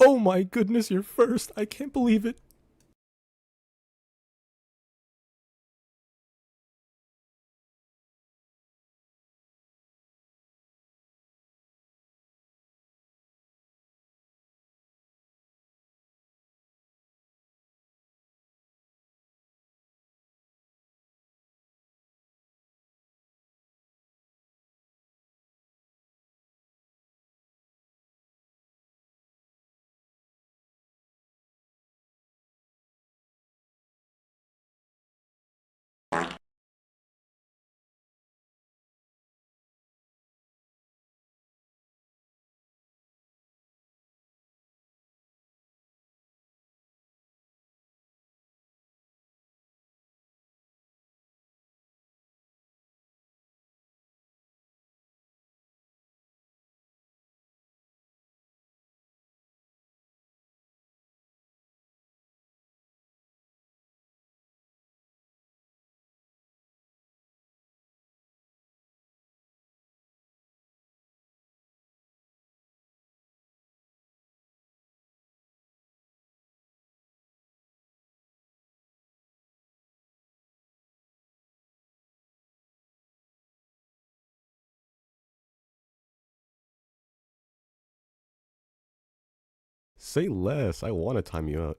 Oh my goodness, you're first. I can't believe it. Say less. I want to time you out.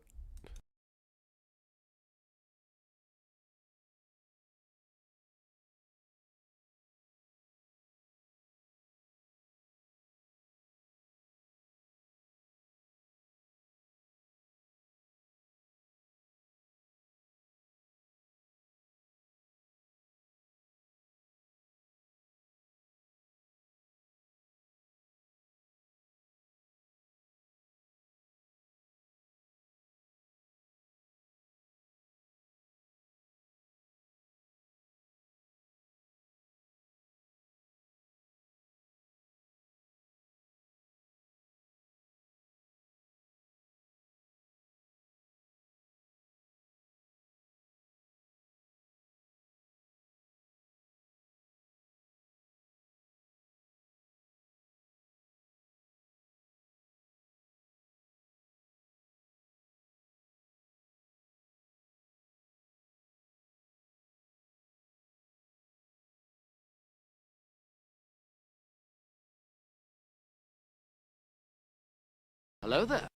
Hello there.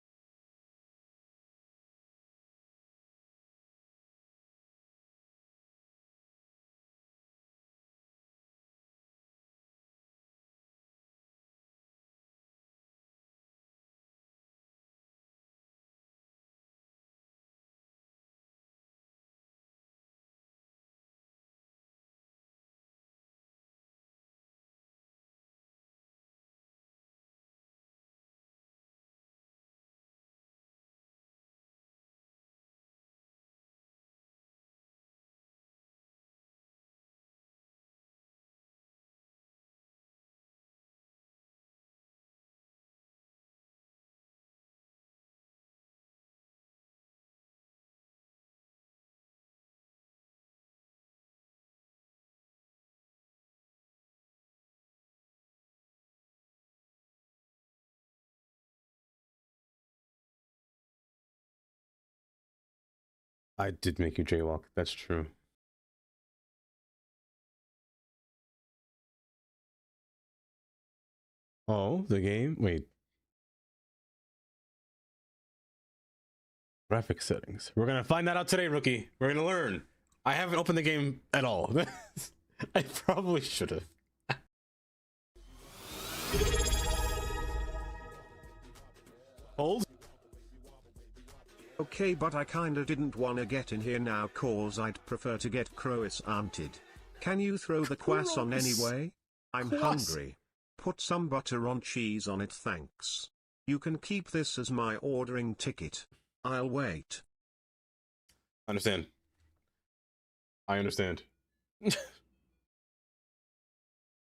I did make you jaywalk. That's true. Oh, the game? Wait. Graphic settings. We're gonna find that out today, rookie. We're gonna learn. I haven't opened the game at all. I probably should have. Hold. Okay, but I kinda didn't wanna get in here now cause I'd prefer to get croissanted. Can you throw the croissant anyway? I'm hungry. Put some butter on cheese on it, thanks. You can keep this as my ordering ticket. I'll wait. Understand. I understand.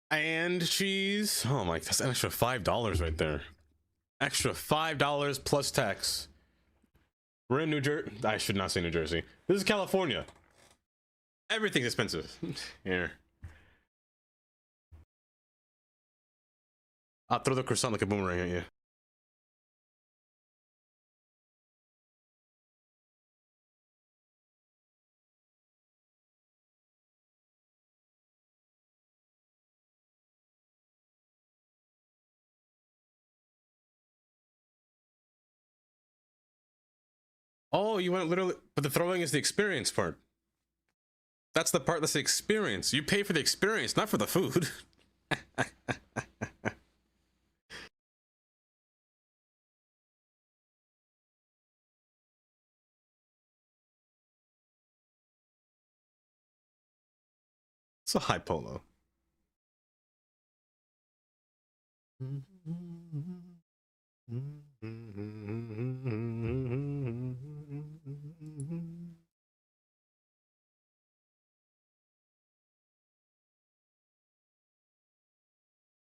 And cheese. Oh my, that's an extra $5 right there. Extra $5 plus tax. We're in New Jersey. I should not say New Jersey. This is California. Everything's expensive. Here. I'll throw the croissant like a boomerang at you. Oh, you went literally, but the throwing is the experience part. That's the part that's the experience. You pay for the experience, not for the food. It's a high polo.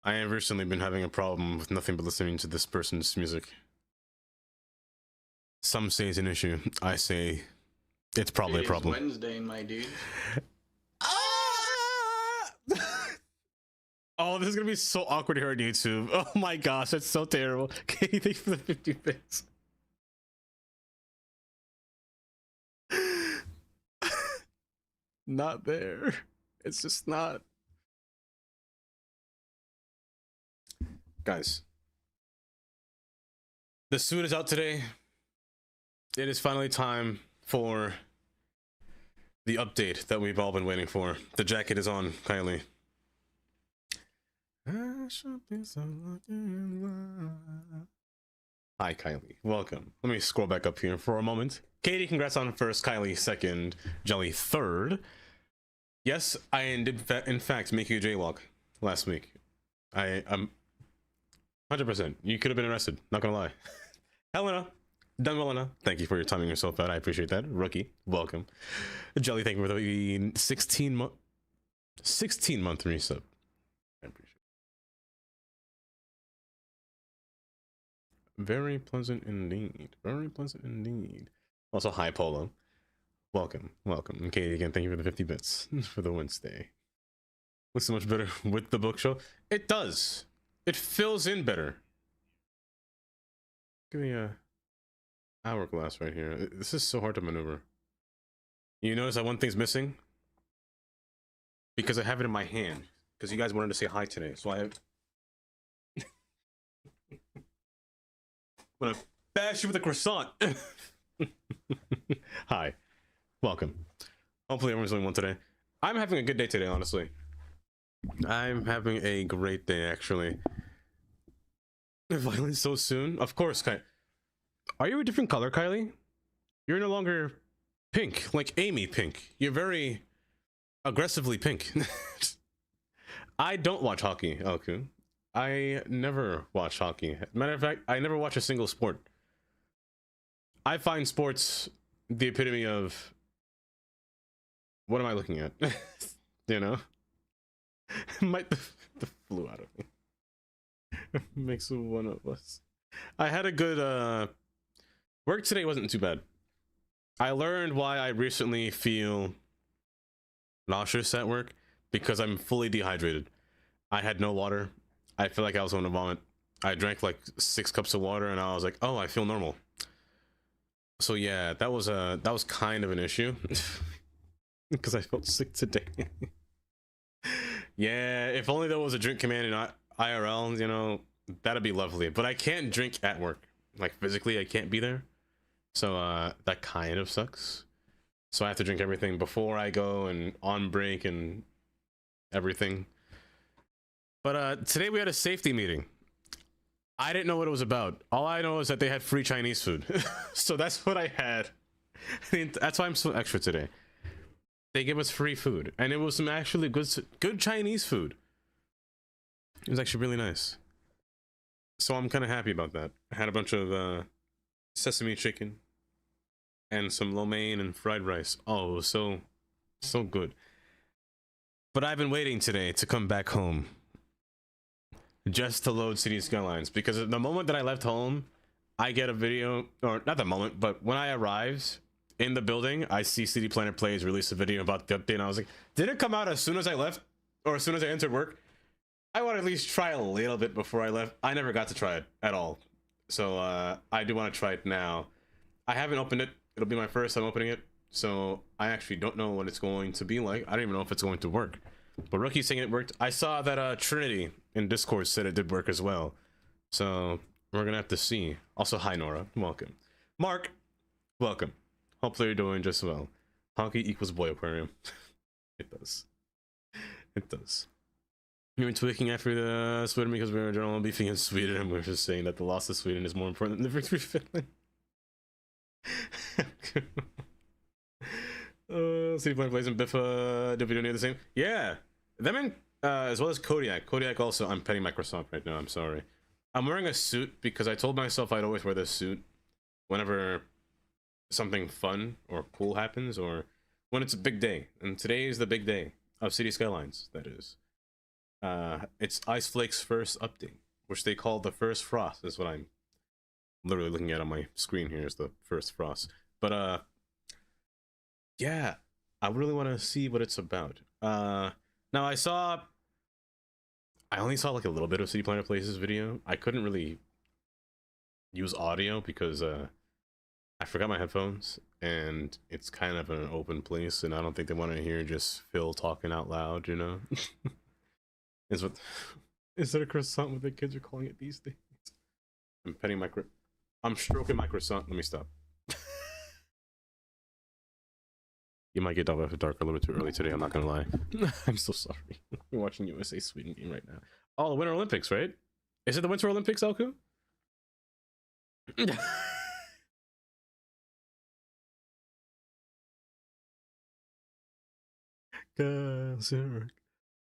I have recently been having a problem with nothing but listening to this person's music. Some say it's an issue. I say it's probably a problem. Wednesday, my dude. Oh, this is gonna be so awkward here on YouTube. Oh my gosh, that's so terrible. Katie, thanks for the 50 bits. Not there. It's just not. Guys, the suit is out today. It is finally time for the update that we've all been waiting for. The jacket is on, Kylie. Hi, Kylie. Welcome. Let me scroll back up here for a moment. Katie, congrats on first. Kylie, second. Jelly, third. Yes, I did in fact make you jaywalk last week. I'm 100%. You could have been arrested. Not gonna lie. Helena, Helena, thank you for your timing yourself out. I appreciate that. Rookie, welcome. Jelly, thank you for the 16-month resub. I appreciate it. Very pleasant indeed. Very pleasant indeed. Also, hi Polo. Welcome, welcome. And Katie, again, thank you for the 50 bits for the Wednesday. Looks so much better with the bookshelf. It does. It fills in better. Give me a hourglass right here. This is so hard to maneuver. You notice that one thing's missing? Because I have it in my hand. Because you guys wanted to say hi today. So I have... I'm gonna bash you with a croissant. Hi. Welcome. Hopefully everyone's doing well today. I'm having a good day today, honestly. I'm having a great day, actually. Violence so soon? Of course, Kylie. Are you a different color, Kylie? You're no longer pink, like Amy Pink. You're very aggressively pink. I don't watch hockey, Elku. I never watch hockey. Matter of fact, I never watch a single sport. I find sports the epitome of... What am I looking at? You know? Might the flew out of me. Makes one of us. I had a good work today. Wasn't too bad. I learned why I recently feel nauseous at work, because I'm fully dehydrated. I had no water. I feel like I was going to vomit. I drank like 6 cups of water and I was like, oh, I feel normal. So yeah, that was kind of an issue. Because I felt sick today. Yeah, if only there was a drink command in IRL, you know, that'd be lovely. But I can't drink at work. Like physically, I can't be there. So that kind of sucks. So I have to drink everything before I go and on break and everything. But today we had a safety meeting. I didn't know what it was about. All I know is that they had free Chinese food. So that's what I had. I mean, that's why I'm so extra today. They gave us free food, and it was some actually good Chinese food. It was actually really nice. So I'm kind of happy about that. I had a bunch of sesame chicken and some lo mein and fried rice. Oh, it was so good. But I've been waiting today to come back home just to load City Skylines, because the moment that I left home, I get a video, or not the moment, but when I arrived in the building, I see City Planet Plays release a video about the update, and I was like, did it come out as soon as I left, or as soon as I entered work? I want to at least try a little bit before I left. I never got to try it at all, so I do want to try it now. I haven't opened it. It'll be my first time opening it, so I actually don't know what it's going to be like. I don't even know if it's going to work. But Rookie's saying it worked. I saw that Trinity in Discord said it did work as well, so we're gonna have to see. Also, hi Nora, welcome. Mark, welcome. Hopefully you're doing just well. Honky equals boy aquarium. It does. It does. You were tweaking after the Sweden because we were in general beefing in Sweden, and we were just saying that the loss of Sweden is more important than the victory of Finland. City Point plays in Biffa. Did we do any of the same? Yeah. Them and as well as Kodiak. Kodiak also. I'm petting Microsoft right now. I'm sorry. I'm wearing a suit because I told myself I'd always wear this suit whenever something fun or cool happens, or when it's a big day. And today is the big day of City Skylines. That is. It's Ice Flake's first update, which they call the first frost. That's what I'm literally looking at on my screen here, is the first frost. But yeah, I really want to see what it's about. Now I only saw like a little bit of City Planet Places video. I couldn't really use audio because I forgot my headphones, and it's kind of an open place, and I don't think they want to hear just Phil talking out loud, you know. Is that a croissant what the kids are calling it these days? I'm stroking my croissant. Let me stop. You might get dark a little bit too early today, I'm not gonna lie. I'm so sorry. We're watching USA Sweden game right now. Oh, the Winter Olympics, right? Is it the Winter Olympics, Elku? Deserved.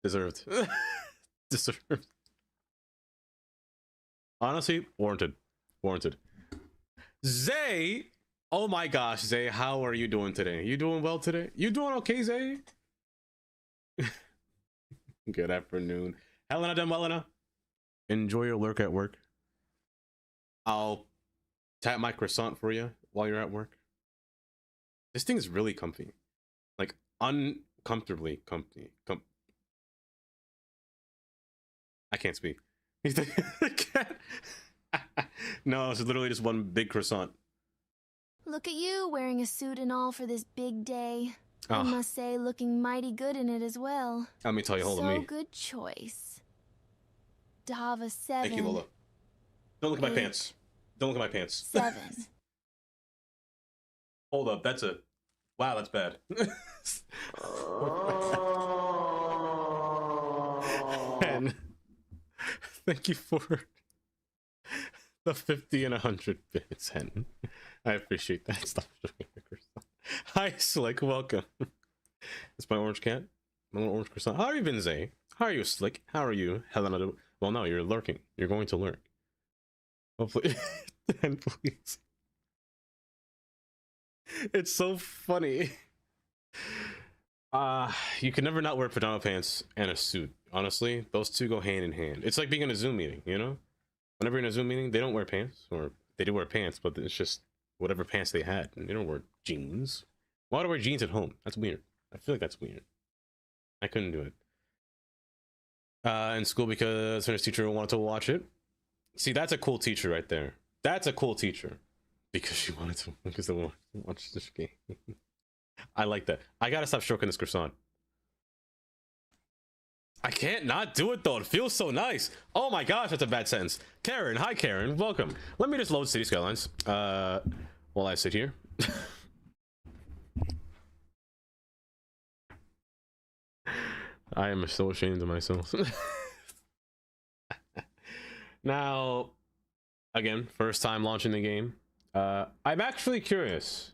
Deserved. Honestly, warranted. Zay, oh my gosh, Zay, how are you doing today? You doing well today? You doing okay, Zay? Good afternoon. Helena Demelina, enjoy your lurk at work. I'll tap my croissant for you while you're at work. This thing is really comfy. Like, uncomfortably comfy. I can't speak. No, it's literally just one big croissant. Look at you, wearing a suit and all for this big day. I must say, looking mighty good in it as well. Let me tell you, hold on me. So good choice. Dava 7. Thank you, Lola. Don't look at my pants. Don't look at my pants. 7. Hold up, that's a... Wow, that's bad. And thank you for the 50 and 100 bits, Hen. I appreciate that. Stop showing your croissant. Hi, Slick. Welcome. It's my orange cat. My little orange croissant. How are you been, Zay? How are you, Slick? How are you, Helena? Well, no, you're lurking. You're going to lurk. Hopefully. And please. It's so funny. You can never not wear pajama pants and a suit. Honestly, those two go hand in hand. It's like being in a Zoom meeting, you know? Whenever you're in a Zoom meeting, they don't wear pants, or they do wear pants, but it's just whatever pants they had. And they don't wear jeans. Why do I wear jeans at home? That's weird. I feel like that's weird. I couldn't do it. In school because her teacher wanted to watch it. See, that's a cool teacher right there. That's a cool teacher. Because she wanted to, because they wanted to watch this game. I like that. I gotta stop stroking this croissant. I can't not do it though. It feels so nice. Oh my gosh, that's a bad sentence. Karen, hi Karen, welcome. Let me just load City Skylines while I sit here. I am so ashamed of myself. Now, again, first time launching the game. I'm actually curious.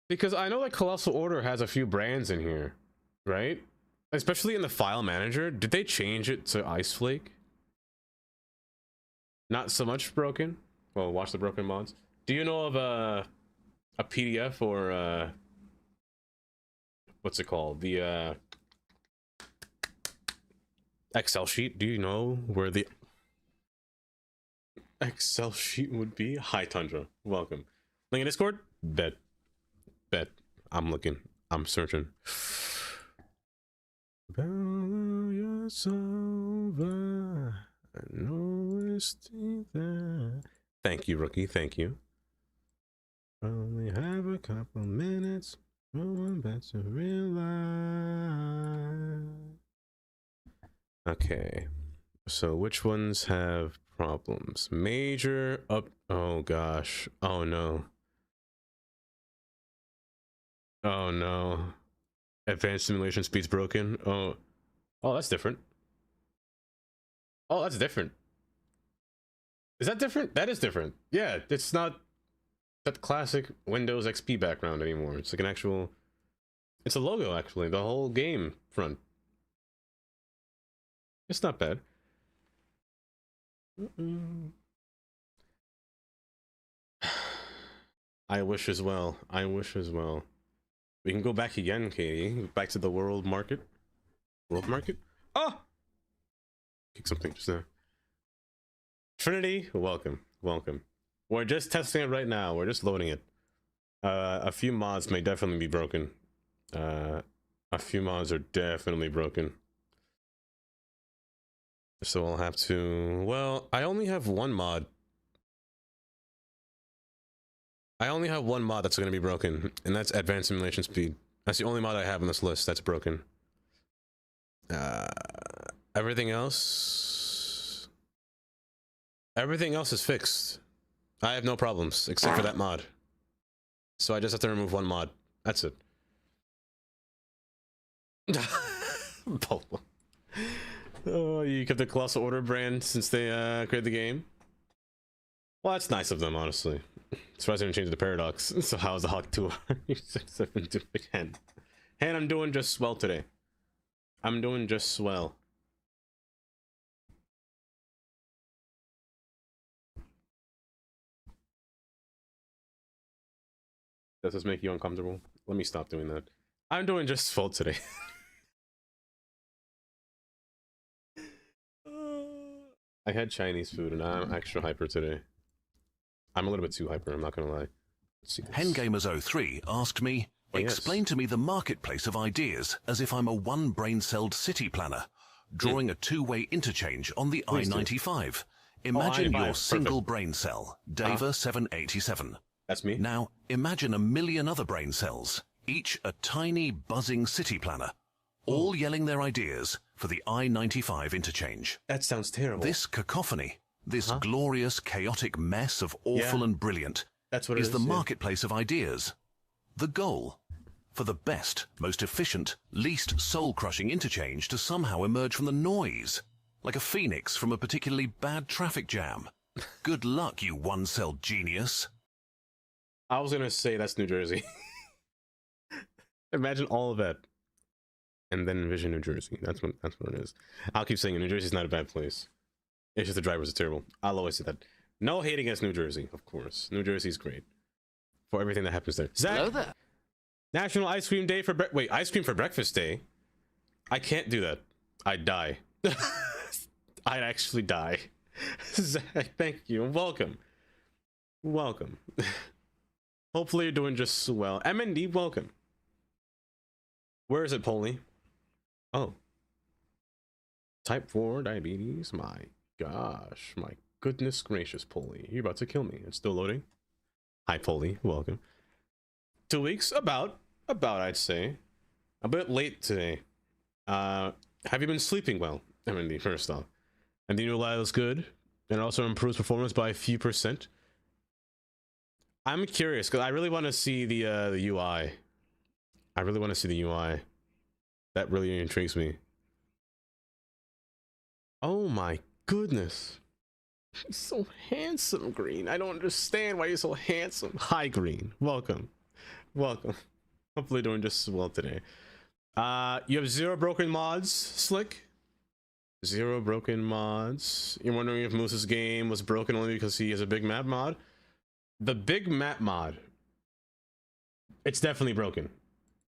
Because I know that Colossal Order has a few brands in here, right? Especially in the file manager. Did they change it to Ice Flake? Not so much broken. Well, watch the broken mods. Do you know of a PDF or what's it called? The Excel sheet? Do you know where the Excel sheet would be? Hi Tundra, welcome. Link in Discord? Bet. I'm looking. I'm searching. I know it's there. Thank you, rookie. Thank you. Only have a couple minutes. No one better realize. Okay. So which ones have problems. Major up. Oh gosh. Oh no. Oh no. Advanced simulation speed's broken. Oh. Oh, that's different. Oh, that's different. Is that different? That is different. Yeah, it's not that classic Windows XP background anymore. It's like an actual... It's a logo, actually. The whole game front. It's not bad. I wish as well. I wish as well. We can go back again, Katie. Back to the world market. World market? Oh! Kick something just now. Trinity, welcome. Welcome. We're just testing it right now. We're just loading it. A few mods may definitely be broken. A few mods are definitely broken. So I'll have to... Well, I only have one mod. I only have one mod that's going to be broken, and that's Advanced Simulation Speed. That's the only mod I have on this list that's broken. Everything else... Everything else is fixed. I have no problems, except for that mod. So I just have to remove one mod. That's it. Oh, you kept the Colossal Order brand since they created the game? Well, that's nice of them, honestly. Surprised they didn't change the Paradox. So how's the Hawk 2? Hen, I'm doing just swell today. I'm doing just swell. Does this make you uncomfortable? Let me stop doing that. I'm doing just swell today. I had Chinese food and I'm extra hyper today. I'm a little bit too hyper, I'm not gonna lie. HenGamers03 asked me, explain to me the marketplace of ideas as if I'm a one brain-celled city planner, drawing a two-way interchange on the I-95. Imagine your single brain cell, Dava 787. That's me. Now, imagine a million other brain cells, each a tiny, buzzing city planner, all yelling their ideas for the I-95 interchange. That sounds terrible. This cacophony, this glorious, chaotic mess of awful and brilliant, that's what it is the marketplace of ideas. The goal, for the best, most efficient, least soul-crushing interchange to somehow emerge from the noise, like a phoenix from a particularly bad traffic jam. Good luck, you one-celled genius. I was gonna say that's New Jersey. Imagine all of that. And then envision New Jersey. That's what it is. I'll keep saying it. New Jersey's not a bad place. It's just the drivers are terrible. I'll always say that. No hate against New Jersey, of course. New Jersey's great. For everything that happens there. Zach, hello there. National Ice Cream Day for wait, Ice Cream for Breakfast Day? I can't do that. I'd die. I'd actually die. Zach, thank you. Welcome. Welcome. Hopefully you're doing just well. MND, welcome. Where is it, Polly? Oh. Type 4 diabetes? My gosh. My goodness gracious, Polly. You're about to kill me. It's still loading. Hi, Polly. Welcome. 2 weeks? About, I'd say. A bit late today. Have you been sleeping well? MND, first off. And the new light is good. And also improves performance by a few %. I'm curious, because I really want to see the UI. I really want to see the UI. That really intrigues me. Oh my goodness. He's so handsome, Green. I don't understand why you're so handsome. Hi, Green. Welcome. Welcome. Hopefully doing just well today. You have 0 broken mods, Slick? 0 broken mods. You're wondering if Moose's game was broken only because he has a big map mod? The big map mod. It's definitely broken.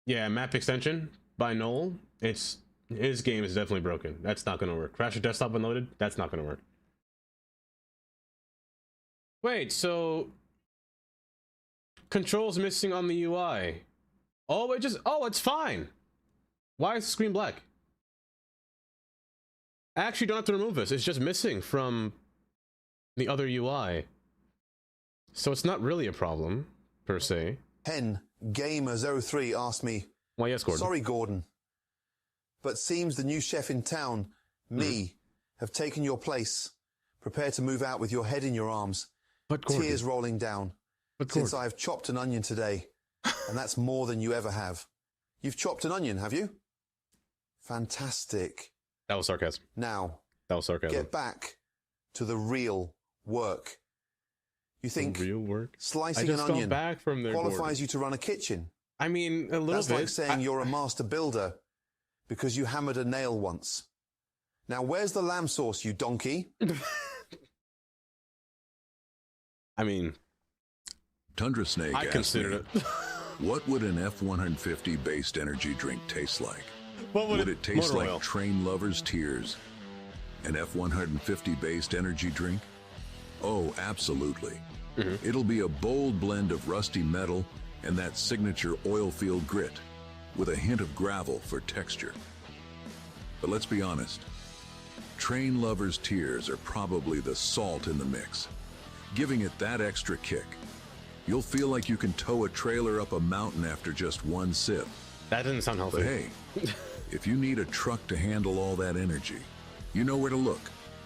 Yeah, map extension by Noel. His game is definitely broken. That's not gonna work. Crash your desktop unloaded. That's not gonna work. Wait, so controls missing on the UI. Oh, it's fine. Why is the screen black? I actually don't have to remove this. It's just missing from the other UI. So it's not really a problem per se. HenGamers03 asked me, well, yes, Gordon. Sorry, Gordon, but seems the new chef in town, me, have taken your place. Prepare to move out with your head in your arms, But Gordon, tears rolling down. but Since Gordon. I've chopped an onion today, and that's more than you ever have. You've chopped an onion, have you? Fantastic. That was sarcasm. Now, That was sarcasm. get back to the real work. You think Real work. I slicing just an got onion back from there. qualifies Gordon. you to run a kitchen? I mean, a little That's bit. like saying you're a master builder because you hammered a nail once. Now, where's the lamb sauce, you donkey? I mean, Tundra Snake I asked considered me, it. what would an F-150 based energy drink taste like? What Would it taste motor like oil. train lovers' tears? An F-150 based energy drink? Oh, absolutely. Mm-hmm. It'll be a bold blend of rusty metal and that signature oil-field grit, with a hint of gravel for texture. But let's be honest, train lovers' tears are probably the salt in the mix, giving it that extra kick. You'll feel like you can tow a trailer up a mountain after just one sip. That doesn't sound healthy. But hey, if you need a truck to handle all that energy, you know where to look.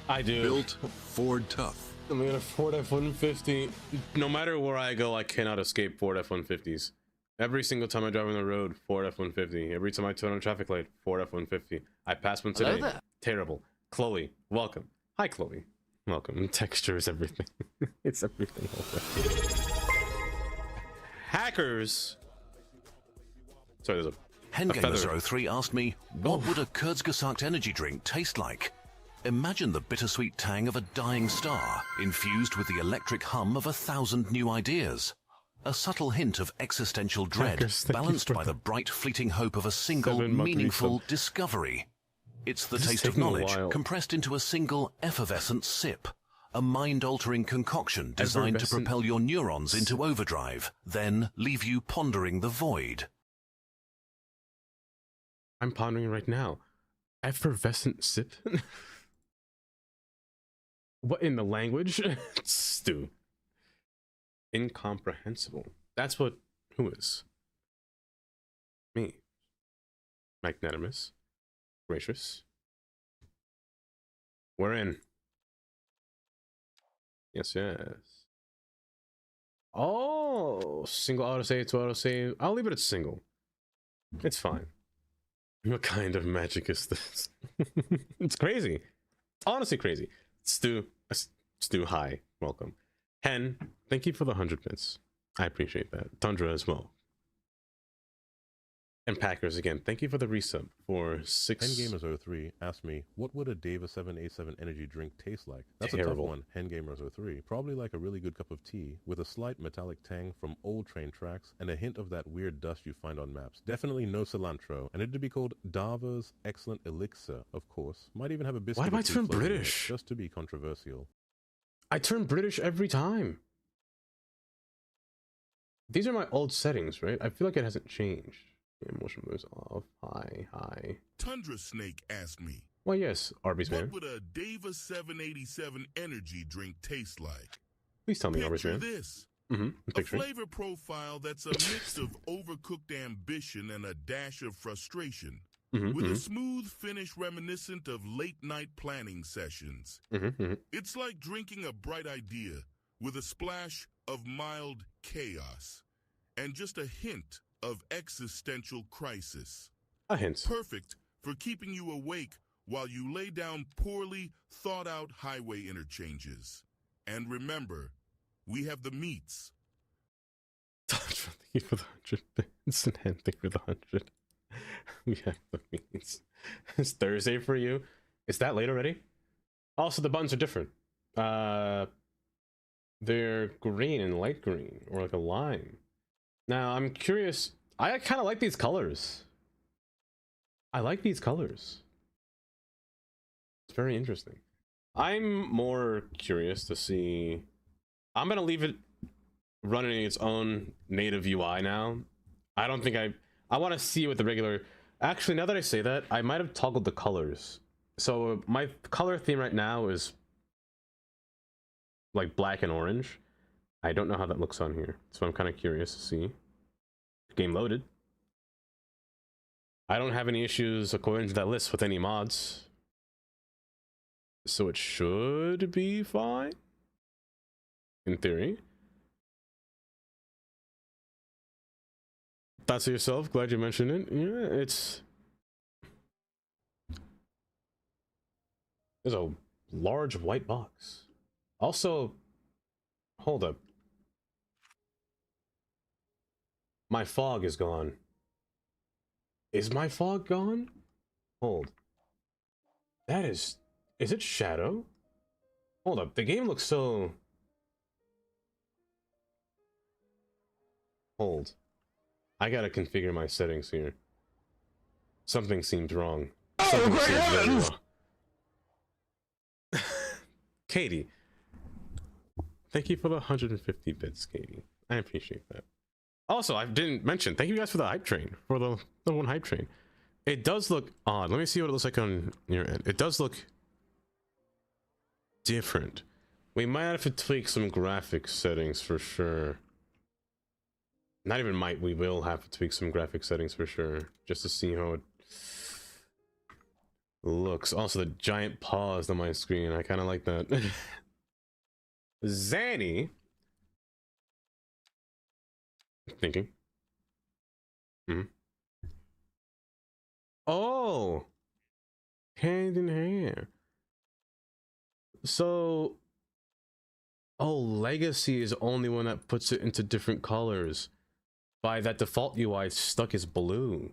I do. Built Ford Tough. I mean, a Ford F-150. No matter where I go, I cannot escape Ford F-150s. Every single time I drive on the road, Ford F-150. Every time I turn on a traffic light, Ford F-150. I passed one Hello today. there. Terrible. Chloe, welcome. Hi, Chloe. Welcome. Texture is everything. It's everything. Hackers. Sorry, there's a feather. Hengamer03 asked me, what would a Kurzgesagt energy drink taste like? Imagine the bittersweet tang of a dying star, infused with the electric hum of 1,000 new ideas. A subtle hint of existential dread, Hackers, thank you balanced for by the bright fleeting hope of a single 7 monthly meaningful sub. discovery. It's the This is taste of taking a knowledge, while. compressed into a single effervescent sip. A mind-altering concoction designed to Effervescent propel your neurons into overdrive, then leave you pondering the void. I'm pondering right now. Effervescent sip? What in the language? Stu. Incomprehensible. That's what who is? Me. Magnanimous. Gracious. We're in. Yes, yes. Oh, single autosave to autosave. I'll leave it at single. It's fine. What kind of magic is this? It's crazy. It's honestly crazy. Stu, hi, welcome. Hen, thank you for the 100 bits. I appreciate that. Tundra as well. And Packers again, thank you for the resub for 6. Hengamers03 asked me, what would a Davis 787 energy drink taste like? That's Terrible. a tough one, Hengamers03. Probably like a really good cup of tea, with a slight metallic tang from old train tracks, and a hint of that weird dust you find on maps. Definitely no cilantro, and it'd be called Dava's Excellent Elixir, of course. Might even have a biscuit. Why do I or two turn floating in it, British? just to be controversial. I turn British every time. These are my old settings, right? I feel like it hasn't changed. Emotion moves off. Hi. Tundra Snake asked me, Well, yes, Arby's what man. would a Davis 787 energy drink taste like? Please tell me, Arby's Picture man. this. Mm-hmm. A Picture. flavor profile that's a mix of overcooked ambition and a dash of frustration, with a smooth finish reminiscent of late-night planning sessions. It's like drinking a bright idea with a splash of mild chaos and just a hint of existential crisis. A hint. Perfect for keeping you awake while you lay down poorly thought-out highway interchanges. And remember, we have the meats. Thank you for the 100 bits, and Hen, thank you for the 100. We have the means. It's Thursday for you. Is that late already? Also, the buttons are different. They're green and light green, or like a lime. Now, I'm curious. I kind of like these colors. I like these colors. It's very interesting. I'm more curious to see. I'm gonna leave it running its own native UI now. I don't think I want to see what the regular. Actually, now that I say that, I might have toggled the colors. So my color theme right now is like black and orange. I don't know how that looks on here, so I'm kind of curious to see. Game loaded. I don't have any issues according to that list with any mods. So it should be fine. In theory. Thoughts of yourself? Glad you mentioned it. Yeah, it's... There's a large white box. Also, hold up. My fog is gone. Is my fog gone? Hold. That is it shadow? Hold up, the game looks so... Hold. I gotta configure my settings here. Something seems wrong. Something seems very wrong. Katie. Thank you for the 150 bits, Katie. I appreciate that. Also, I didn't mention, thank you guys for the hype train. For the one hype train. It does look odd. Let me see what it looks like on your end. It does look different. We might have to tweak some graphics settings for sure. Not even might, we will have to tweak some graphic settings for sure. Just to see how it looks. Also, the giant pause on my screen. I kind of like that. Zanny. Thinking. Oh. Hand in hand. So. Oh, Legacy is the only one that puts it into different colors. By that default UI, stuck is blue.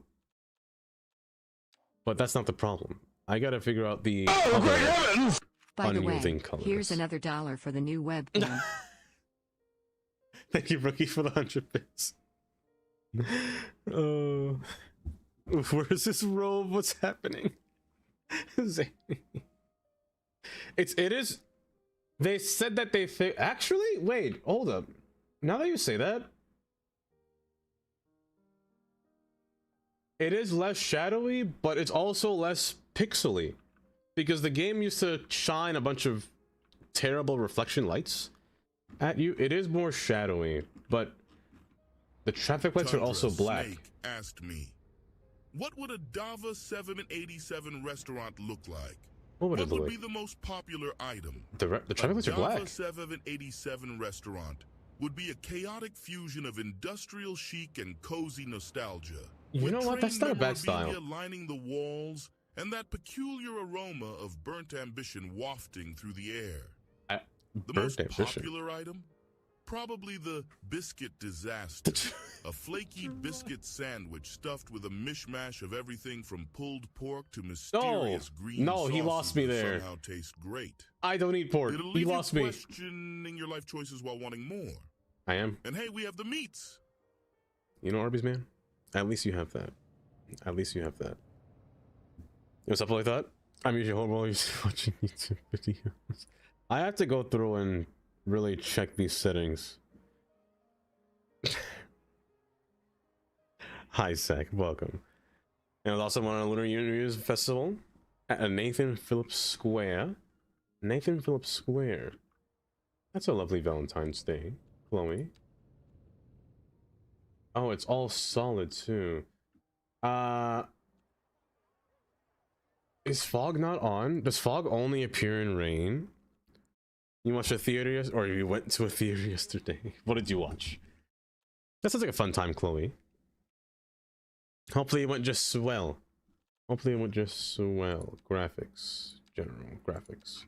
But that's not the problem. I gotta figure out the other By the way, unmoving colors. here's another $1 for the new webcam. Thank you, Rookie, for the 100 bits. Where's this robe? What's happening? It is. They said that they actually. Wait, hold up. Now that you say that, it is less shadowy, but it's also less pixely, because the game used to shine a bunch of terrible reflection lights at you. It is more shadowy, but the traffic lights are also black. Snake asked me, what would a Dava 787 restaurant look like? What would it What look would like? be the most popular item? The traffic lights are black. Dava 787 restaurant would be a chaotic fusion of industrial chic and cozy nostalgia. You know what? That's not a bad style. Lining the walls and that peculiar aroma of burnt ambition wafting through the air. The most popular item? Probably the biscuit disaster. A flaky biscuit sandwich stuffed with a mishmash of everything from pulled pork to mysterious green No, he lost me that there. somehow taste great. I don't eat pork. It'll He leave lost you me. questioning your life choices while wanting more. I am. And hey, we have the meats. You know, Arby's, man? At least you have that. At least you have that. What's up, like that? I'm usually horrible watching YouTube videos. I have to go through and really check these settings. Hi, Zach. Welcome. And I was also on a Lunar New Year's Festival at Nathan Phillips Square. Nathan Phillips Square. That's a lovely Valentine's Day, Chloe. Oh, it's all solid too. Is fog not on? Does fog only appear in rain? You watched a theater or you went to a theater yesterday? What did you watch? That sounds like a fun time, Chloe. Hopefully it went just swell. Hopefully it went just swell. Graphics. General graphics.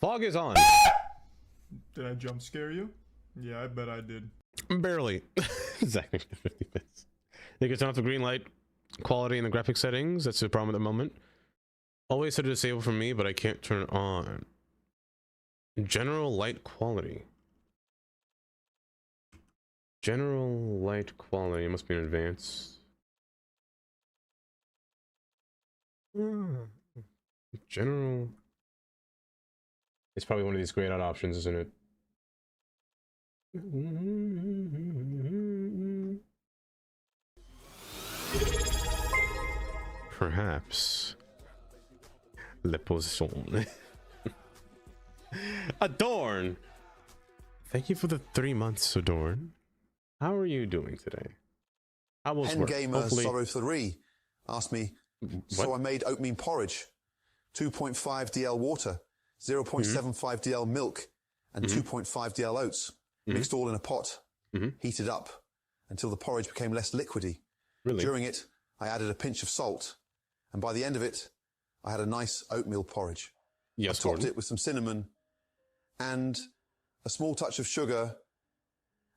Fog is on. Did I jump scare you? Yeah, I bet I did. Barely. Exactly 50 bits. You can turn off the green light quality in the graphic settings. That's the problem at the moment. Always set to disable for me, but I can't turn it on. General light quality. General light quality. It must be in advance. General. It's probably one of these grayed out options, isn't it? Perhaps. Le position. Adorn! Thank you for the 3 months, Adorn. How are you doing today? How was work? Gamer Sorrow 3 asked me, so I made oatmeal porridge. 2.5 DL water, 0.75 DL milk, and 2.5 DL oats, mixed all in a pot, heated up until the porridge became less liquidy. Really? During it, I added a pinch of salt, and by the end of it, I had a nice oatmeal porridge. Yes, I topped it with some cinnamon and a small touch of sugar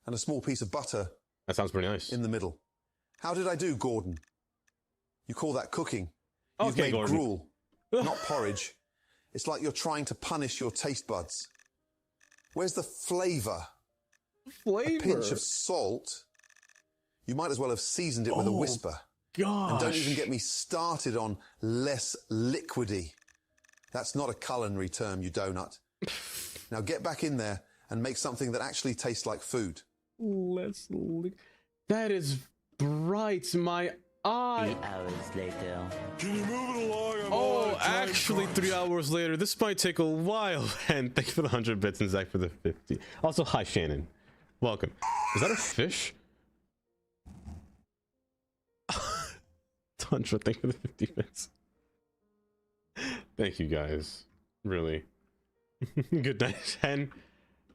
and a small piece of butter. That sounds pretty nice. In the middle. How did I do, Gordon? You call that cooking? You've Okay, made Gordon. gruel, not porridge. It's like you're trying to punish your taste buds. Where's the flavour? Flavor? A pinch of salt. You might as well have seasoned it with a whisper. Gosh. And don't even get me started on less liquidy. That's not a culinary term, you donut. Now get back in there and make something that actually tastes like food. That is bright, my eye. 3 hours later. Can you move it along? Oh, actually 3 hours later. This might take a while. And thank you for the 100 bits and Zach for the 50. Also, hi Shannon. Welcome. Is that a fish? Tundra, thank you for the 50 bits. Thank you guys. Really. Good night, and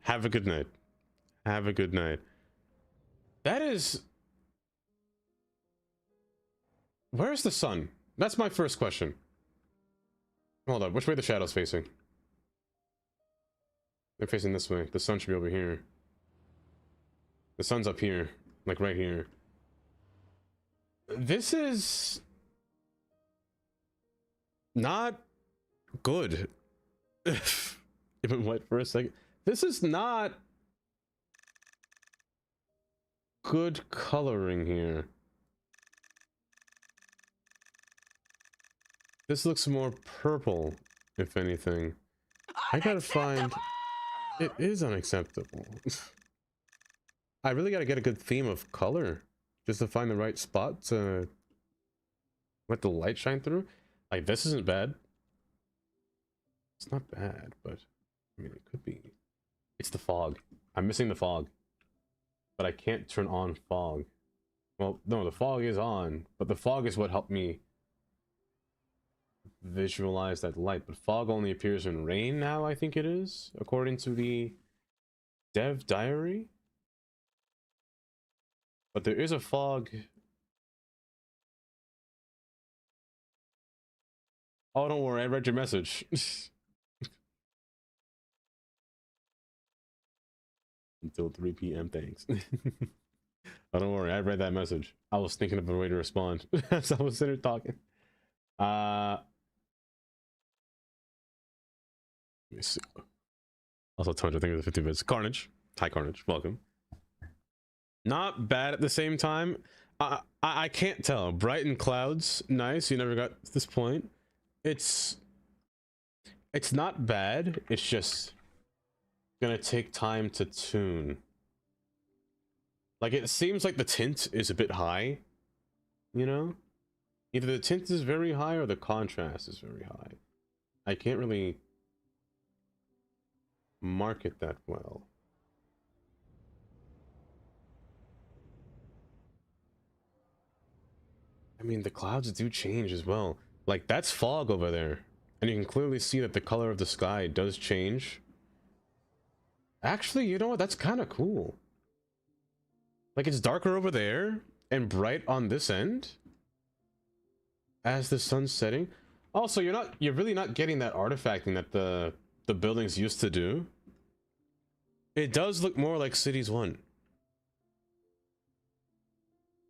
have a good night. Have a good night. That is... Where's the sun? That's my first question. Hold on, which way the shadow's facing? They're facing this way. The sun should be over here. The sun's up here, like right here. This is not good. Even wait for a second. This is not good coloring here. This looks more purple, if anything. I gotta find... It is unacceptable. I really gotta get a good theme of color just to find the right spot to let the light shine through. Like, this isn't bad. It's not bad, but I mean, it could be. It's the fog. I'm missing the fog, but I can't turn on fog. Well, no, the fog is on, but the fog is what helped me visualize that light. But fog only appears in rain now, I think it is, according to the dev diary. But there is a fog. Oh, don't worry, I read your message. Until 3 p.m. Thanks. Oh, don't worry, I read that message. I was thinking of a way to respond as I was sitting there talking. Let me see. Also, Tundra, thank you for the 50 bits. Carnage. Hi, Carnage. Welcome. Not bad at the same time. I can't tell. Brighten clouds. Nice. You never got to this point. It's not bad. It's just gonna take time to tune. Like, it seems like the tint is a bit high, you know? Either the tint is very high or the contrast is very high. I can't really market that well. I mean, the clouds do change as well. Like, that's fog over there. And you can clearly see that the color of the sky does change. Actually, you know what? That's kind of cool. Like, it's darker over there and bright on this end as the sun's setting. Also, you're really not getting that artifacting that the buildings used to do. It does look more like Cities 1.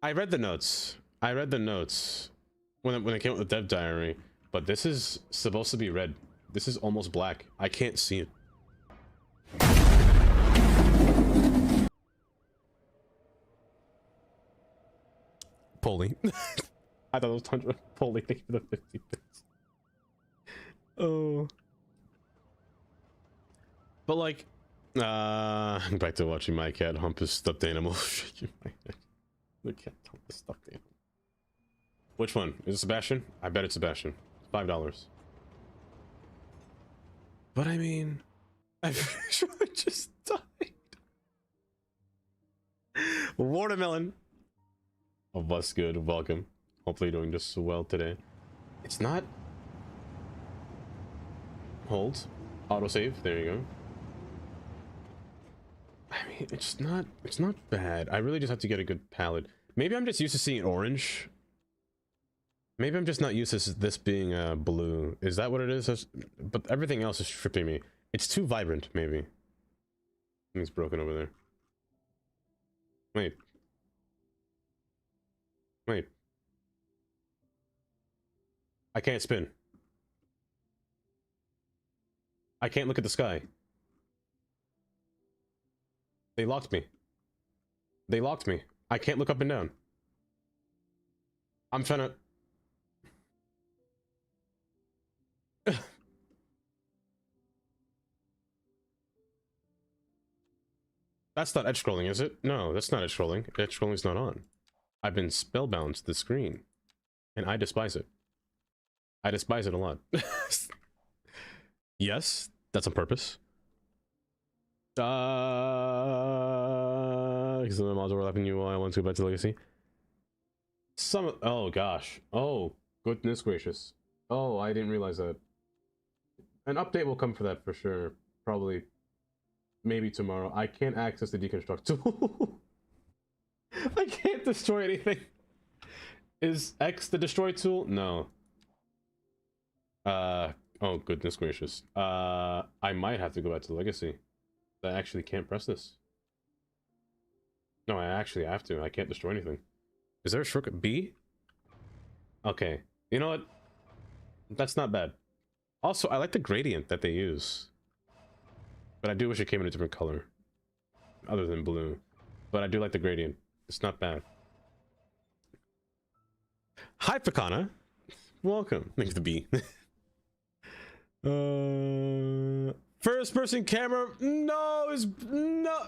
I read the notes when it came out with the dev diary, but this is supposed to be red. This is almost black. I can't see it. Polly. I thought it was Tundra. Polly, thank you for the 50 bits. Oh. But like, back to watching my cat hump his stuffed animal. Shaking my head. The cat hump his stuffed animal. Which one? Is it Sebastian? I bet it's Sebastian. $5. But I mean, I'm sure I just died. Watermelon. Oh, what's good? Welcome. Hopefully you're doing just so well today. It's not Hold. Autosave. There you go. I mean, it's not bad. I really just have to get a good palette. Maybe I'm just used to seeing orange. Maybe I'm just not used to this being blue. Is that what it is? But everything else is tripping me. It's too vibrant, maybe. Something's broken over there. Wait. Wait. I can't spin. I can't look at the sky. They locked me. They locked me. I can't look up and down. I'm trying to... That's not edge scrolling, is it? No, that's not edge scrolling. Edge scrolling's not on. I've been spellbound to the screen. And I despise it. I despise it a lot. Yes, that's on purpose. Because the mods overlapping UI, I want to go back to Legacy. Oh gosh. Oh, goodness gracious. Oh, I didn't realize that. An update will come for that for sure. Probably. Maybe tomorrow. I can't access the deconstruct tool. I can't destroy anything. Is X the destroy tool? No. Oh goodness gracious. I might have to go back to Legacy. I actually can't press this. No, I actually have to. I can't destroy anything. Is there a shortcut? B? Okay. You know what? That's not bad. Also, I like the gradient that they use. But I do wish it came in a different color. Other than blue. But I do like the gradient. It's not bad. Hi, Pekana. Welcome. Thanks for the B. First person camera. No, is no.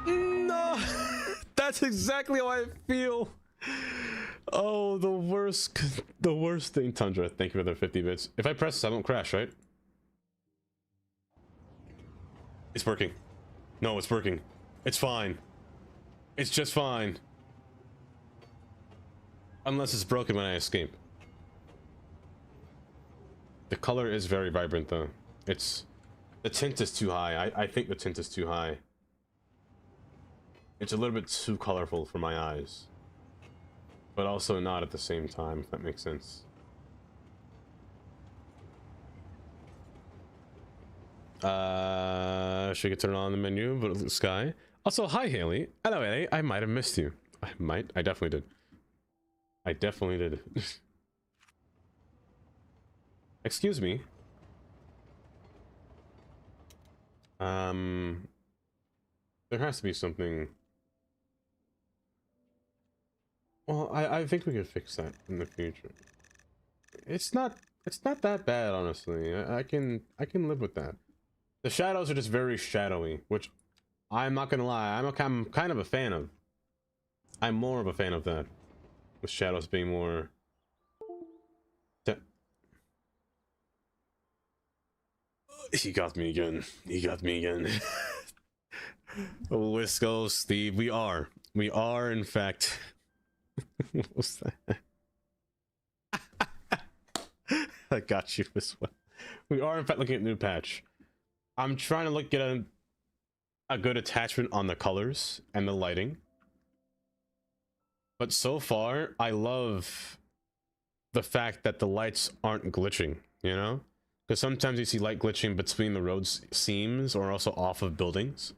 No. That's exactly how I feel. Oh, the worst thing. Tundra, thank you for the 50 bits. If I press this, I won't crash, right? It's working. No, it's working. It's fine. It's just fine. Unless it's broken when I escape. The color is very vibrant though. The tint is too high. I think the tint is too high. It's a little bit too colorful for my eyes. But also not at the same time, if that makes sense. Should we turn on the menu? But sky. Also, hi Haley. Hello Haley. I might have missed you. I definitely did. I definitely did. Excuse me. There has to be something. Well, I think we could fix that in the future. It's not that bad, honestly. I can live with that. The shadows are just very shadowy, which I'm not gonna lie, I'm kind of a fan of. I'm more of a fan of that, with shadows being more. He got me again. He got me again. Wisco, Steve, we are in fact. What was that? I got you this one. We are in fact looking at new patch. I'm trying to get a good attachment on the colors and the lighting. But so far, I love the fact that the lights aren't glitching, you know? Because sometimes you see light glitching between the road seams or also off of buildings.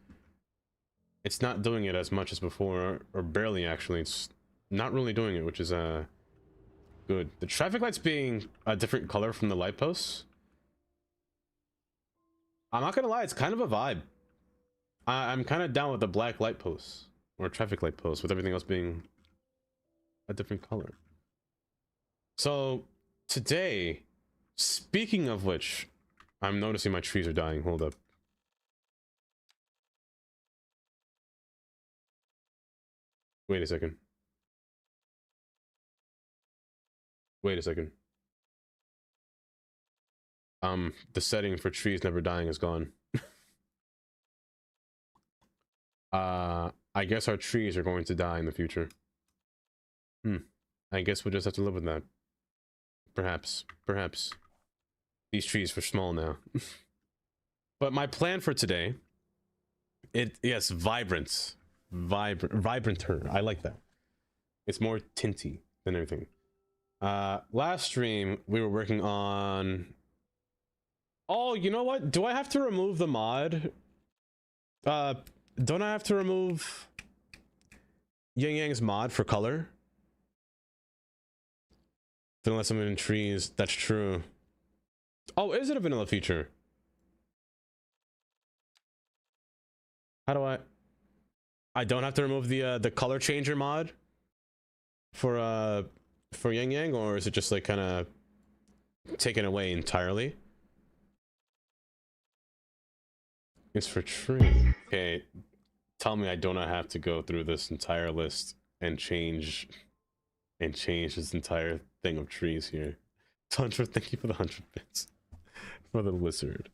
It's not doing it as much as before, or barely actually. It's not really doing it, which is good. The traffic lights being a different color from the light posts. I'm not gonna lie, it's kind of a vibe. I'm kind of down with the black light posts or traffic light posts, with everything else being a different color. So today, speaking of which, I'm noticing my trees are dying. Hold up. Wait a second. Wait a second. The setting for trees never dying is gone. I guess our trees are going to die in the future. I guess we'll just have to live with that. Perhaps. These trees were small now. But my plan for today, yes, vibranter. I like that. It's more tinty than everything. Last stream we were working on. Oh, you know what? Do I have to remove the mod? Don't I have to remove Yang Yang's mod for color? Unless I'm in trees. That's true. Oh, is it a vanilla feature? How do I don't have to remove the color changer mod for Yang Yang, or is it just like kind of taken away entirely? It's for tree. Okay, tell me I do not have to go through this entire list and change this entire thing of trees here. Tundra, thank you for the 100 bits for the lizard.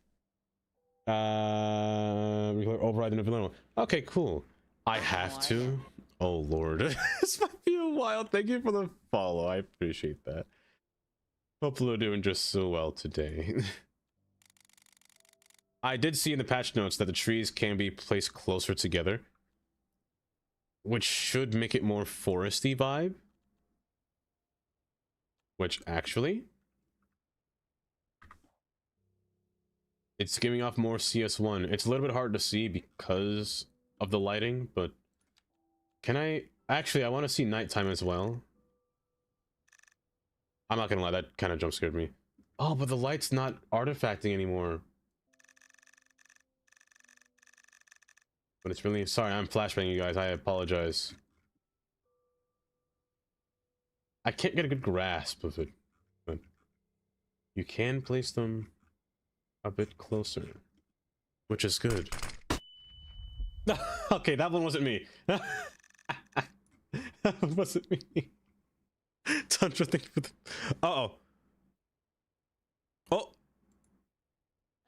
Override the vanilla. Okay, cool. I have to. Oh lord, this might be a while. Thank you for the follow. I appreciate that. Hopefully we're doing just so well today. I did see in the patch notes that the trees can be placed closer together, which should make it more foresty vibe. Which actually, it's giving off more CS1. It's a little bit hard to see because of the lighting, but can I actually, I want to see nighttime as well. I'm not gonna lie, that kind of jump scared me. Oh, but the light's not artifacting anymore. But it's really, sorry, I'm flashbanging you guys. I apologize. I can't get a good grasp of it, but you can place them a bit closer, which is good. Okay, that one wasn't me. That one wasn't me. Tundra, thank you for the... Uh-oh. Oh!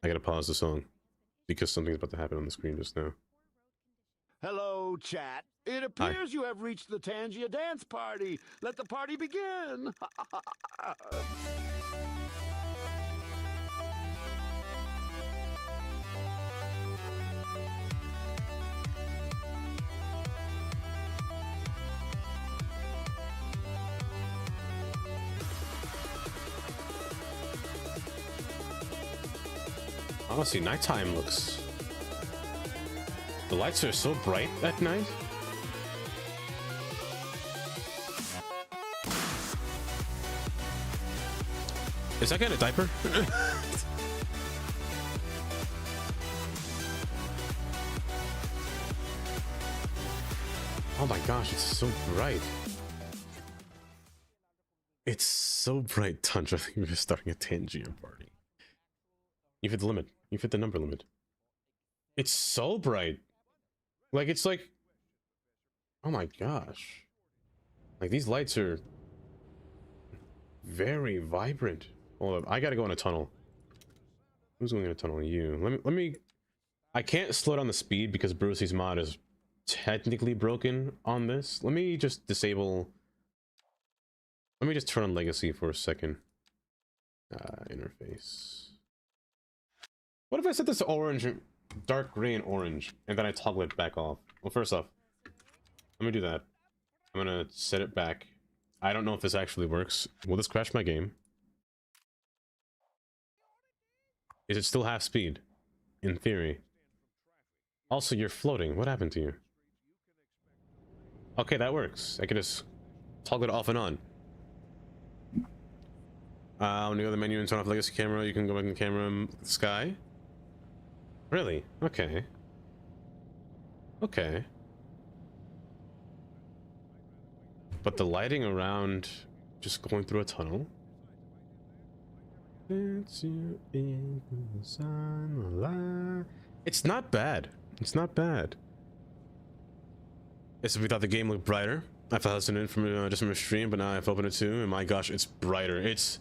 I gotta pause the song because something's about to happen on the screen just now. Hello, chat. It appears you have reached the Tangia dance party. Let the party begin. Honestly, nighttime looks... The lights are so bright at night. Is that guy in a diaper? Oh my gosh, it's so bright. It's so bright, Tundra. I think we're starting a Tangier party. You've hit the limit. You've hit the number limit. It's so bright. Like, it's like... Oh my gosh. Like, these lights are... very vibrant. Hold up, I gotta go in a tunnel. Who's going in a tunnel? You. Let me... I can't slow down the speed because Brucey's mod is technically broken on this. Let me just disable... Let me just turn on Legacy for a second. Interface. What if I set this to orange, dark gray and orange, and then I toggle it back off? Well, first off, let me do that. I'm gonna set it back. I don't know if this actually works. Will this crash my game? Is it still half speed? In theory. Also, you're floating. What happened to you? Okay, that works. I can just toggle it off and on. When you go to the menu and turn off legacy camera, you can go back in the camera sky. Really? Okay. Okay. But the lighting around just going through a tunnel. It's not bad. It's not bad. Yes, we thought the game looked brighter. I thought listening from just from a stream, but now I've opened it too, and my gosh, it's brighter. It's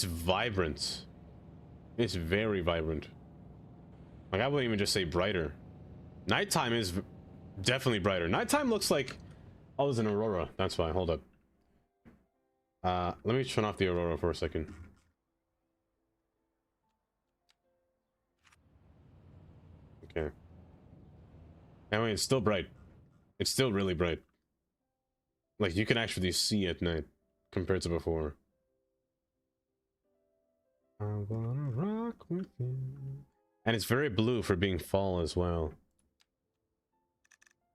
vibrant. It's very vibrant. Like, I wouldn't even just say brighter. Nighttime is definitely brighter. Nighttime looks like... Oh, there's an aurora. That's why. Hold up. Let me turn off the aurora for a second. Okay. I mean, it's still bright. It's still really bright. Like, you can actually see at night compared to before. I wanna rock with you. And it's very blue for being fall as well.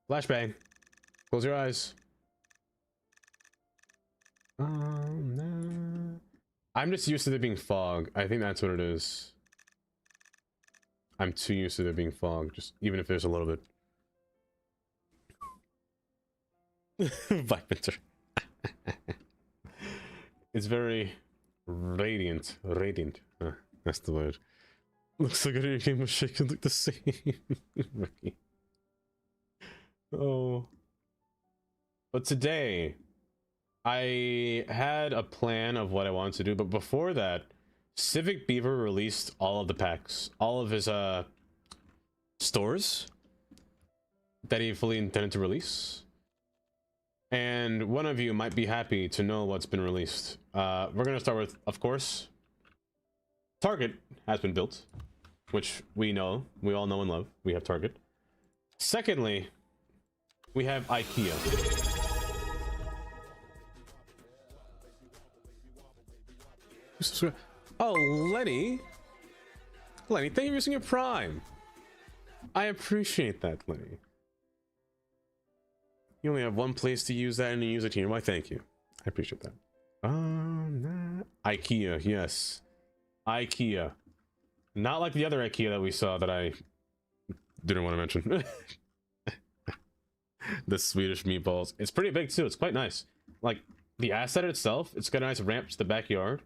Flashbang. Close your eyes. No. I'm just used to there being fog. I think that's what it is. I'm too used to there being fog, just even if there's a little bit. Viper. It's very radiant. Radiant. That's the word. Looks like a game of shaking look the same. Oh. But today, I had a plan of what I wanted to do, but before that, Civic Beaver released all of the packs, all of his stores that he fully intended to release. And one of you might be happy to know what's been released. We're gonna start with, of course, Target has been built, which we all know and love. We have Target. Secondly, we have IKEA. Oh, Lenny, thank you for using your Prime. I appreciate that, Lenny. You only have one place to use that and you use it here. Why, thank you. I appreciate that. IKEA, yes. IKEA. Not like the other IKEA that we saw that I didn't want to mention. The Swedish meatballs. It's pretty big too. It's quite nice. Like, the asset itself, it's got a nice ramp to the backyard.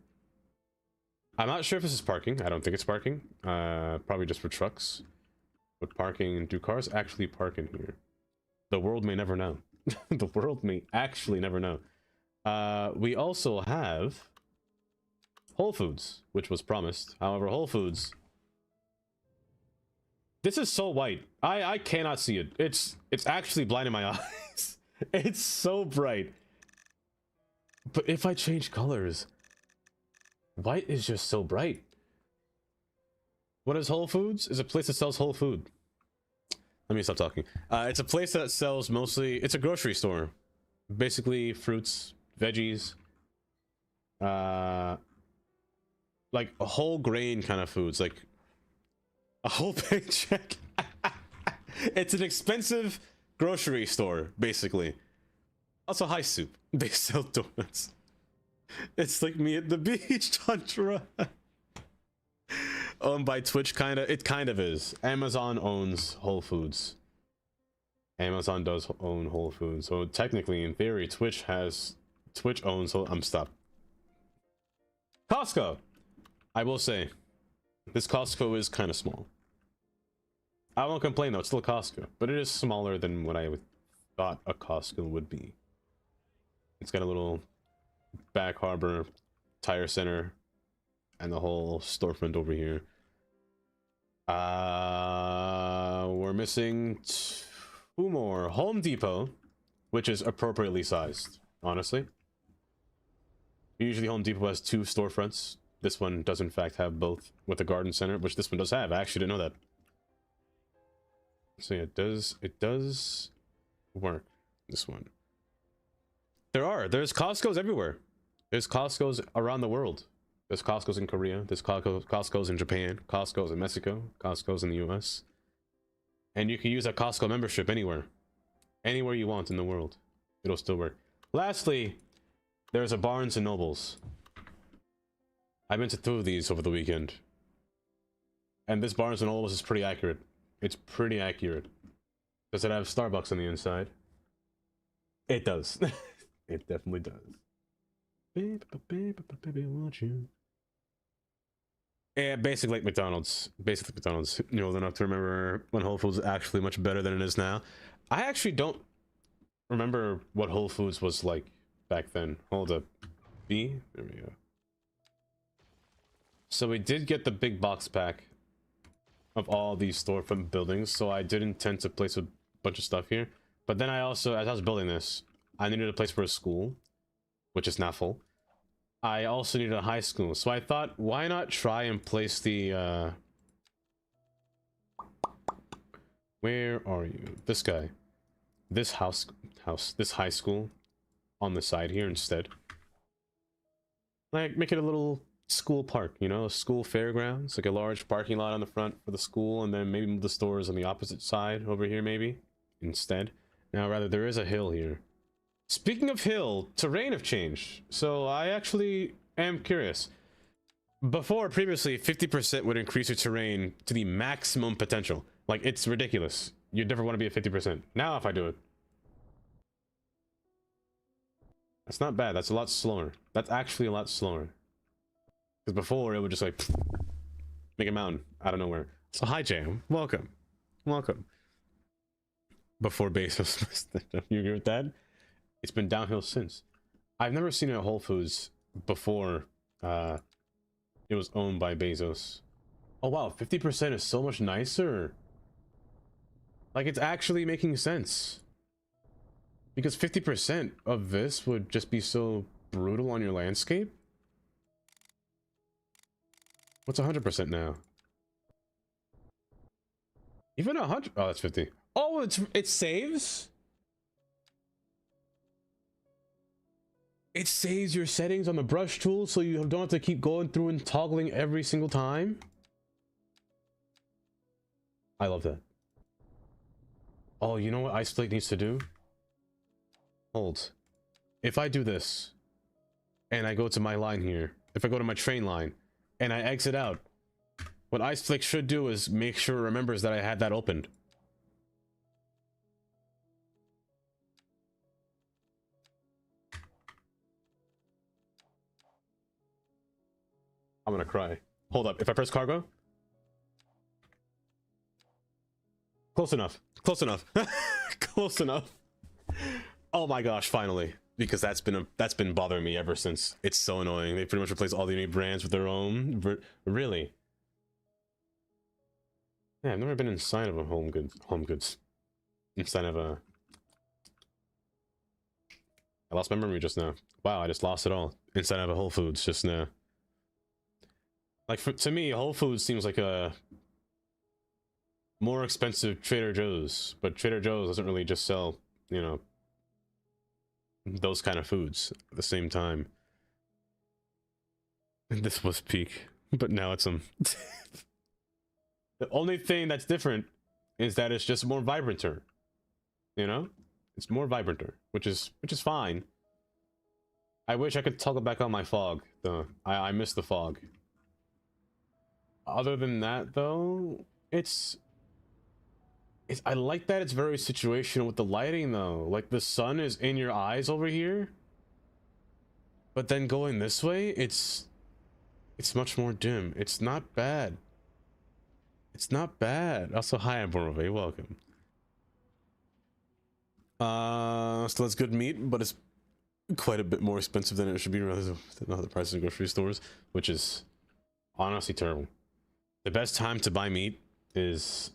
I'm not sure if this is parking. I don't think it's parking. Probably just for trucks. But parking, do cars actually park in here? The world may never know. The world may actually never know. We also have Whole Foods, which was promised. However, Whole Foods, this is so white. I cannot see it. It's actually blinding my eyes. It's so bright. But if I change colors, white is just so bright. What is Whole Foods? It's a place that sells whole food. Let me stop talking. It's a place that sells mostly... It's a grocery store. Basically, fruits, veggies. Like a whole grain kind of foods. Like a whole paycheck. It's an expensive grocery store, basically. Also, high soup. They sell donuts. It's like me at the beach, Tantra. Owned by Twitch, kind of. It kind of is. Amazon owns Whole Foods. Amazon does own Whole Foods. So technically, in theory, Twitch owns I'm stopped. Costco. I will say, this Costco is kind of small. I won't complain though, it's still a Costco, but it is smaller than what I thought a Costco would be. It's got a little back harbor, tire center, and the whole storefront over here. We're missing two more. Home Depot, which is appropriately sized, honestly. Usually Home Depot has two storefronts. This one does in fact have both, with a garden center, which this one does have. I actually didn't know that. So yeah, it does work, this one. There's Costco's everywhere. There's Costco's around the world. There's Costco's in Korea, there's Costco's in Japan, Costco's in Mexico, Costco's in the US. And you can use a Costco membership anywhere. Anywhere you want in the world. It'll still work. Lastly, there's a Barnes & Nobles. I've been to two of these over the weekend. And this Barnes & Nobles is pretty accurate. It's pretty accurate. Does it have Starbucks on the inside? It does. It definitely does. Baby, won't you? Yeah, basically like McDonald's. Basically McDonald's. You're old enough to remember when Whole Foods was actually much better than it is now. I actually don't remember what Whole Foods was like back then. Hold up. B? There we go. So we did get the big box pack of all these storefront buildings, so I did intend to place a bunch of stuff here. But then I also, as I was building this, I needed a place for a school, which is not full. I also needed a high school, so I thought, why not try and place the Where are you? This guy. This this high school on the side here instead. Like, make it a little school park, you know, a school fairgrounds, like a large parking lot on the front for the school, and then maybe move the stores on the opposite side over here, maybe, instead. Now, rather, there is a hill here. Speaking of hill, terrain have changed, so I actually am curious. Before, previously, 50% would increase your terrain to the maximum potential. Like, it's ridiculous. You'd never want to be at 50%. Now, if I do it, that's not bad. That's a lot slower. That's actually a lot slower. Because before, it would just like make a mountain out of nowhere. So hi, Jam. Welcome. Welcome. Before Bezos. You agree with that? It's been downhill since. I've never seen it at Whole Foods before it was owned by Bezos. Oh wow, 50% is so much nicer. Like, it's actually making sense. Because 50% of this would just be so brutal on your landscape. What's 100% now? Even 100? Oh, that's 50. Oh, it saves? It saves your settings on the brush tool, so you don't have to keep going through and toggling every single time. I love that. Oh, you know what Ice Flake needs to do? Hold. If I do this, and I go to my line here, if I go to my train line, and I exit out, what Ice Flake should do is make sure it remembers that I had that opened. I'm gonna cry. Hold up, if I press cargo? Close enough. Close enough. Close enough. Oh my gosh, finally. Because that's been bothering me ever since. It's so annoying. They pretty much replace all the unique brands with their own. Really? Yeah, I've never been inside of a home goods. Inside of a... I lost my memory just now. Wow, I just lost it all. Inside of a Whole Foods just now. Like, to me, Whole Foods seems like a more expensive Trader Joe's, but Trader Joe's doesn't really just sell, you know, those kind of foods at the same time. This was peak, but now it's the only thing that's different is that it's just more vibranter. You know, it's more vibranter, which is fine. I wish I could toggle back on my fog though. I miss the fog. Other than that though, I like that it's very situational with the lighting though. Like, the sun is in your eyes over here, but then going this way, it's much more dim. It's not bad. It's not bad. Also, hi, I'm Borove. Welcome. Still has good meat, but it's quite a bit more expensive than it should be rather than other prices in grocery stores, which is honestly terrible. The best time to buy meat is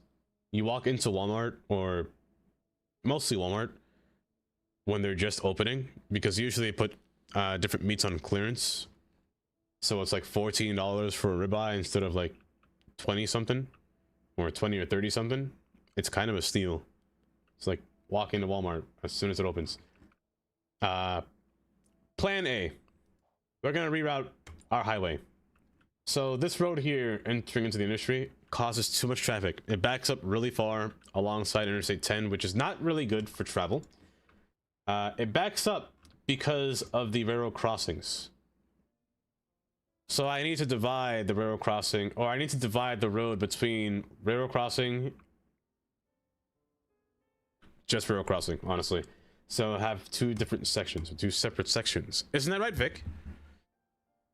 you walk into Walmart, or mostly Walmart, when they're just opening, because usually they put different meats on clearance. So it's like $14 for a ribeye instead of like 20 something, or 20 or 30 something. It's kind of a steal. It's like walk into Walmart as soon as it opens. Plan A. We're gonna reroute our highway. So this road here entering into the industry causes too much traffic. It backs up really far alongside Interstate 10, which is not really good for travel. It backs up because of the railroad crossings. So I need to divide the railroad crossing, or I need to divide the road between railroad crossing, just railroad crossing, honestly. So I have two different sections, two separate sections. Isn't that right, Vic?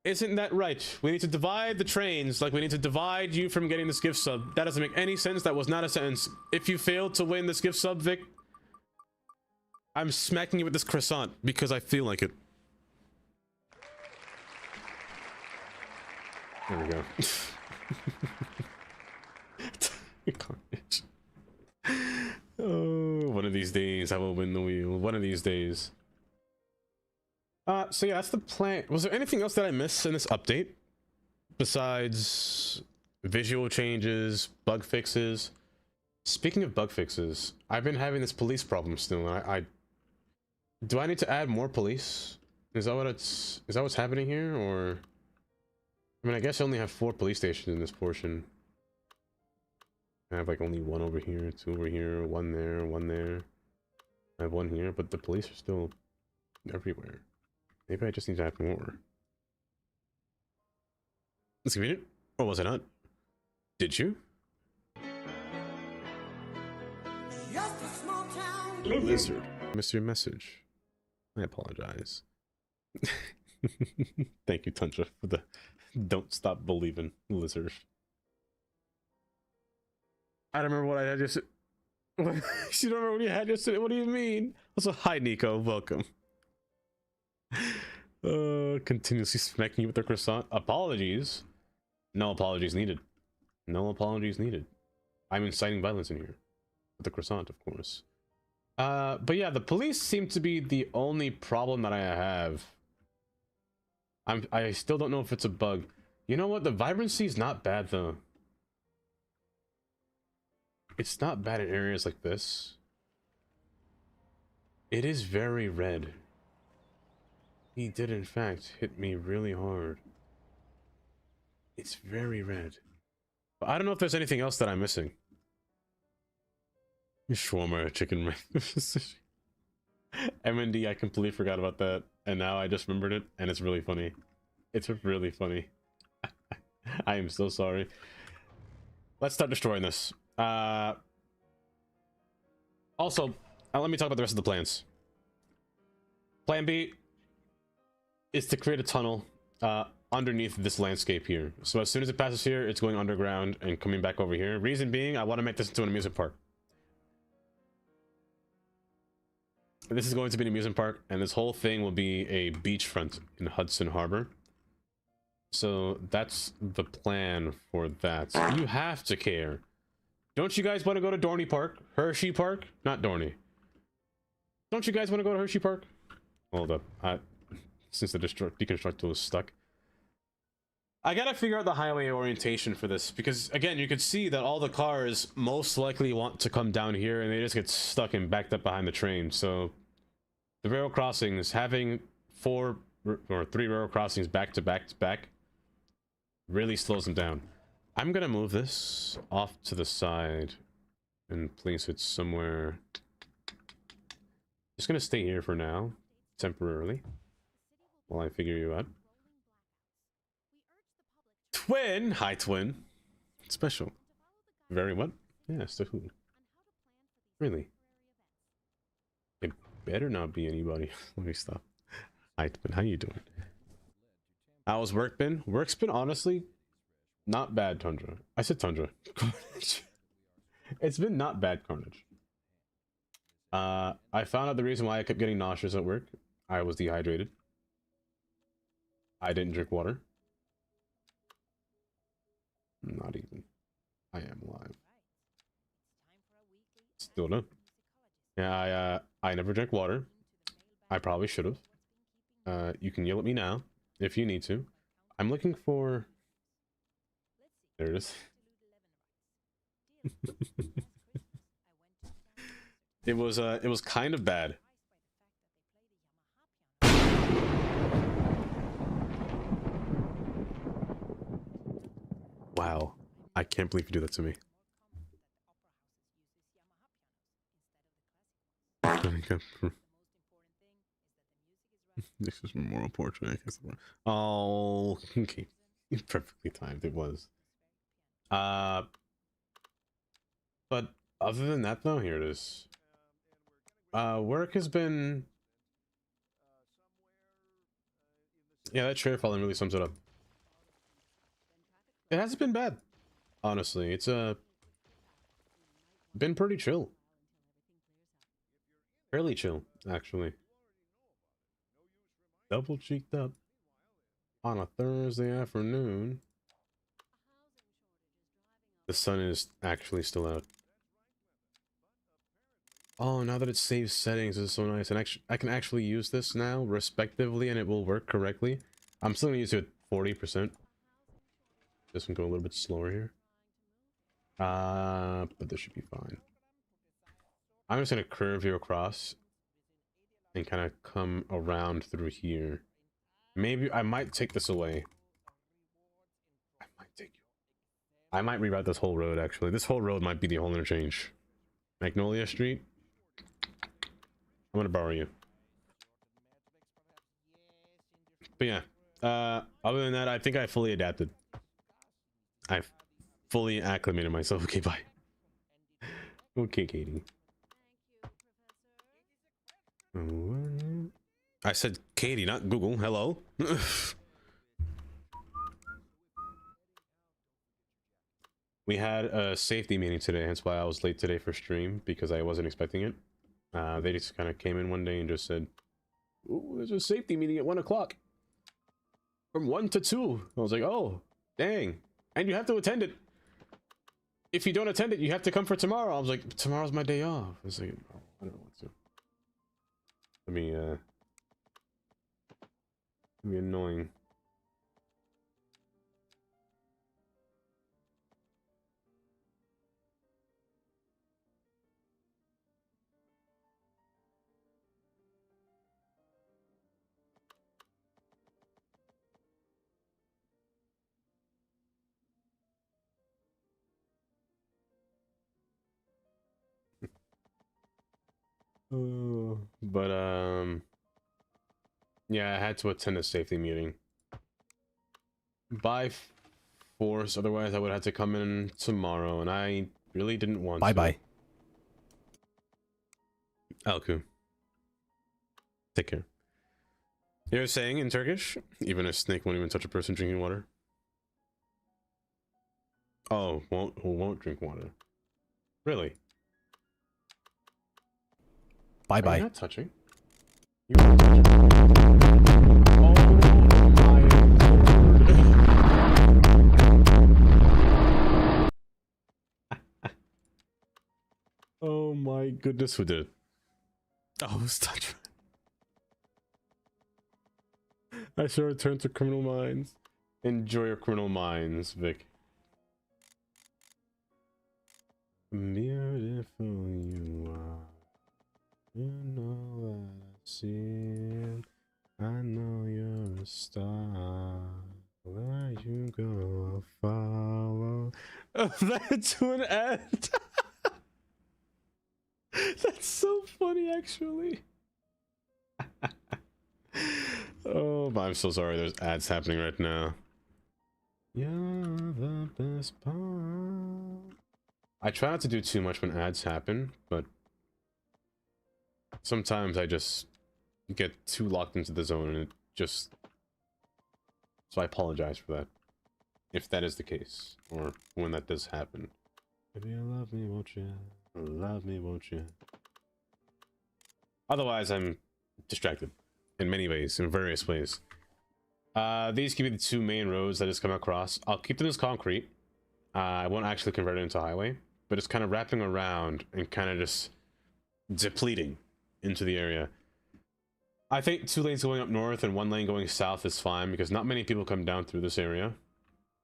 Isn't that right? We need to divide the trains like we need to divide you from getting this gift sub. That doesn't make any sense. That was not a sentence. If you failed to win this gift sub, Vic, I'm smacking you with this croissant because I feel like it. There we go. Carnage. Oh, one of these days I will win the wheel. One of these days. So yeah, that's the plan. Was there anything else that I missed in this update besides visual changes, bug fixes? Speaking of bug fixes, I've been having this police problem still. Do I need to add more police? Is that what's happening here, or? I mean, I guess I only have 4 police stations in this portion. I have like only 1 over here, 2 over here, 1 there, 1 there. I have 1 here, but the police are still everywhere. Maybe I just need to add more. Let's read it. Or was I not? Did you? Just a small town. Lizard. Missed your message. I apologize. Thank you, Tundra, for the don't stop believing lizard. I don't remember what I had yesterday. You don't remember what you had yesterday? What do you mean? Also, hi, Nico. Welcome. Continuously smacking you with the croissant. Apologies. No apologies needed. No apologies needed. I'm inciting violence in here. With the croissant, of course. But yeah, the police seem to be the only problem that I have. I still don't know if it's a bug. You know what? The vibrancy is not bad, though. It's not bad in areas like this. It is very red. He did, in fact, hit me really hard. It's very red. But I don't know if there's anything else that I'm missing. Shawarma chicken MND, I completely forgot about that. And now I just remembered it, and it's really funny. It's really funny. I am so sorry. Let's start destroying this. Also, let me talk about the rest of the plans. Plan B is to create a tunnel underneath this landscape here. So as soon as it passes here, it's going underground and coming back over here. Reason being, I want to make this into an amusement park. This is going to be an amusement park, and this whole thing will be a beachfront in Hudson Harbor. So that's the plan for that. You have to care. Don't you guys want to go to Dorney Park? Hershey Park? Not Dorney. Don't you guys want to go to Hershey Park? Hold up. Since the deconstruct tool is stuck. I gotta figure out the highway orientation for this, because again, you can see that all the cars most likely want to come down here and they just get stuck and backed up behind the train. So the rail crossings, having 4 or 3 rail crossings back to back to back really slows them down. I'm gonna move this off to the side and place it somewhere. Just gonna stay here for now, temporarily, while I figure you out. Twin! Hi, Twin. Special. Very what? Yes, to who? Really? It better not be anybody. Let me stop. Hi, Twin. How you doing? How was work been? Work's been honestly not bad, Tundra. I said Tundra. Carnage. It's been not bad, Carnage. I found out the reason why I kept getting nauseous at work. I was dehydrated. I didn't drink water. Not even. I am alive. Still no. Yeah, I never drank water. I probably should have. You can yell at me now if you need to. I'm looking for. There it is. It was kind of bad. Wow, I can't believe you do that to me. This is Memorial Portrait. Oh, okay. Perfectly timed, it was. But other than that, though, here it is. Work has been. Yeah, that trailer falling really sums it up. It hasn't been bad, honestly. It's been pretty chill. Fairly chill, actually. Double cheeked up on a Thursday afternoon. The sun is actually still out. Oh, now that it saves settings, this is so nice. And I can actually use this now, respectively, and it will work correctly. I'm still gonna use it at 40%. This one go a little bit slower here. up, but this should be fine. I'm just gonna curve you across and kind of come around through here. Maybe I might take this away. I might reroute this whole road, actually. This whole road might be the whole interchange. Magnolia Street. I'm gonna borrow you. But yeah, other than that, I think I fully adapted. I've fully acclimated myself. Okay, bye. Okay, Katie. I said Katie, not Google. Hello. We had a safety meeting today, hence why I was late today for stream, because I wasn't expecting it. They just kind of came in one day and just said, "Ooh, there's a safety meeting at 1 o'clock. From 1 to 2. I was like, oh, dang. And you have to attend it. If you don't attend it, you have to come for tomorrow. I was like, tomorrow's my day off. I was like, oh, I don't want to. Let me, be annoying. But yeah, I had to attend a safety meeting by force, otherwise I would have to come in tomorrow, and I really didn't want to. Bye. Alku. Take care. You're saying in Turkish, even a snake won't even touch a person drinking water. Oh, won't drink water. Really? Bye. Are you not touching? You are touching. Oh my lord. Oh my goodness, who did it? Oh, who's touching? I shall return to Criminal Minds. Enjoy your Criminal Minds, Vic. Beautiful you are. You know that I see it. I know you're a star. Where you go, I'll follow. Oh, that's to an end. That's so funny, actually. Oh, but I'm so sorry. There's ads happening right now. You're the best part. I try not to do too much when ads happen, but sometimes I just get too locked into the zone and it just... So I apologize for that, if that is the case, or when that does happen. Maybe you love me, won't you? Love me, won't you? Otherwise, I'm distracted in many ways, in various ways. These could be the two main roads that just come across. I'll keep them as concrete. I won't actually convert it into highway, but it's kind of wrapping around and kind of just depleting into the area. I think 2 lanes going up north and 1 lane going south is fine, because not many people come down through this area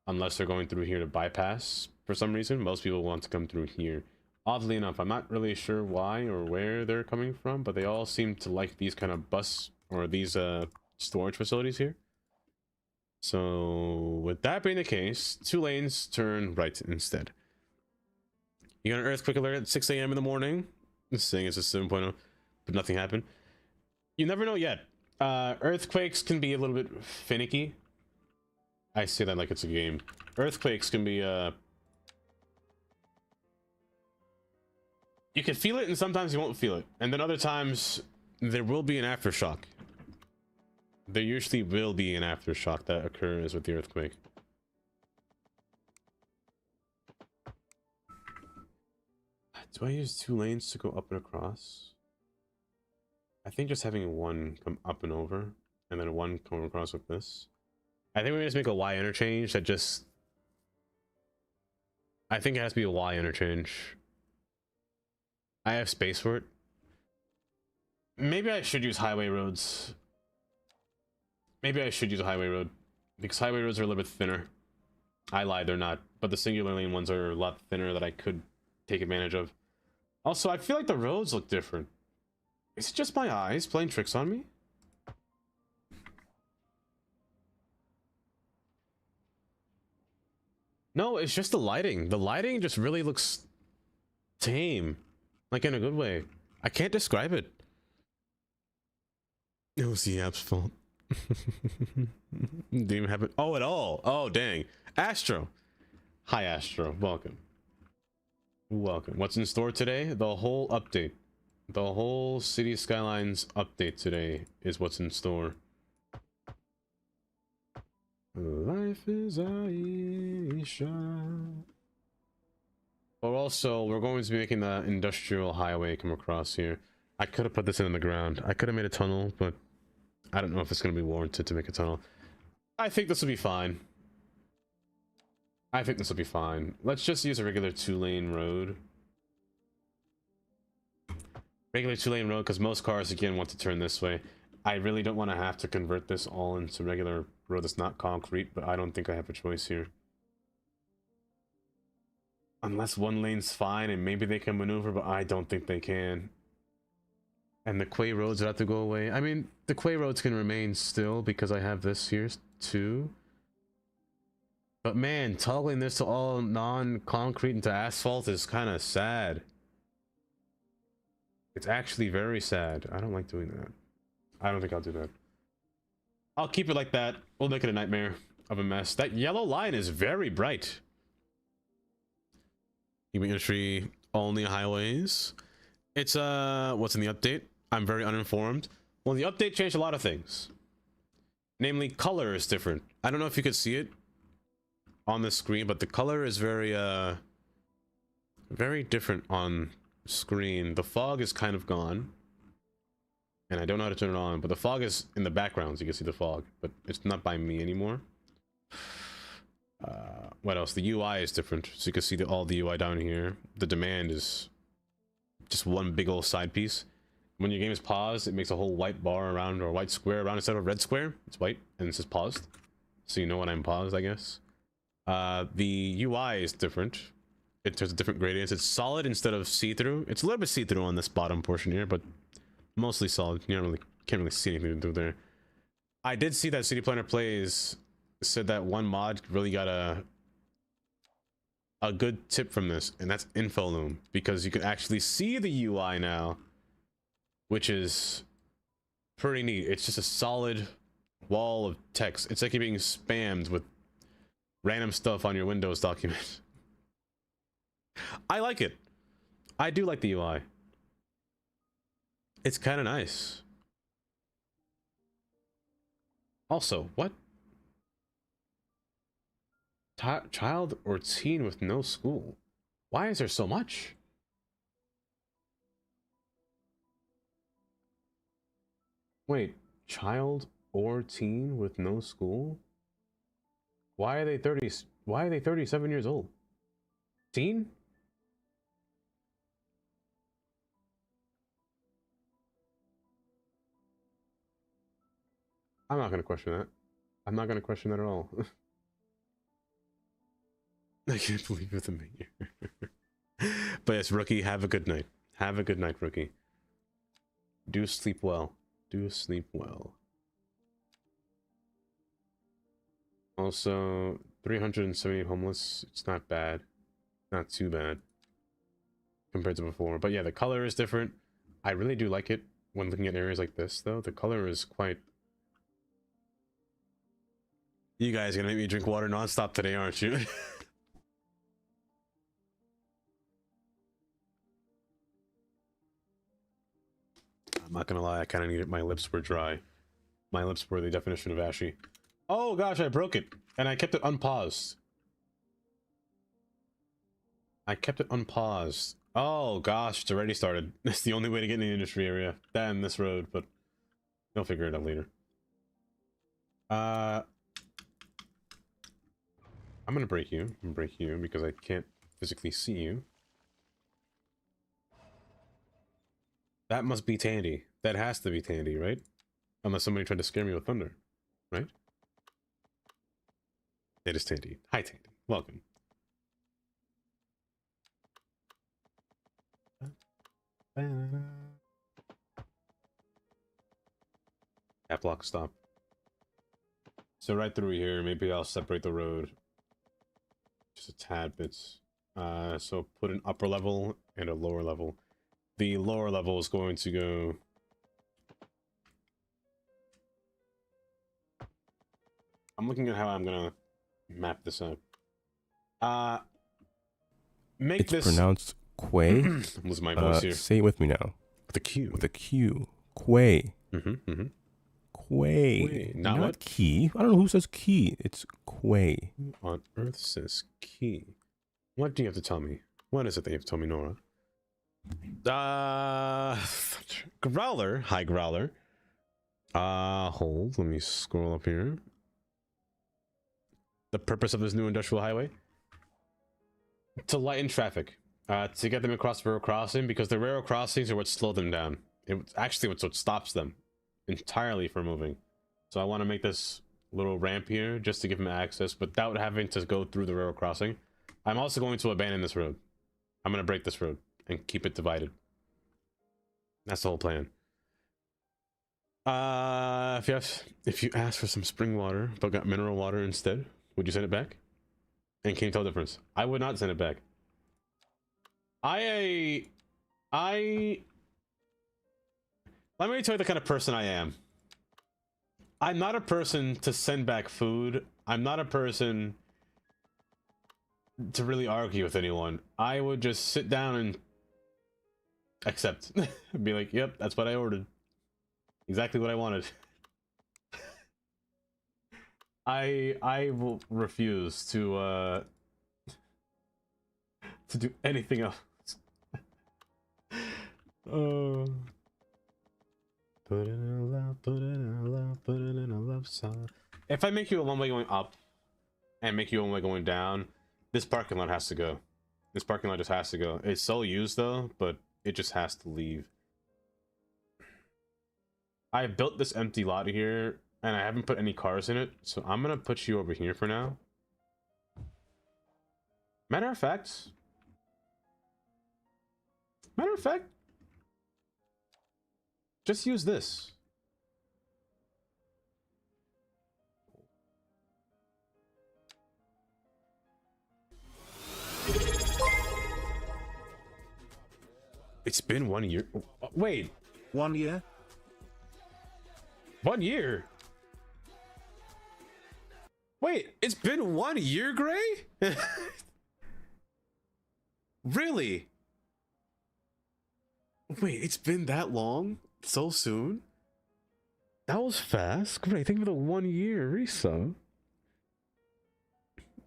unless they're going through here to bypass for some reason. Most people want to come through here. Oddly enough, I'm not really sure why or where they're coming from, but they all seem to like these kind of bus or these storage facilities here. So with that being the case, 2 lanes turn right instead. You got an earthquake alert at 6 a.m. in the morning. This thing is a 7.0, but nothing happened. You never know yet. Earthquakes can be a little bit finicky. I say that like it's a game. Earthquakes can be you can feel it and sometimes you won't feel it. And then other times there will be an aftershock. There usually will be an aftershock that occurs with the earthquake. Do I use 2 lanes to go up and across? I think just having 1 come up and over, and then 1 come across with this. I think we just make a Y interchange that just... I think it has to be a Y interchange. I have space for it. Maybe I should use highway roads. Maybe I should use a highway road, because highway roads are a little bit thinner. I lied, they're not, but the singular lane ones are a lot thinner that I could take advantage of. Also, I feel like the roads look different. Is it just my eyes playing tricks on me? No, it's just the lighting. The lighting just really looks tame. Like in a good way. I can't describe it. It was the app's fault. Didn't even have it. Oh, at all. Oh, dang. Astro. Hi, Astro. Welcome. Welcome. What's in store today? The whole update. The whole City Skylines update today is what's in store. Life is Aisha. But also, we're going to be making the industrial highway come across here. I could have put this in the ground. I could have made a tunnel, but I don't know if it's going to be warranted to make a tunnel. I think this will be fine. I think this will be fine. Let's just use a regular 2-lane road. Regular 2-lane road, because most cars, again, want to turn this way. I really don't want to have to convert this all into regular road that's not concrete, but I don't think I have a choice here. Unless one lane's fine and maybe they can maneuver, but I don't think they can. And the quay roads would have to go away. I mean, the quay roads can remain still because I have this here too. But man, toggling this to all non-concrete into asphalt is kind of sad. It's actually very sad. I don't like doing that. I don't think I'll do that. I'll keep it like that. We'll make it a nightmare of a mess. That yellow line is very bright. EV industry only highways. It's what's in the update? I'm very uninformed. Well, the update changed a lot of things. Namely, color is different. I don't know if you could see it on the screen, but the color is very different on screen. The fog is kind of gone. And I don't know how to turn it on, but the fog is in the background, so you can see the fog, but it's not by me anymore. What else? The UI is different, so you can see all the UI down here. The demand is just one big old side piece. When your game is paused, it makes a whole white bar around, or a white square around instead of a red square. It's white, and it says paused, so you know when I'm paused, I guess. The UI is different. It has different gradients. It's solid instead of see-through. It's a little bit see-through on this bottom portion here, but mostly solid. You can't really see anything through there. I did see that City Planner Plays said that one mod really got a good tip from this, and that's InfoLoom, because you can actually see the UI now, which is pretty neat. It's just a solid wall of text. It's like you're being spammed with random stuff on your Windows document. I like it. I do like the UI. It's kind of nice. Also, what? Child or teen with no school? Why is there so much? Wait, child or teen with no school? Why are they 30? Why are they 37 years old? Teen? I'm not gonna question that. I'm not gonna question that at all. I can't believe it's a menu. But yes, Rookie, have a good night. Have a good night, Rookie. Do sleep well. Do sleep well. Also, 378 homeless. It's not bad. Not too bad compared to before. But yeah, the color is different. I really do like it when looking at areas like this, though. The color is quite... You guys are gonna make me drink water nonstop today, aren't you? I'm not gonna lie, I kind of needed. My lips were dry. My lips were the definition of ashy. Oh gosh, I broke it, and I kept it unpaused. I kept it unpaused. Oh gosh, it's already started. It's the only way to get in the industry area. Damn this road, but they'll figure it out later. I'm gonna break you. I'm gonna break you because I can't physically see you. That must be Tandy. That has to be Tandy, right? Unless somebody tried to scare me with thunder, right? It is Tandy. Hi, Tandy. Welcome. That block stop. So right through here, maybe I'll separate the road just a tad bits. So put an upper level and a lower level. The lower level is going to go. I'm looking at how I'm gonna map this out. Make it's this pronounced Quay. Was my voice here? Say it with me now. With a Q. With a Q. Quay. Quay. Quay. Not what? Key. I don't know who says key. It's Quay. Who on earth says key? What do you have to tell me? What is it that you have to tell me, Nora? Growler. Hi, Growler. Hold. Let me scroll up here. The purpose of this new industrial highway? To lighten traffic. To get them across the railroad crossing, because the railroad crossings are what slow them down. It's actually what stops them entirely from moving. So I want to make this little ramp here just to give them access without having to go through the railroad crossing. I'm also going to abandon this road. I'm going to break this road and keep it divided. That's the whole plan. If you ask for some spring water but got mineral water instead, would you send it back? And can you tell the difference? I would not send it back. Let me tell you the kind of person I am. I'm not a person to send back food. I'm not a person to really argue with anyone. I would just sit down and accept. Be like, yep, that's what I ordered. Exactly what I wanted. I will refuse to do anything else. Put it in a love, put it in a love, put it in a love song. If I make you a one way going up and make you a one way going down, this parking lot has to go. This parking lot just has to go. It's so used though, but it just has to leave. I built this empty lot here and I haven't put any cars in it, so I'm gonna put you over here for now. Matter of fact, just use this. It's been 1 year. Wait. 1 year? 1 year? Wait, it's been 1 year, Gray? Really? Wait, it's been that long? So soon? That was fast. Great, thank you for the 1 year resub.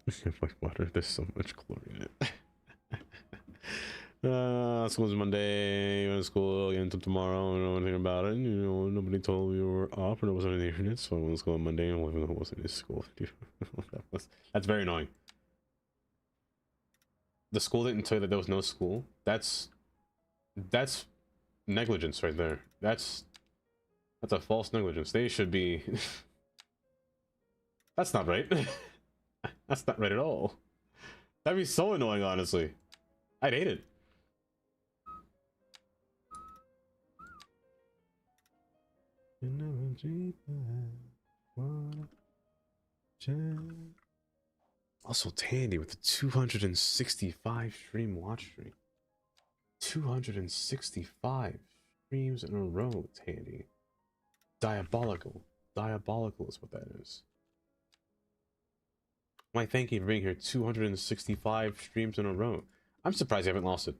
If I water, there's so much chlorine in it. School's Monday. Went to school again until tomorrow. I don't know anything about it. You know, nobody told me we were off, and it wasn't on the internet, so I went to school on Monday, and it wasn't in school. That's very annoying. The school didn't tell you that there was no school. That's negligence right there. That's a false negligence. They should be. That's not right. That's not right at all. That'd be so annoying, honestly. I'd hate it. Also Tandy with the 265 stream watch stream. 265 streams in a row, Tandy. Diabolical. Diabolical is what that is. My thank you for being here 265 streams in a row. I'm surprised you haven't lost it.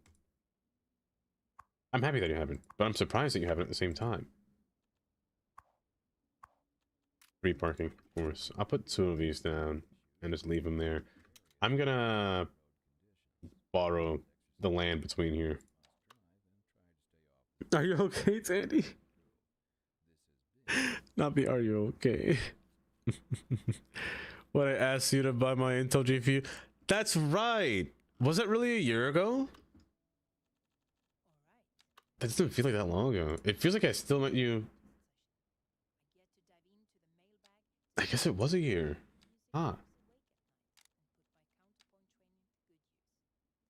I'm happy that you haven't, but I'm surprised that you haven't at the same time. Free parking, of course. I'll put 2 of these down and just leave them there. I'm gonna borrow the land between here. Are you okay, Tandy? Not be are you okay? When I asked you to buy my Intel GPU. That's right. Was it really a year ago? That doesn't feel like that long ago. It feels like I still met you. I guess it was a year. Ah.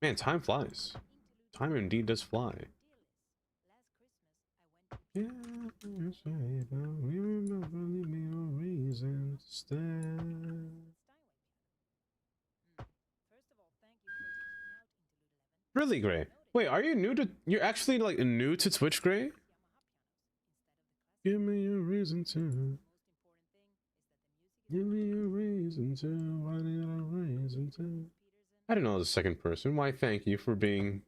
Man, time flies. Time indeed does fly. Yeah, we remember me a reason to stay. Really, Gray? Wait, are you new to? You're actually like new to Twitch, Gray? Give me a reason to. Give me a reason to. Why need a reason to? I don't know the second person. Why? Thank you for being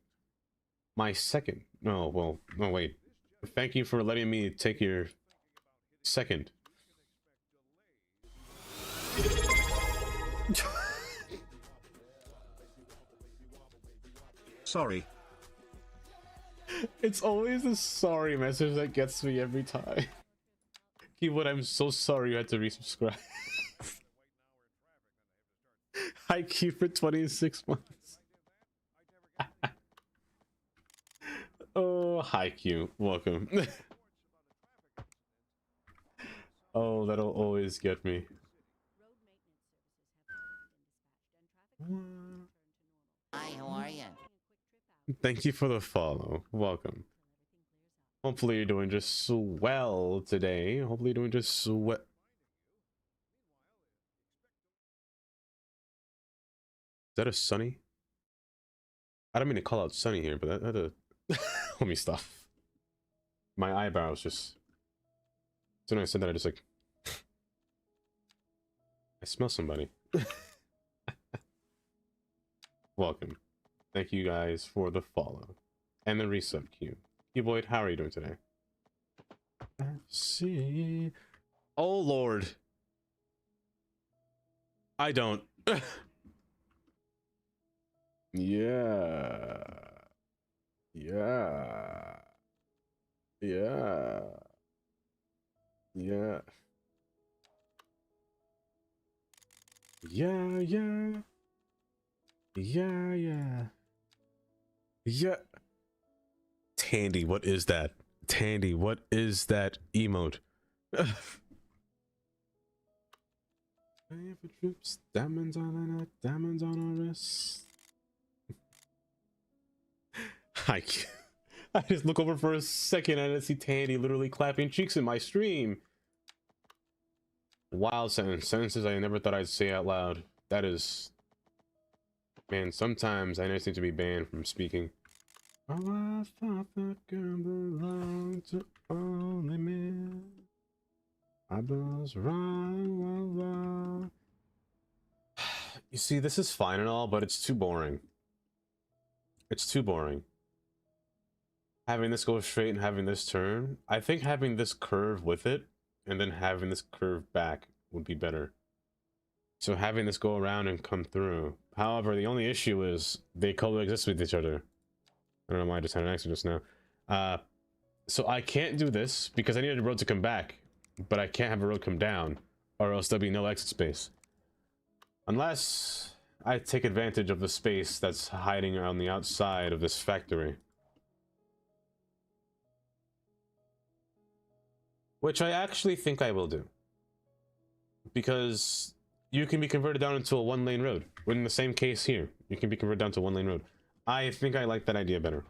my second. No, well, no, wait. Thank you for letting me take your second. Sorry. It's always the sorry message that gets me every time. Keyboard, I'm so sorry you had to resubscribe. Hi, Q for 26 months. Oh, hi, Q. Welcome. Oh, that'll always get me. Hi, how are you? Thank you for the follow. Welcome. Hopefully you're doing just swell today. Hopefully you're doing just swell. Is that a Sunny? I don't mean to call out Sunny here, but that let me stop. My eyebrows just... So when I said that, I just like... I smell somebody. Welcome. Thank you guys for the follow. And the resub queue. Boyd, how are you doing today? FC. Oh Lord. I don't. Yeah. Yeah. Yeah. Yeah. Yeah, yeah. Yeah, yeah. Yeah. Tandy, what is that? Tandy, what is that emote? Troops, diamonds on our neck, diamonds on our wrists. I just look over for a second and I see Tandy literally clapping cheeks in my stream. Wild sentence. Sentences I never thought I'd say out loud. That is... Man, sometimes I just need to be banned from speaking. Oh, I thought that girl belonged to only me. I was wrong. You see, this is fine and all, but it's too boring. It's too boring. Having this go straight and having this turn. I think having this curve with it and then having this curve back would be better. So having this go around and come through. However, the only issue is they coexist with each other. I don't know why I just had an accident just now. So I can't do this because I needed a road to come back, but I can't have a road come down, or else there'll be no exit space. Unless I take advantage of the space that's hiding on the outside of this factory. Which I actually think I will do. Because you can be converted down into a one-lane road. In the same case here, you can be converted down to a one-lane road. I think I like that idea better.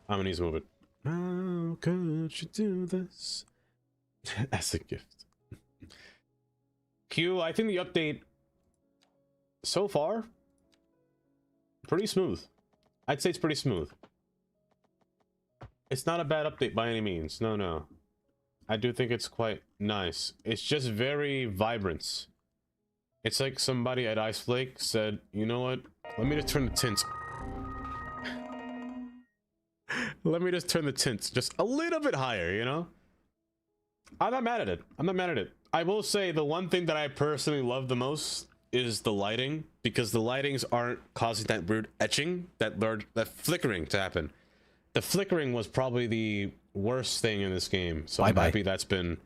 I'm gonna need to move it. How could you do this? As a gift. Q, I think the update so far, pretty smooth. I'd say it's pretty smooth. It's not a bad update by any means. No, no. I do think it's quite nice. It's just very vibrant. It's like somebody at Ice Flake said, you know what? Let me just turn the tints. Let me just turn the tints just a little bit higher, you know? I'm not mad at it. I'm not mad at it. I will say the one thing that I personally love the most is the lighting, because the lightings aren't causing that weird etching, that flickering to happen. The flickering was probably the worst thing in this game, so I'm happy that's been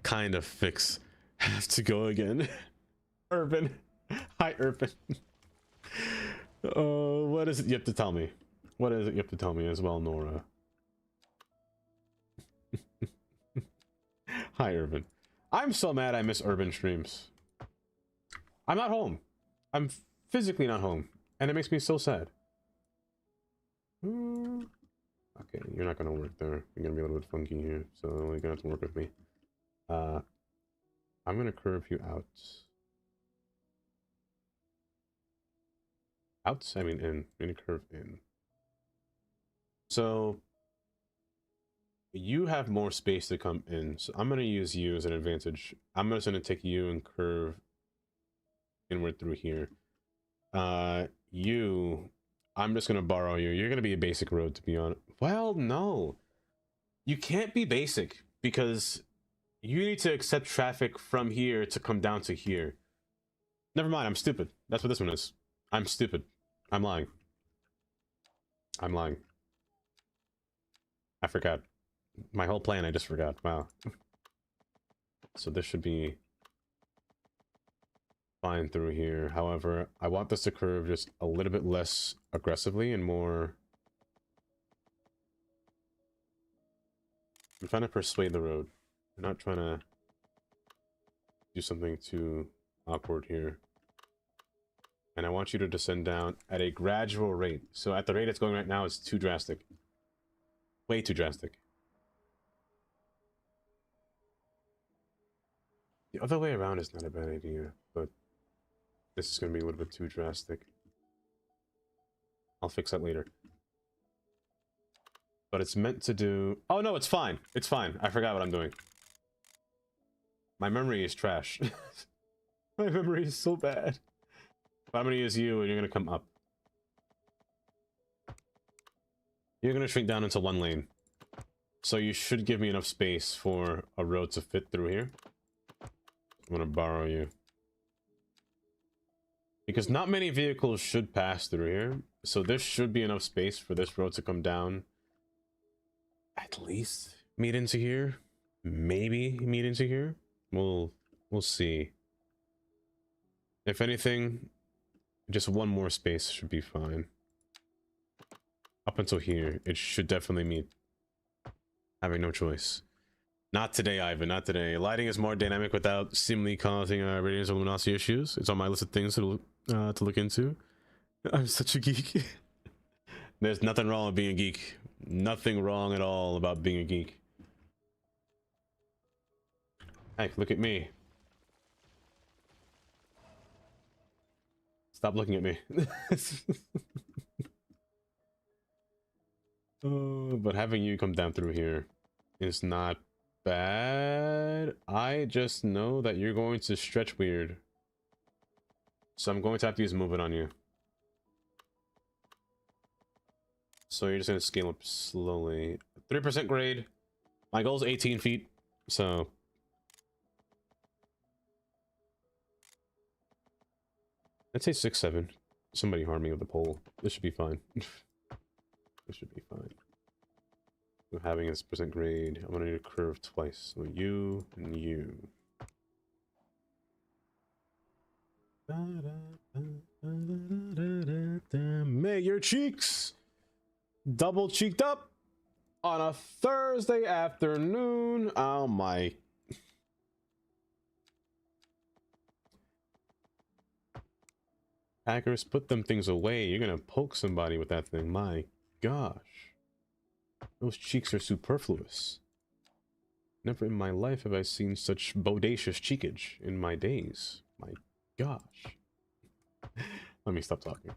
kind of fixed. Have to go again. Urban. Hi, Urban. Oh, what is it you have to tell me? What is it you have to tell me as well, Nora? Hi, Urban. I'm so mad I miss Urban streams. I'm not home. I'm physically not home, and it makes me so sad. Okay, you're not gonna work there. You're gonna be a little bit funky here, so you're gonna have to work with me. I'm gonna curve you out. Out? I mean in. I'm gonna curve in. So you have more space to come in, so I'm gonna use you as an advantage. I'm just gonna take you and curve inward through here. I'm just gonna borrow you. You're gonna be a basic road, to be honest. Well, no, you can't be basic because you need to accept traffic from here to come down to here. Never mind, I'm stupid. That's what this one is. I'm stupid. I'm lying. I'm lying. I forgot. My whole plan, I just forgot. Wow. So this should be fine through here. However, I want this to curve just a little bit less aggressively and more... I'm trying to persuade the road. I'm not trying to do something too awkward here. And I want you to descend down at a gradual rate. So at the rate it's going right now, it's too drastic. Way too drastic. The other way around is not a bad idea, but this is going to be a little bit too drastic. I'll fix that later. But it's meant to do... Oh no, it's fine. It's fine. I forgot what I'm doing. My memory is trash. My memory is so bad. But I'm going to use you and you're going to come up. You're going to shrink down into one lane. So you should give me enough space for a road to fit through here. I'm going to borrow you. Because not many vehicles should pass through here. So there should be enough space for this road to come down. At least meet into here. Maybe meet into here. We'll see. If anything, just one more space should be fine. Up until here, it should definitely meet. Having no choice. Not today, Ivan, not today. Lighting is more dynamic without seemingly causing radiance or luminosity issues. It's on my list of things to look into. I'm such a geek. There's nothing wrong with being a geek. Nothing wrong at all about being a geek. Heck, look at me. Stop looking at me. But having you come down through here is not bad. I just know that you're going to stretch weird. So I'm going to have to use move it on you. So you're just going to scale up slowly. 3% grade. My goal is 18 feet. So... I'd say 6, 7. Somebody harm me with a pole. This should be fine. This should be fine. So having this percent grade, I'm going to need a curve twice. So you and you. Make your cheeks double cheeked up on a Thursday afternoon. Oh my. Hackers, put them things away. You're gonna poke somebody with that thing. My gosh. Those cheeks are superfluous. Never in my life have I seen such bodacious cheekage in my days. My gosh. Let me stop talking.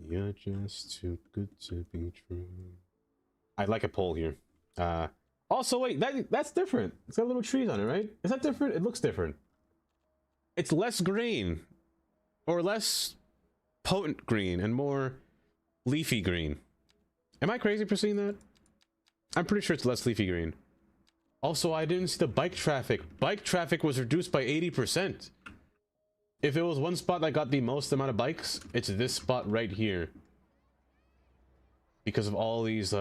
You're just too good to be true. I like a pole here. Also, wait, that's different. It's got little trees on it, right? Is that different? It looks different. It's less green. Or less potent green and more leafy green. Am I crazy for seeing that? I'm pretty sure it's less leafy green. Also, I didn't see the bike traffic. Bike traffic was reduced by 80%. If it was one spot that got the most amount of bikes, it's this spot right here. Because of all these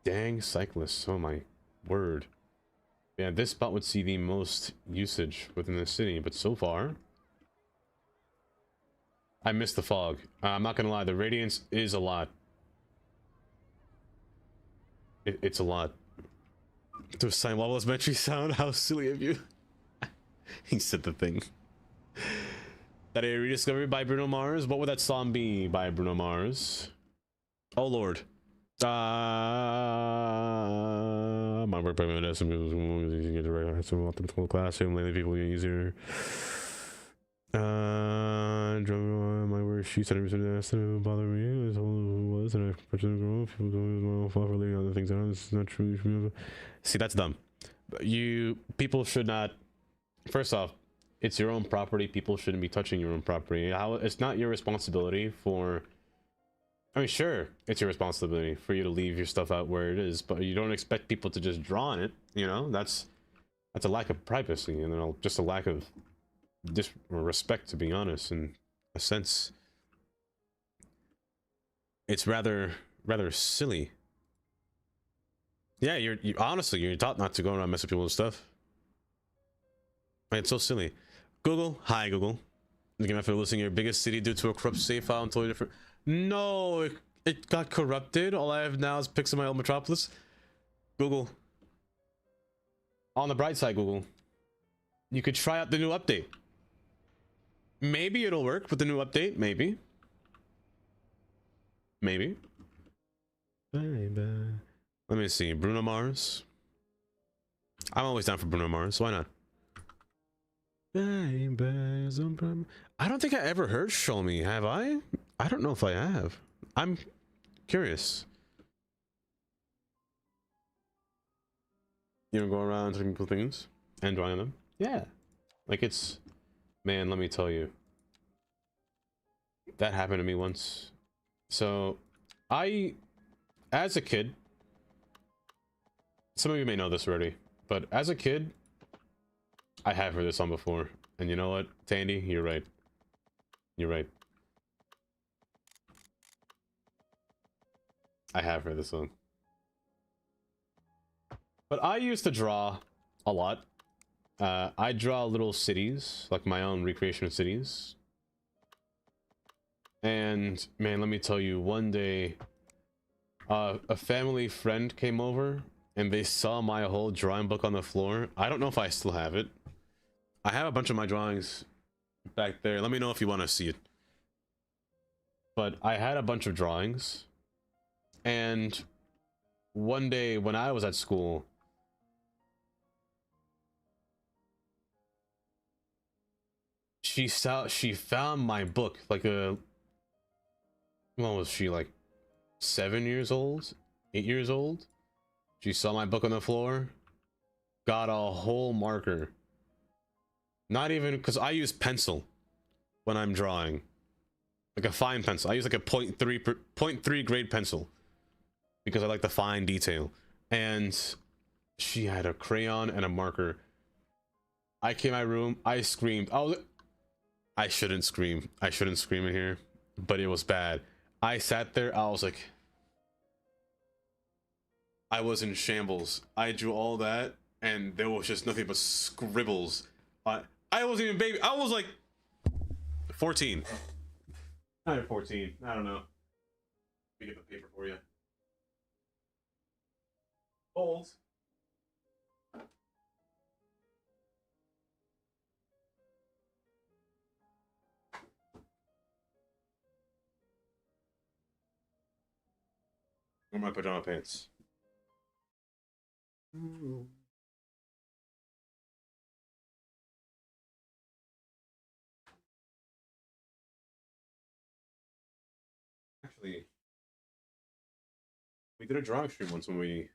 dang cyclists. Oh my word. Yeah, this spot would see the most usage within the city, but so far I missed the fog. I'm not gonna lie, the radiance is a lot. It's a lot. Does Sign Lawless Metry sound? How silly of you. He said the thing. That a rediscovery by Bruno Mars? What would that song be by Bruno Mars? Oh Lord. My work by minutes and get the right some classroom, lately people get easier. My work sheets and everything that's to bother me is who was and I person grow people don't fall for leaving other things out. This is not true. See, that's dumb. People should not. First off, it's your own property. People shouldn't be touching your own property. It's not your responsibility for. I mean, sure, it's your responsibility for you to leave your stuff out where it is, but you don't expect people to just draw on it. You know, that's a lack of privacy and just a lack of respect, to be honest. In a sense, it's rather silly. Yeah, honestly, you're taught not to go around messing with people's stuff. Like, it's so silly. Google, hi Google. Looking after losing your biggest city due to a corrupt save file and totally different. No, it got corrupted. All I have now is pics of my old metropolis. Google. On the bright side, Google, you could try out the new update. Maybe it'll work with the new update. Maybe. Maybe. Let me see. Bruno Mars. I'm always down for Bruno Mars. Why not? I don't think I ever heard Show Me. Have I? I don't know if I have. I'm curious. You know, go around telling people things and drawing them. Yeah. Like, it's... Man, let me tell you. That happened to me once. So, as a kid... Some of you may know this already, but as a kid, I have heard this song before. And you know what, Tandy? You're right. You're right. I have heard this song. But I used to draw a lot. I draw little cities, like my own recreation of cities. And man, let me tell you, one day, a family friend came over and they saw my whole drawing book on the floor. I don't know if I still have it. I have a bunch of my drawings back there. Let me know if you want to see it. But I had a bunch of drawings. And one day when I was at school, she found my book, like what was she, like 7 years old, 8 years old? She saw my book on the floor, got a whole marker. Not even, because I use pencil when I'm drawing, like a fine pencil. I use like a 0.3 grade pencil because I like the fine detail. And she had a crayon and a marker. I came in my room, I screamed. I shouldn't scream. I shouldn't scream in here, but it was bad. I sat there, I was like, I was in shambles. I drew all that, and there was just nothing but scribbles. I wasn't even baby. I was like 14. Not even 14. I don't know. Let me get the paper for you. Old. Where are my pajama pants? Actually, we did a drawing stream once when we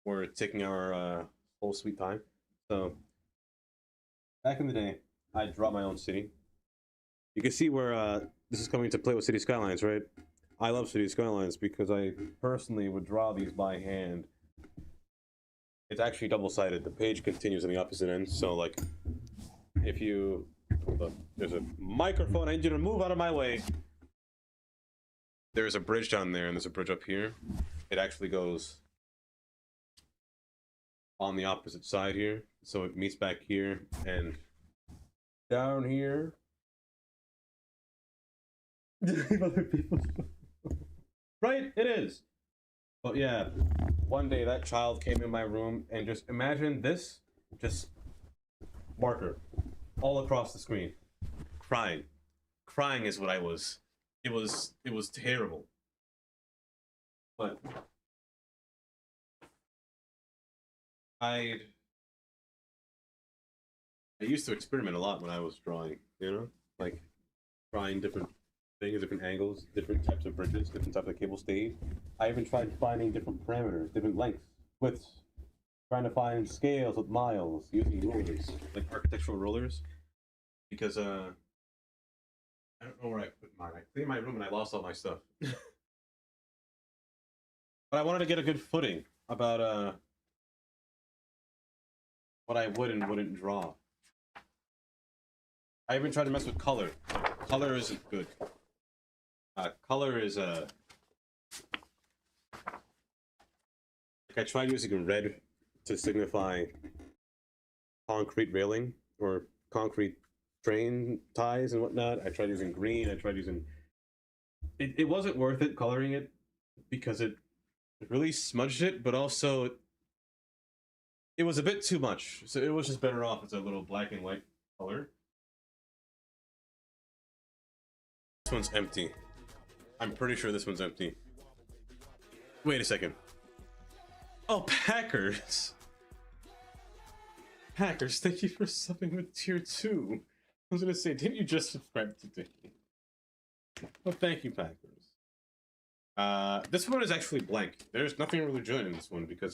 were taking our whole sweet time. So, back in the day, I draw my own city. You can see where this is coming to play with City Skylines, right? I love City Skylines because I personally would draw these by hand. It's actually double-sided. The page continues on the opposite end, so like, if you... Hold up. There's a microphone. I need you to move out of my way. There's a bridge down there, and there's a bridge up here. It actually goes on the opposite side here, so it meets back here, and down here. Other people. Right, it is. But yeah, one day that child came in my room and just imagine this, just marker all across the screen, crying is what I was. It was terrible. But I used to experiment a lot when I was drawing, you know, like trying different things, different angles, different types of bridges, different types of cable stayed. I even tried finding different parameters, different lengths, widths, trying to find scales with miles using rulers, like architectural rulers, because I don't know where I put mine. I cleaned my room and I lost all my stuff. But I wanted to get a good footing about what I would and wouldn't draw. I even tried to mess with color. Color isn't good. Color is like I tried using red to signify concrete railing or concrete train ties and whatnot. I tried using green. I tried using. It wasn't worth it coloring it because it really smudged it, but also it was a bit too much. So it was just better off as a little black and white color. This one's empty. I'm pretty sure this one's empty. Wait a second. Oh, Packers! Packers, thank you for subbing with tier 2. I was gonna say, didn't you just subscribe today? Well, thank you, Packers. This one is actually blank. There's nothing really good in this one because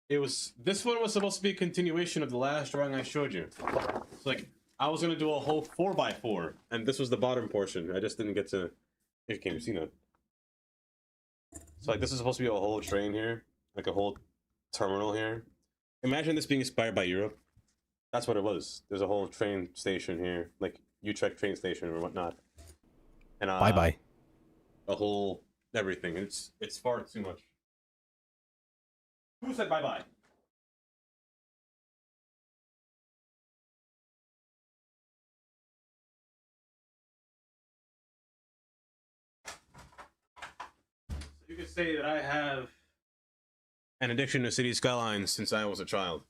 this one was supposed to be a continuation of the last drawing I showed you. It's like I was gonna do a whole 4x4, and this was the bottom portion. I just didn't get to. If you can't see that. So like this is supposed to be a whole train here, like a whole terminal here. Imagine this being inspired by Europe. That's what it was. There's a whole train station here, like Utrecht train station or whatnot. And bye bye. A whole everything. It's far too much. Who said bye bye? You could say that I have an addiction to City Skylines since I was a child.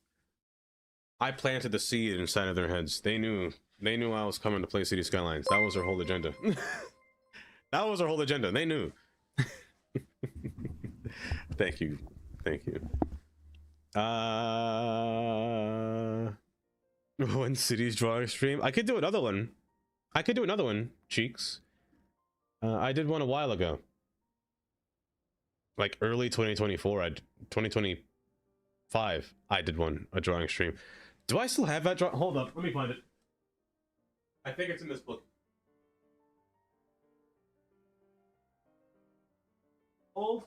I planted the seed inside of their heads. They knew I was coming to play City Skylines. That was their whole agenda. That was their whole agenda. They knew. Thank you. Thank you. One City's drawing stream. I could do another one. Cheeks. I did one a while ago. Like early 2024, 2025, I did a drawing stream. Do I still have that draw? Hold up, let me find it. I think it's in this book. Hold.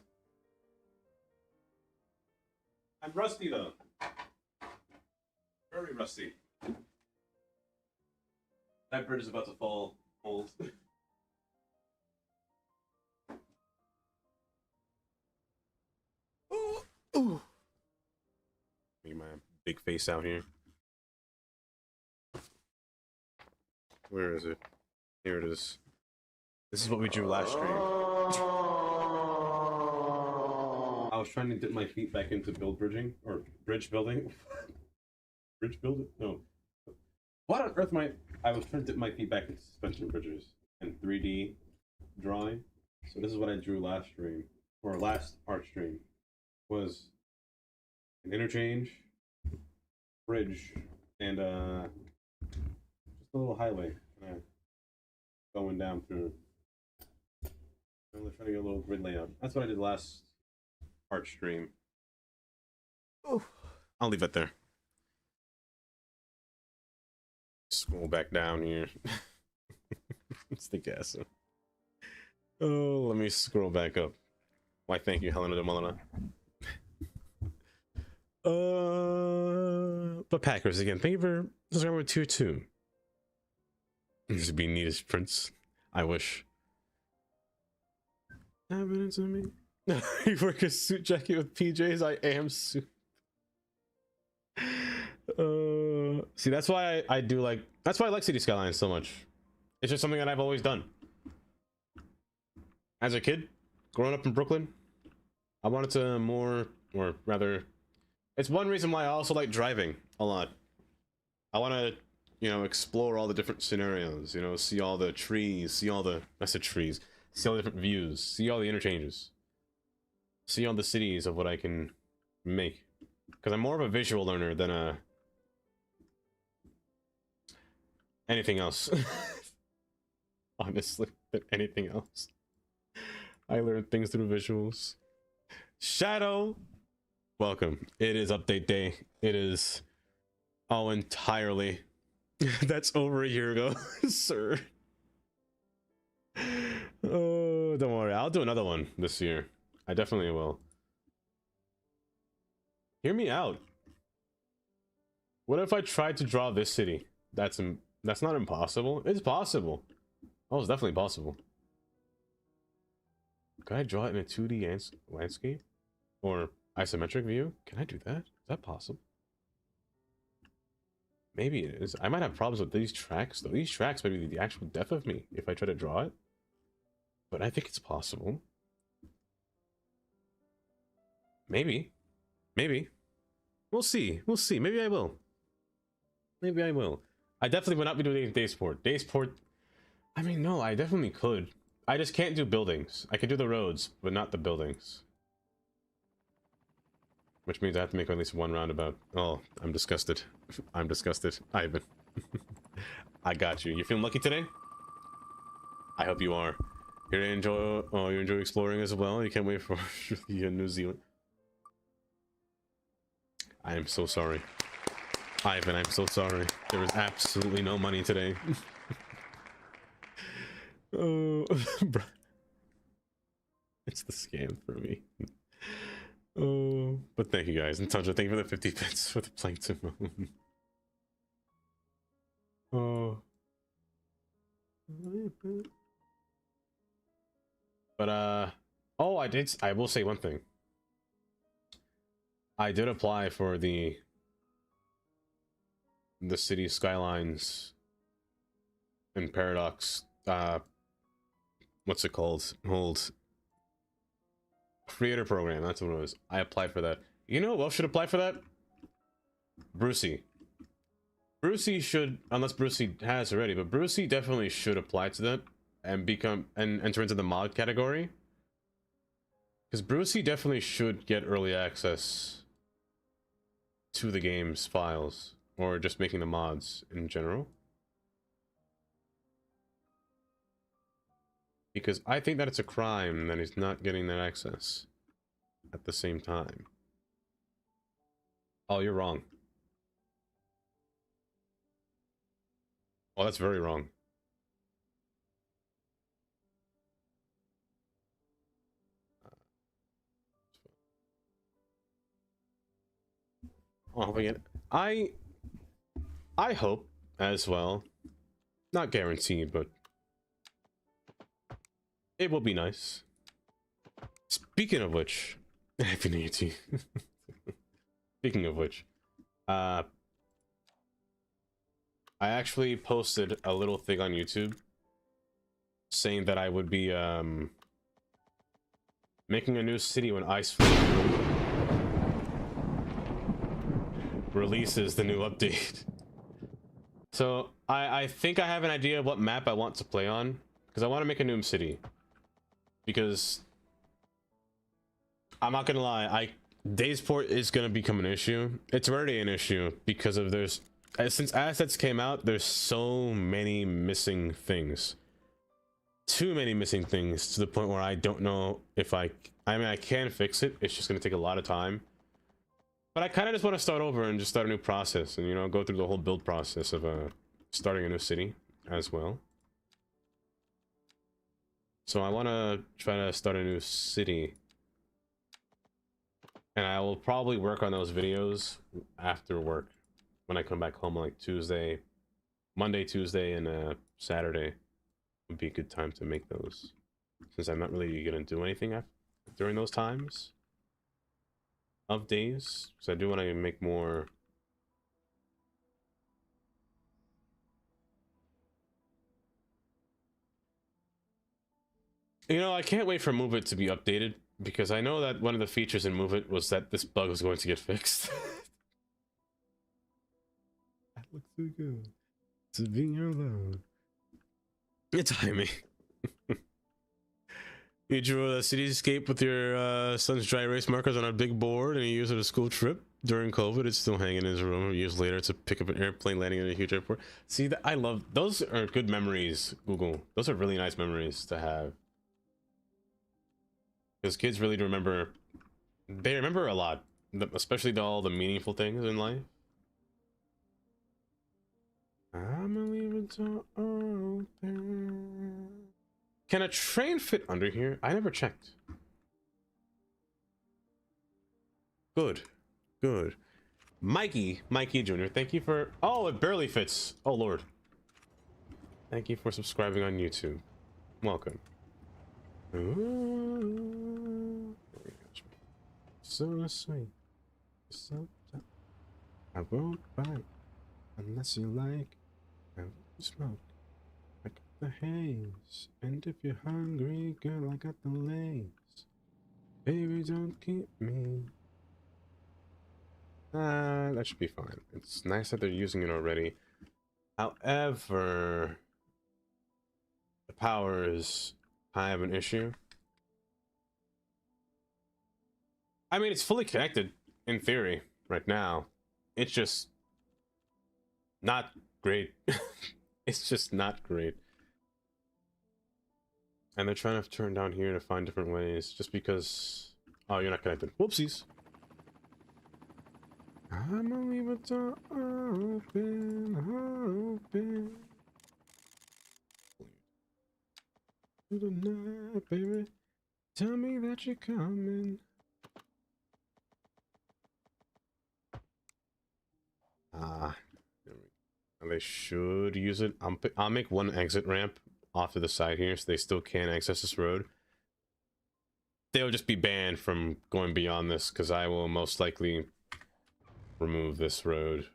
I'm rusty though. Very rusty. That bridge is about to fall. Hold. Ooh. Get my big face out here. Where is it? Here it is. This is what we drew last stream. I was trying to dip my feet back into bridge building. Bridge building? No. What on earth I was trying to dip my feet back into suspension bridges and 3D drawing. So this is what I drew last stream, or last art stream. Was an interchange, bridge, and just a little highway going down through. I'm trying to get a little grid layout. That's what I did last art stream. Oh, I'll leave it there. Scroll back down here. It's the gas. Oh, let me scroll back up. Why, thank you, Helena de Molina. But Packers again, thank you for subscribing with tier 2. This would be neat as Prince. I wish. Evidence of me. You work a suit jacket with PJs. I am suit. See, that's why I do like. That's why I like City Skylines so much. It's just something that I've always done. As a kid, growing up in Brooklyn, I wanted to more, or rather. It's one reason why I also like driving a lot. I want to, explore all the different scenarios, see all the trees, I said trees, See all the different views. See all the interchanges. See all the cities of what I can make. Because I'm more of a visual learner than a anything else. Honestly, than anything else. I learn things through visuals. Shadow, welcome. It is update day. It is entirely. That's over a year ago, sir. Oh, don't worry. I'll do another one this year. I definitely will. Hear me out. What if I tried to draw this city? That's not impossible. It's possible. Oh, it's definitely possible. Can I draw it in a 2D landscape? Or isometric view? Can I do that? Is that possible? Maybe it is. I might have problems with these tracks, though. These tracks may be the actual death of me if I try to draw it. But I think it's possible. Maybe. Maybe. We'll see. We'll see. Maybe I will. Maybe I will. I definitely will not be doing Daysport. Daysport... I mean, no, I definitely could. I just can't do buildings. I can do the roads, but not the buildings. Which means I have to make at least one roundabout. Oh, I'm disgusted. I'm disgusted. Ivan. I got you. You feeling lucky today? I hope you are. Here to enjoy. Oh, you enjoy exploring as well. You can't wait for the New Zealand. I am so sorry, Ivan. I'm so sorry. There was absolutely no money today. Oh, it's the scam for me. Oh, but thank you guys. And Tundra, thank you for the 50 bits for the plankton moon. Oh. But oh, I will say one thing. I did apply for the city Skylines and Paradox what's it called? Creator program, that's what it was. I applied for that. You know who else should apply for that? Brucey. Brucey should, unless Brucey has already, but Brucey definitely should apply to that and enter into the mod category. Because Brucey definitely should get early access to the game's files, or just making the mods in general. Because I think that it's a crime that he's not getting that access at the same time. Oh, you're wrong. Oh, that's very wrong. Oh, again, I hope as well. Not guaranteed, but it will be nice. Speaking of which, Happy New Year to you. Speaking of which, I actually posted a little thing on YouTube saying that I would be making a new city when Ice releases the new update. So I think I have an idea of what map I want to play on, because I want to make a new city. Because I'm not gonna lie, Daysport is gonna become an issue. It's already an issue because of since assets came out, there's so many missing things. Too many missing things to the point where I don't know if I mean, I can fix it. It's just gonna take a lot of time. But I kind of just want to start over and just start a new process and, you know, go through the whole build process of starting a new city as well. So I want to try to start a new city. And I will probably work on those videos after work. When I come back home, like Monday, Tuesday, and Saturday would be a good time to make those. Since I'm not really going to do anything during those times of days. So I do want to make more... You know, I can't wait for Move It to be updated, because I know that one of the features in Move It was that this bug was going to get fixed. That looks so good. To be alone. It's timing. You drew a cityscape with your son's dry erase markers on a big board, and he used it at a school trip during COVID. It's still hanging in his room. Years later, it's a pick up an airplane landing in a huge airport. See, I love those. Are good memories, Google. Those are really nice memories to have. Because kids really remember. They remember a lot, especially all the meaningful things in life. I'm gonna leave it open. Can a train fit under here? I never checked. Good. Good. Mikey Jr., thank you for... Oh, it barely fits. Oh, Lord. Thank you for subscribing on YouTube. Welcome. Ooh. So sweet. So tough. I won't bite unless you like. I won't smoke. I got the haze. And if you're hungry, girl, I got the lace. Baby, don't keep me. That should be fine. It's nice that they're using it already. However, the power is kind of an issue. I mean, it's fully connected in theory right now. It's just not great. It's just not great. And they're trying to turn down here to find different ways just because... Oh, you're not connected. Whoopsies. I'm gonna leave it open. Through the night, baby. Tell me that you're coming. They should use it. I'll make one exit ramp off to the side here so they still can access this road. They'll just be banned from going beyond this because I will most likely remove this road,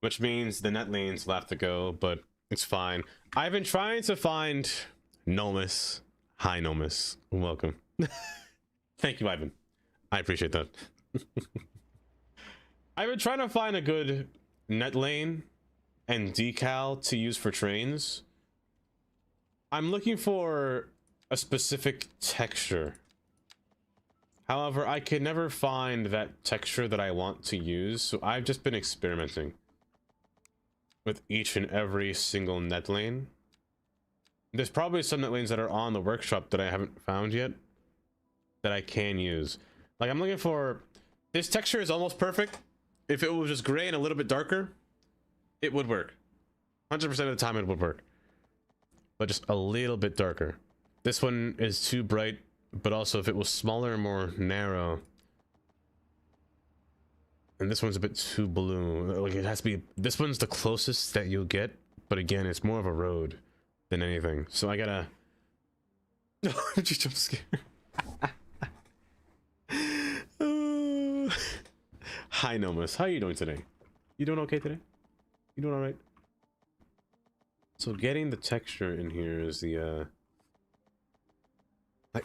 which means the net lanes will have to go, but it's fine. I've been trying to find Nomus. Hi, Nomus. Welcome. Thank you, Ivan. I appreciate that. I've been trying to find a good net lane and decal to use for trains. I'm looking for a specific texture. However, I could never find that texture that I want to use, so I've just been experimenting with each and every single net lane. There's probably some net lanes that are on the workshop that I haven't found yet that I can use. Like, I'm looking for... This texture is almost perfect. If it was just gray and a little bit darker, it would work. 100% of the time it would work. But just a little bit darker. This one is too bright, but also if it was smaller and more narrow. And this one's a bit too blue. Like, it has to be... This one's the closest that you'll get, but again, it's more of a road than anything. So I gotta... Did you jump scare? Hi, Nomus. How are you doing today? You doing okay today? You doing all right? So getting the texture in here is the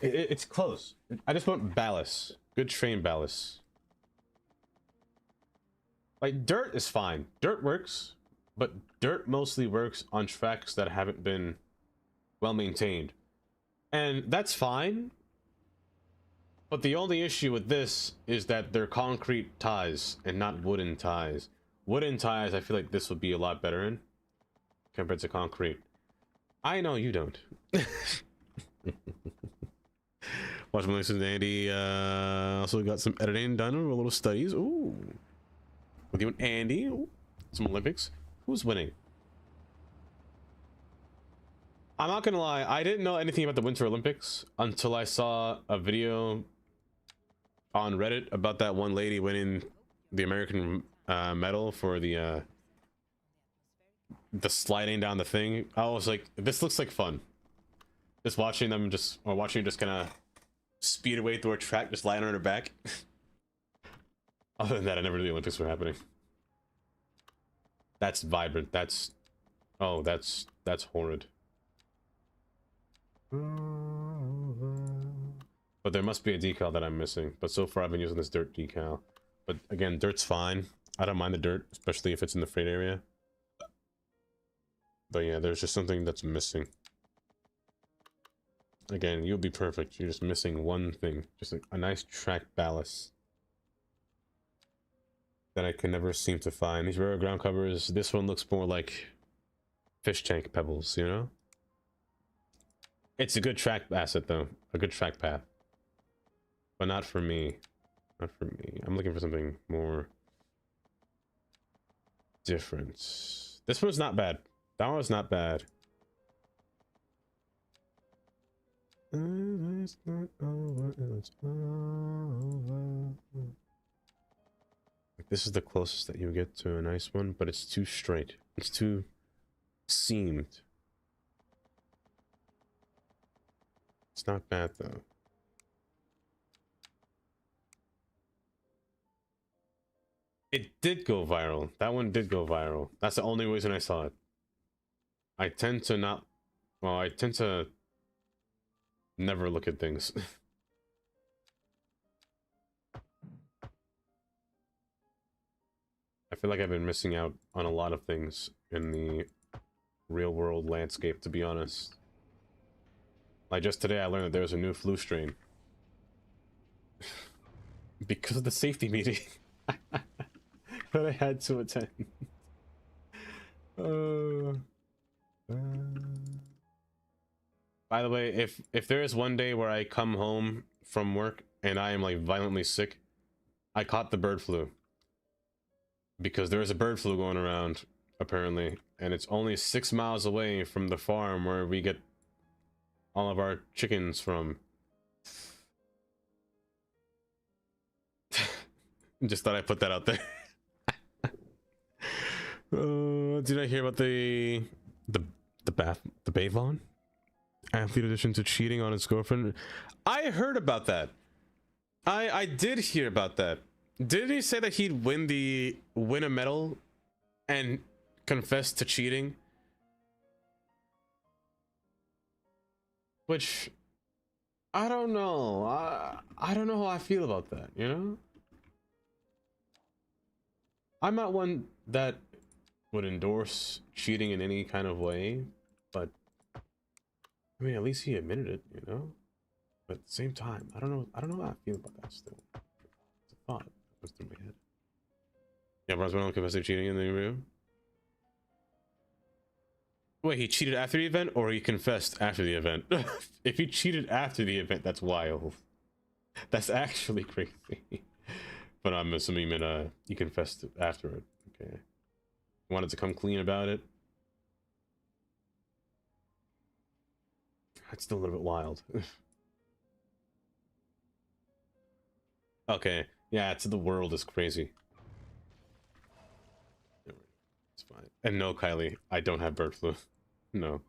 it's close. I just want ballast. Good train ballast. Like, dirt is fine. Dirt works, but dirt mostly works on tracks that haven't been well maintained. And that's fine. But the only issue with this is that they're concrete ties and not wooden ties. Wooden ties, I feel like this would be a lot better in compared to concrete. I know you don't. Watch my listen to Andy. Also got some editing done, a little studies. Ooh. With you and Andy. Ooh. Some Olympics. Who's winning? I'm not gonna lie, I didn't know anything about the Winter Olympics until I saw a video on Reddit about that one lady winning the American medal for the sliding down the thing. I was like, this looks like fun. Just watching them watching her just kind of speed away through a track, just lying on her back. Other than that, I never knew the Olympics were happening. That's vibrant. That's horrid. But there must be a decal that I'm missing. But so far I've been using this dirt decal. But again, dirt's fine. I don't mind the dirt, especially if it's in the freight area. But yeah, there's just something that's missing. Again, you'll be perfect. You're just missing one thing. Just a nice track ballast that I can never seem to find. These rare ground covers, this one looks more like fish tank pebbles, you know? It's a good track asset though. A good track path. But not for me. Not for me. I'm looking for something more different. This one's not bad. That one's not bad. It's not over, it's over. This is the closest that you get to a nice one, but it's too straight. It's too seamed. It's not bad though. It did go viral. That one did go viral. That's the only reason I saw it. I tend to not... Well, I tend to never look at things. I feel like I've been missing out on a lot of things in the real world landscape, to be honest. Like just today I learned that there's a new flu strain. Because of the safety meeting that I had to attend. By the way, if there is one day where I come home from work and I am like violently sick, I caught the bird flu. Because there is a bird flu going around, apparently, and it's only 6 miles away from the farm where we get all of our chickens from. Just thought I'd put that out there. Did I hear about the Bavon athlete addition to cheating on his girlfriend? I heard about that. I did hear about that. Didn't he say that he'd win a medal and confess to cheating? Which I don't know. I don't know how I feel about that, you know? I'm not one that would endorse cheating in any kind of way, but I mean, at least he admitted it, you know? But at the same time, I don't know how I feel about that still. It's a thought that goes through my head. Yeah, Roswell confessed to cheating in the room. Wait, he cheated after the event or he confessed after the event? If he cheated after the event, that's wild. That's actually crazy. But I'm assuming that he confessed after it. Okay. Wanted to come clean about it. That's still a little bit wild. Okay. Yeah, it's the world is crazy. It's fine. And no, Kylie, I don't have bird flu. No,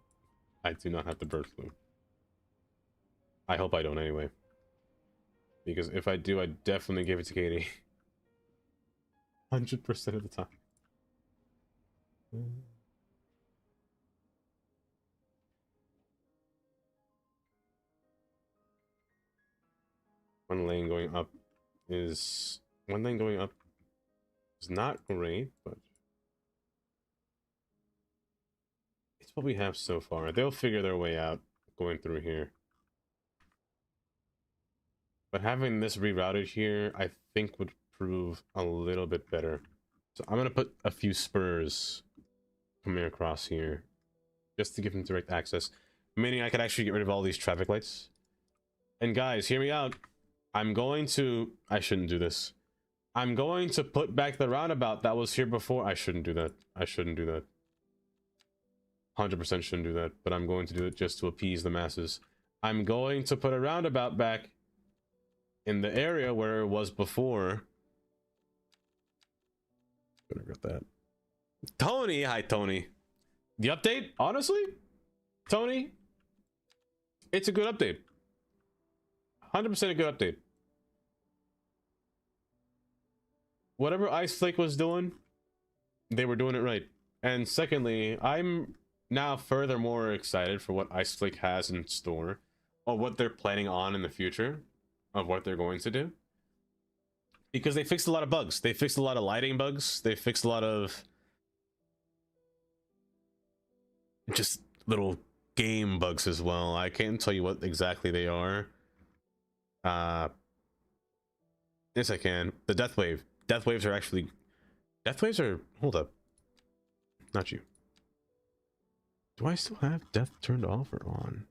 I do not have the bird flu. I hope I don't anyway. Because if I do, I definitely give it to Katie. 100% of the time. One lane going up is not great, but it's what we have so far. They'll figure their way out going through here. But having this rerouted here, I think would prove a little bit better. So I'm gonna put a few spurs coming across here just to give them direct access, meaning I could actually get rid of all these traffic lights. And guys, hear me out. I shouldn't do this. I'm going to put back the roundabout that was here before. I shouldn't do that. 100% shouldn't do that, but I'm going to do it just to appease the masses. I'm going to put a roundabout back in the area where it was before. I got that. Tony, hi Tony. The update, honestly, Tony, it's a good update. 100% a good update. Whatever Ice Flake was doing, they were doing it right. And secondly, I'm now furthermore excited for what Ice Flake has in store, or what they're planning on in the future, of what they're going to do. Because they fixed a lot of bugs. They fixed a lot of lighting bugs. They fixed a lot of just little game bugs as well. I can't tell you what exactly they are. Yes, I can. The death wave. Death waves are actually... Death waves are... Hold up. Not you. Do I still have death turned off or on?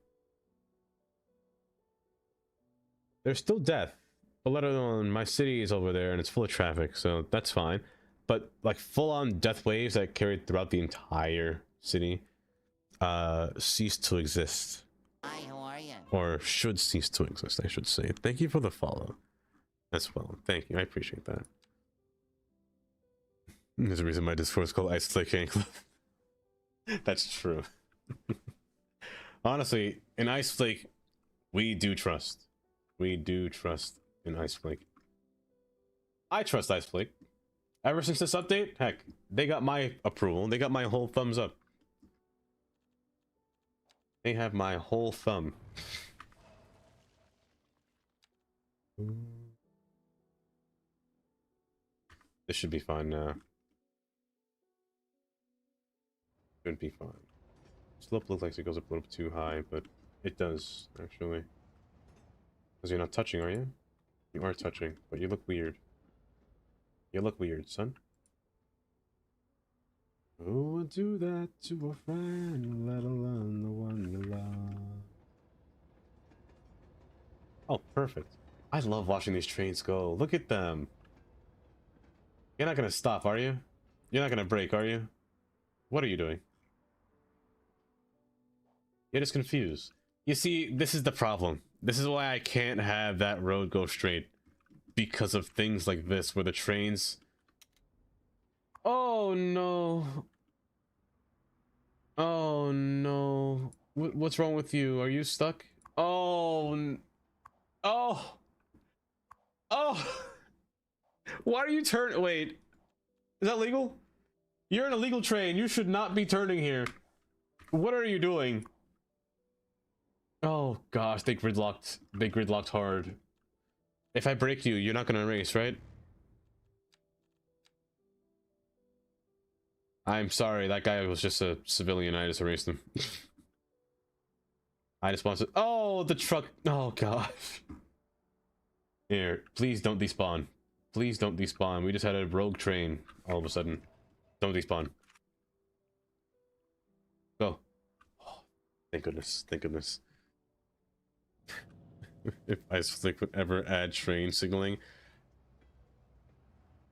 There's still death. But let alone my city is over there and it's full of traffic, so that's fine. But like full-on death waves that carried throughout the entire city cease to exist. Hi, how are you? Or should cease to exist, I should say. Thank you for the follow as well. Thank you. I appreciate that. There's a reason my Discord is called Ice Flake Fan Club. That's true. Honestly, in Ice Flake, we do trust. We do trust in Ice Flake. I trust Ice Flake. Ever since this update, heck, they got my approval. They got my whole thumbs up. They have my whole thumb. This should be fine now. Should be fine. Slope looks like it goes up a little too high, but it does, actually. Because you're not touching, are you? You are touching, but you look weird. You look weird, son. Who would do that to a friend, let alone the one you love? Oh, perfect. I love watching these trains go. Look at them. You're not gonna stop, are you? You're not gonna brake, are you? What are you doing? You're just confused. You see, this is the problem. This is why I can't have that road go straight. Because of things like this, where the trains... Oh, no. Oh, no. What's wrong with you? Are you stuck? Oh. Oh. Oh. Why are you turning? Wait. Is that legal? You're an illegal train. You should not be turning here. What are you doing? Oh, gosh. They gridlocked. They gridlocked hard. If I break you, you're not gonna race, right? I'm sorry, that guy was just a civilian. I just erased him. I just want to... Oh, the truck... Oh, gosh. Here, please don't despawn. Please don't despawn. We just had a rogue train all of a sudden. Don't despawn. Go. Oh, thank goodness. Thank goodness. If Ice Flake would ever add train signaling.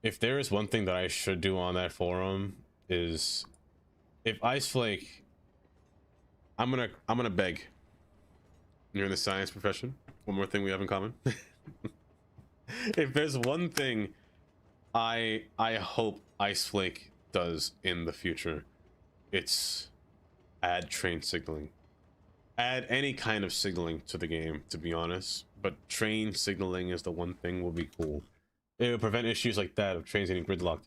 If there is one thing that I should do on that forum is if Ice Flake, I'm gonna beg. You're in the science profession. One more thing we have in common. If there's one thing I hope Ice Flake does in the future, it's add train signaling. Add any kind of signaling to the game, to be honest, but train signaling is the one thing will be cool. It will prevent issues like that of trains getting gridlocked.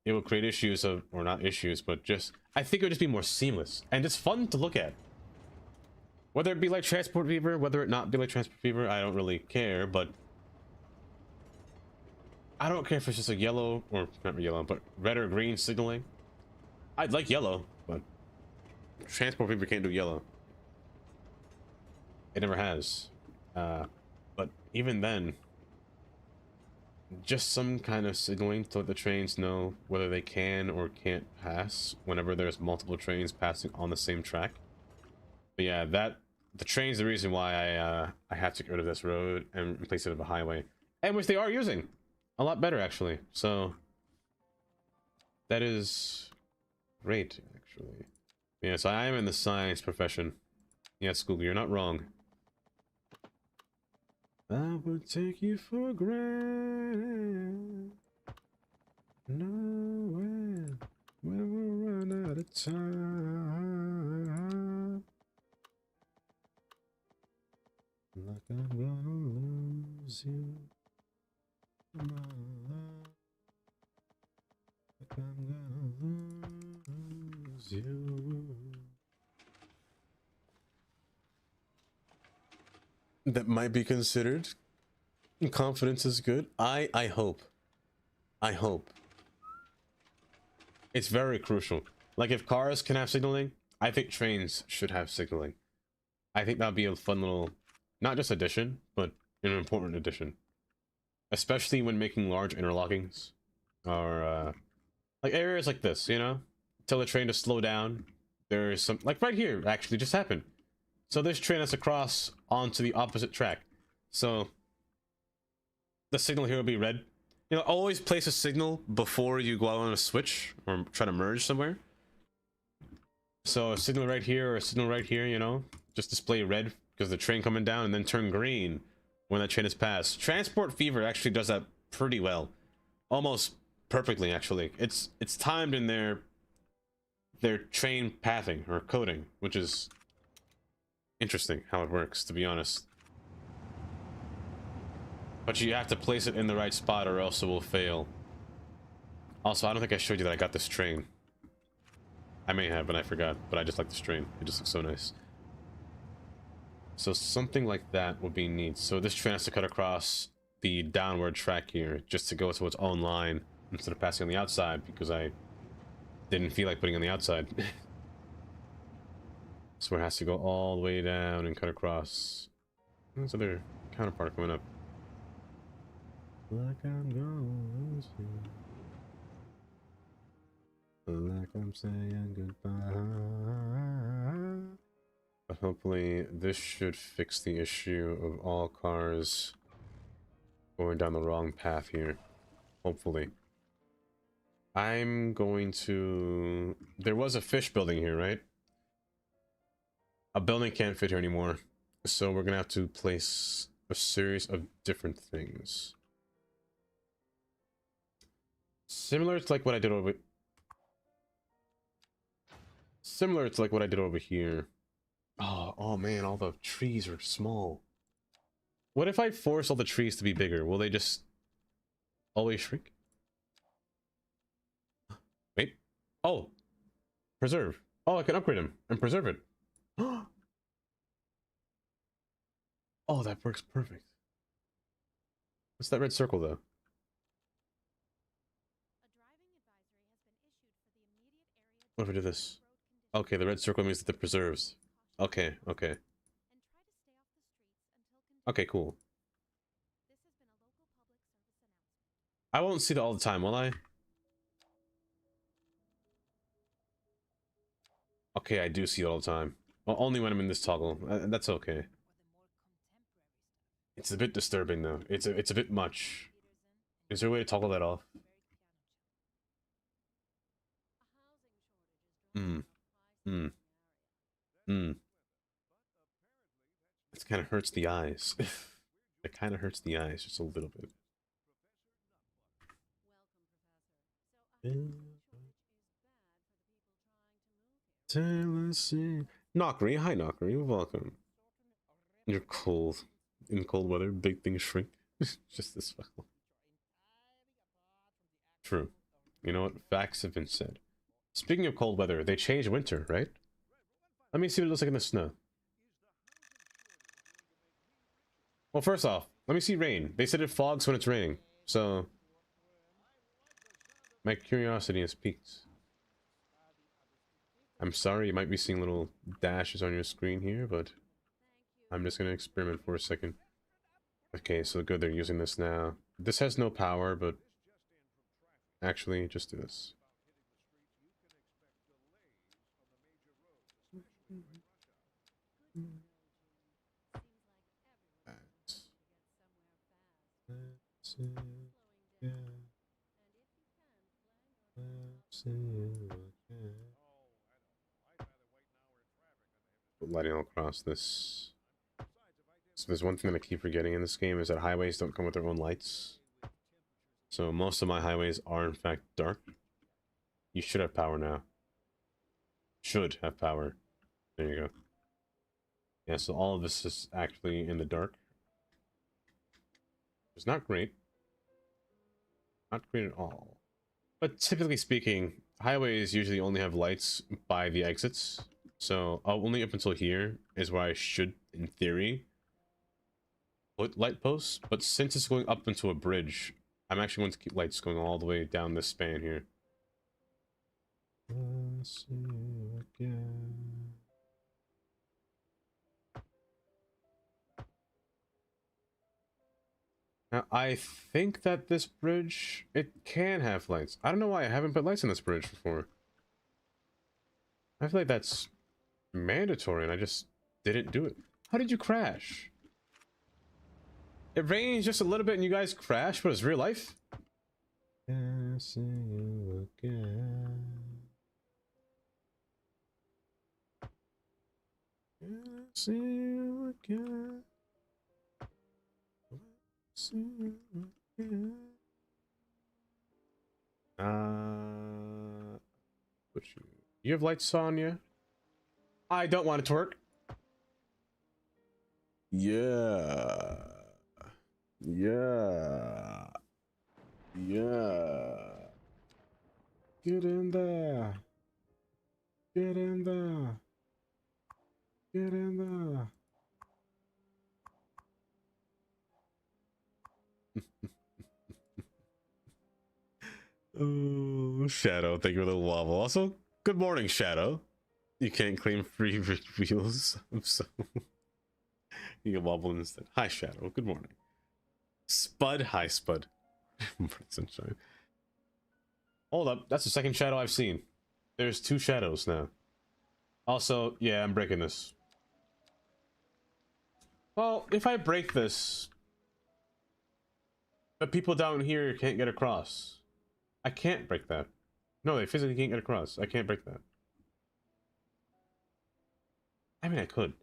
It will create issues of, or not issues, but just, I think it would just be more seamless and just fun to look at. Whether it be like Transport Fever, whether it not be like Transport Fever, I don't really care, but I don't care if it's just a yellow, or not yellow, but red or green signaling. I'd like yellow, but Transport Fever can't do yellow. It never has. But even then, just some kind of signaling to let the trains know whether they can or can't pass whenever there's multiple trains passing on the same track. But yeah, the train's the reason why I have to get rid of this road and replace it with a highway, and which they are using a lot better actually. So that is great actually. Yeah, so I am in the science profession. Yes, Google, you're not wrong. I would take you for granted. No way. When we run out of time. Like I'm gonna lose you. Like I'm gonna lose you. That might be considered. Confidence is good. I hope. I hope. It's very crucial. Like if cars can have signaling, I think trains should have signaling. I think that would be a fun little, not just addition, but an important addition. Especially when making large interlockings. Or, like areas like this, you know? Tell the train to slow down. There's some, like right here, actually, just happened. So this train has to cross onto the opposite track. So the signal here will be red. You know, always place a signal before you go out on a switch or try to merge somewhere. So a signal right here or a signal right here, you know, just display red because the train coming down, and then turn green when that train is passed. Transport Fever actually does that pretty well. Almost perfectly, actually. It's timed in their train pathing or coding, which is interesting how it works, to be honest. But you have to place it in the right spot or else it will fail. Also, I don't think I showed you that I got this train. I may have, but I forgot. But I just like this train. It just looks so nice. So something like that would be neat. So this train has to cut across the downward track here just to go to its own line instead of passing on the outside because I didn't feel like putting on the outside. So it has to go all the way down and cut across. There's other counterpart coming up. Like I'm going to, like I'm saying goodbye. But hopefully this should fix the issue of all cars going down the wrong path here. Hopefully. I'm going to... There was a fish building here, right? A building can't fit here anymore. So we're gonna have to place a series of different things. Similar to like what I did over... Similar to like what I did over here. Oh man, all the trees are small. What if I force all the trees to be bigger? Will they just always shrink? Wait. Oh. Preserve. Oh, I can upgrade them and preserve it. Oh, that works perfect. What's that red circle, though? What if I do this? Okay, the red circle means that it preserves. Okay, okay. Okay, cool. I won't see that all the time, will I? Okay, I do see it all the time. Well, only when I'm in this toggle. That's okay. It's a bit disturbing, though. It's a bit much. Is there a way to toggle that off? It kind of hurts the eyes. It kind of hurts the eyes just a little bit. Knockery, hi Knockery, welcome. You're cold. In cold weather, big things shrink. Just this well. True. You know what? Facts have been said. Speaking of cold weather, they changed winter, right? Let me see what it looks like in the snow. Well, first off, let me see rain. They said it fogs when it's raining, so my curiosity has peaked. I'm sorry, you might be seeing little dashes on your screen here, but I'm just gonna experiment for a second. Okay, so good, they're using this now. This has no power, but actually, just do this. Lighting all across this. So there's one thing that I keep forgetting in this game is that highways don't come with their own lights. So most of my highways are in fact dark. You should have power now. Should have power. There you go. Yeah, so all of this is actually in the dark. It's not great. Not great at all. But typically speaking, highways usually only have lights by the exits. So only up until here is where I should, in theory, put light posts. But since it's going up into a bridge, I'm actually going to keep lights going all the way down this span here. Now, I think that this bridge, it can have lights. I don't know why I haven't put lights on this bridge before. I feel like that's mandatory and I just didn't do it. How did you crash? It rains just a little bit and you guys crash, but it's real life? Can't see you again. Can't see you again. See you again. Put you have lights on you? I don't want to twerk. Yeah. Yeah. Yeah. Get in there. Get in there. Get in there. Oh, Shadow, thank you for the wobble. Also, good morning, Shadow. You can't claim free wheels. I'm so... You can wobble instead. Hi, Shadow. Good morning. Spud. Hi, Spud. Sunshine. Hold up. That's the second Shadow I've seen. There's 2 shadows now. Also, yeah, I'm breaking this. Well, if I break this, the people down here can't get across. I can't break that. No, they physically can't get across. I can't break that. I mean, I could.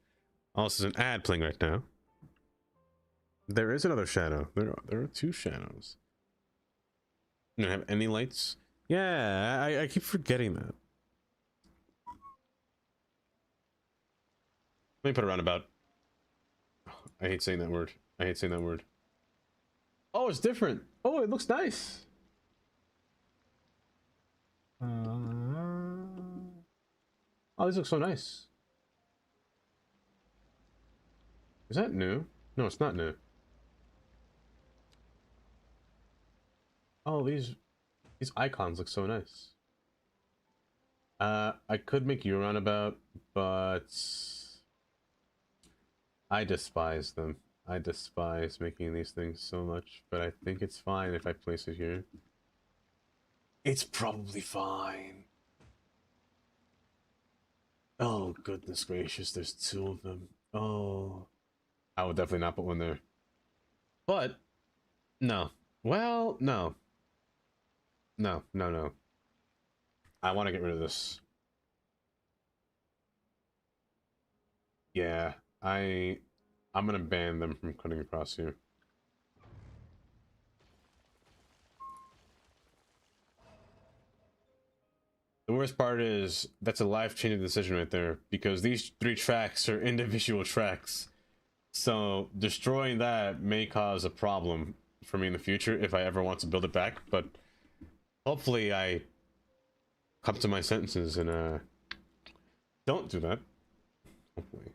Also, there's an ad playing right now. There is another shadow. There are 2 shadows. You don't have any lights? Yeah, I keep forgetting that. Let me put a roundabout. I hate saying that word. I hate saying that word. Oh, it's different. Oh, it looks nice. Oh, these look so nice. Is that new? No, it's not new. Oh, these icons look so nice. I could make you a roundabout, but I despise them. I despise making these things so much, but I think it's fine if I place it here. It's probably fine. Oh, goodness gracious, there's 2 of them. Oh, I would definitely not put one there. But, no. Well, no. No, no, no. I want to get rid of this. Yeah, I'm gonna ban them from cutting across here. The worst part is that's a life-changing decision right there, because these 3 tracks are individual tracks. So destroying that may cause a problem for me in the future if I ever want to build it back, but hopefully I come to my sentences and don't do that. Hopefully.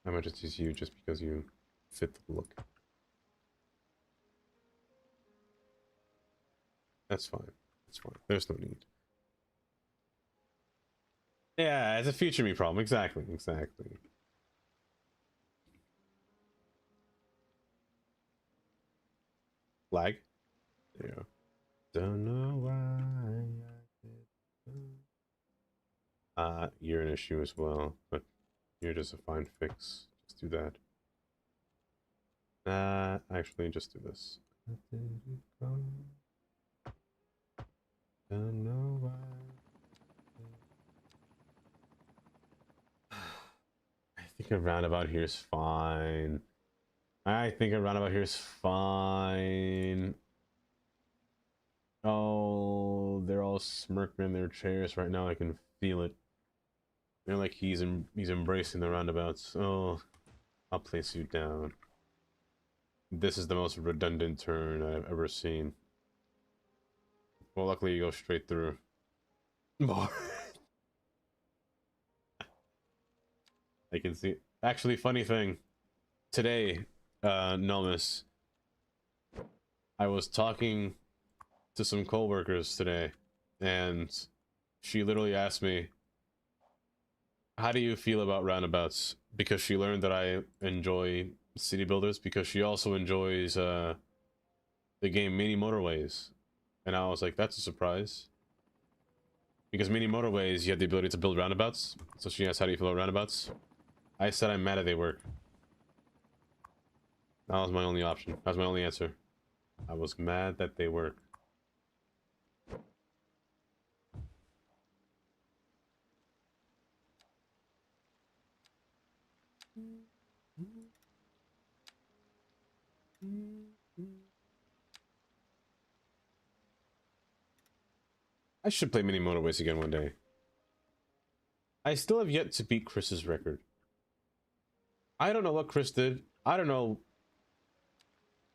I might just use you just because you fit the look. That's fine. That's fine. There's no need. Yeah, it's a future me problem. Exactly. Exactly. Lag? There you go. Don't know why I did. You're an issue as well, but you're just a fine fix. Just do that. Actually, just do this. Don't know why. I think a roundabout here is fine. I think a roundabout here is fine. Oh, they're all smirking in their chairs right now. I can feel it. They're like he's embracing the roundabouts. Oh, I'll place you down. This is the most redundant turn I've ever seen. Well, luckily you go straight through. More. I can see. Actually, funny thing. Today, Nullness, I was talking to some coworkers today, and she literally asked me, how do you feel about roundabouts? Because she learned that I enjoy city builders because she also enjoys the game Mini Motorways. And I was like, that's a surprise. Because Mini Motorways, you have the ability to build roundabouts. So she asked, how do you feel about roundabouts? I said I'm mad that they work. That was my only option. That was my only answer. I was mad that they work. I should play Mini Motorways again one day. I still have yet to beat Chris's record. I don't know what Chris did. I don't know.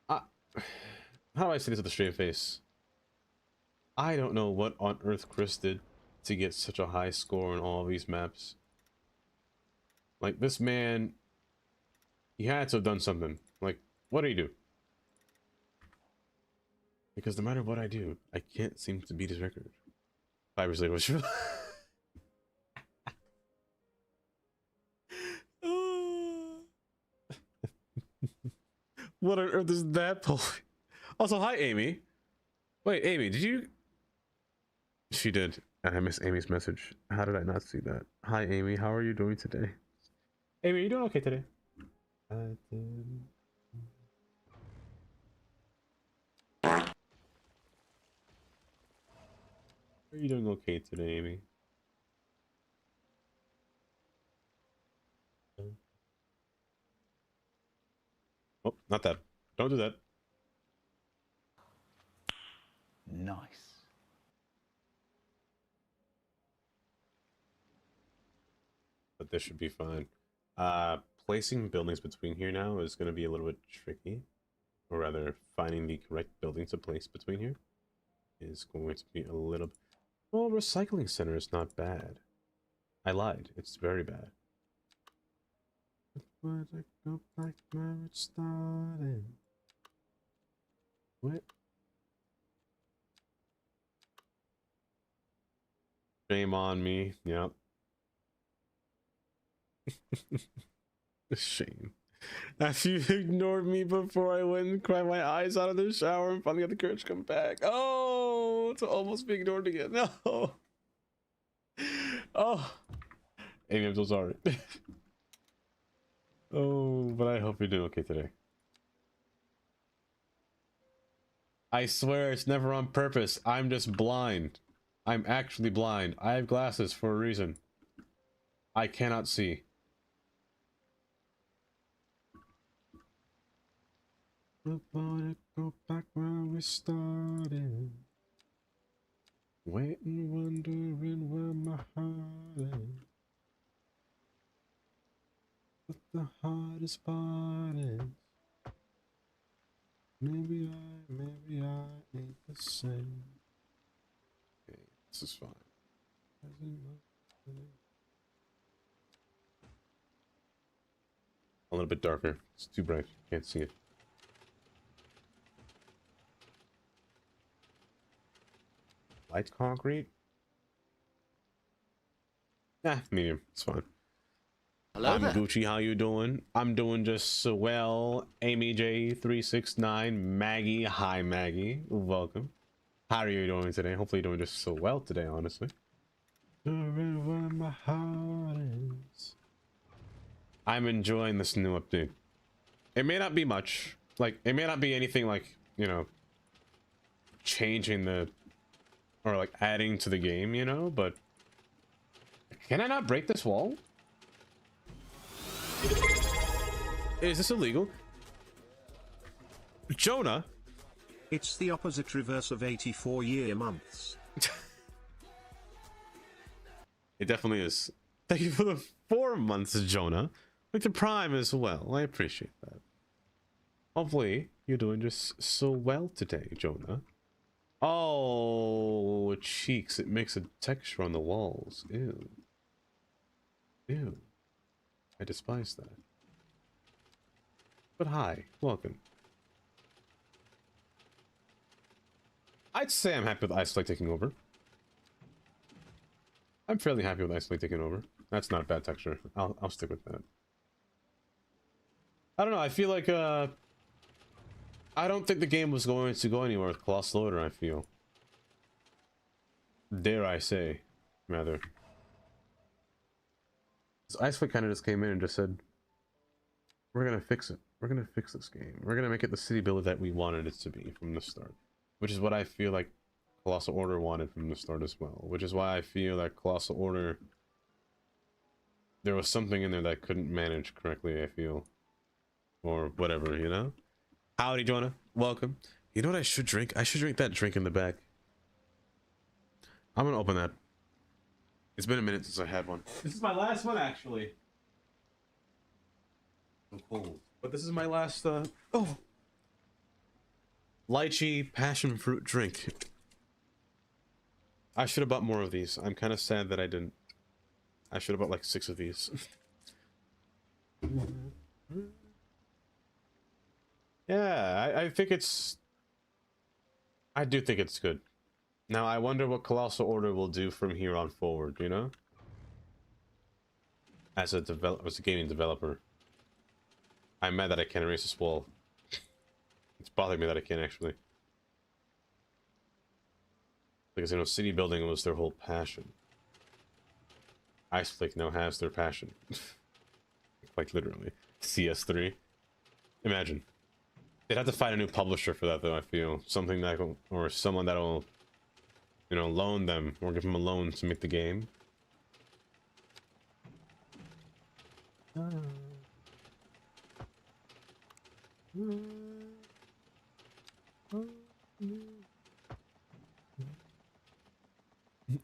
How do I say this with a straight face? I don't know what on earth Chris did to get such a high score on all of these maps. Like, this man, he had to have done something. Like, what did he do? Because no matter what I do, I can't seem to beat his record. 5 years later, what's your... What on earth is that poll? Also, hi, Amy. Wait, Amy, did you... She did. And I missed Amy's message. How did I not see that? Hi, Amy. How are you doing today? Amy, are you doing okay today? Are you doing okay today, Amy? Oh, not that. Don't do that. Nice. But this should be fine. Placing buildings between here now is going to be a little bit tricky. Or rather, finding the correct building to place between here is going to be a little... Well, recycling center is not bad. I lied. It's very bad. But I go back where it started. What? Shame on me. Yep. Shame. After you ignored me before I went and cried my eyes out of the shower and finally got the courage to come back. Oh, to almost be ignored again. No. Oh. Amy, I'm so sorry. Oh, but I hope you're doing okay today. I swear it's never on purpose. I'm just blind. I'm actually blind. I have glasses for a reason. I cannot see. I wanna go back where we started. Waiting, wondering where my heart is. But the hardest part is maybe I ain't the same. Okay, this is fine. A little bit darker. It's too bright. Can't see it. Light concrete? Nah, medium. It's fine. Hello I'm there. Gucci. How you doing? I'm doing just so well. Amy J369, Maggie. Hi, Maggie. Welcome. How are you doing today? Hopefully you're doing just so well today, honestly. Where my heart is. I'm enjoying this new update. It may not be much. Like, it may not be anything like, you know, changing the... or like adding to the game, you know, but... Can I not break this wall? Is this illegal? Jonah? It's the opposite reverse of 84-year months. It definitely is. Thank you for the 4 months, Jonah. Like the Prime as well. I appreciate that. Hopefully, you're doing just so well today, Jonah. Oh, cheeks. It makes a texture on the walls. Ew. Ew. I despise that. But hi, welcome. I'd say I'm happy with Isolate taking over. I'm fairly happy with Isolate taking over. That's not a bad texture. I'll stick with that. I don't know. I feel like I don't think the game was going to go anywhere with Colossal Order. I feel. Dare I say, rather. So Icefoot kind of just came in and just said, "We're gonna fix it. We're gonna fix this game. We're gonna make it the city builder that we wanted it to be from the start," which is what I feel like Colossal Order wanted from the start as well. Which is why I feel that Colossal Order, there was something in there that couldn't manage correctly. I feel, or whatever, you know. Howdy, Jonah. Welcome. You know what I should drink? I should drink that drink in the back. I'm gonna open that. It's been a minute since I had one. This is my last one, actually. I'm cold. But this is my last, oh! Lychee passion fruit drink. I should have bought more of these. I'm kind of sad that I didn't. I should have bought like 6 of these. Yeah, I think it's... I do think it's good. Now, I wonder what Colossal Order will do from here on forward, you know? As a gaming developer. I'm mad that I can't erase this wall. It's bothering me that I can't, actually. Because, you know, city building was their whole passion. Iceflake now has their passion. Quite literally. CS3. Imagine. They'd have to find a new publisher for that, though, I feel. Something that will, or someone that'll, you know, loan them, or give them a loan to make the game.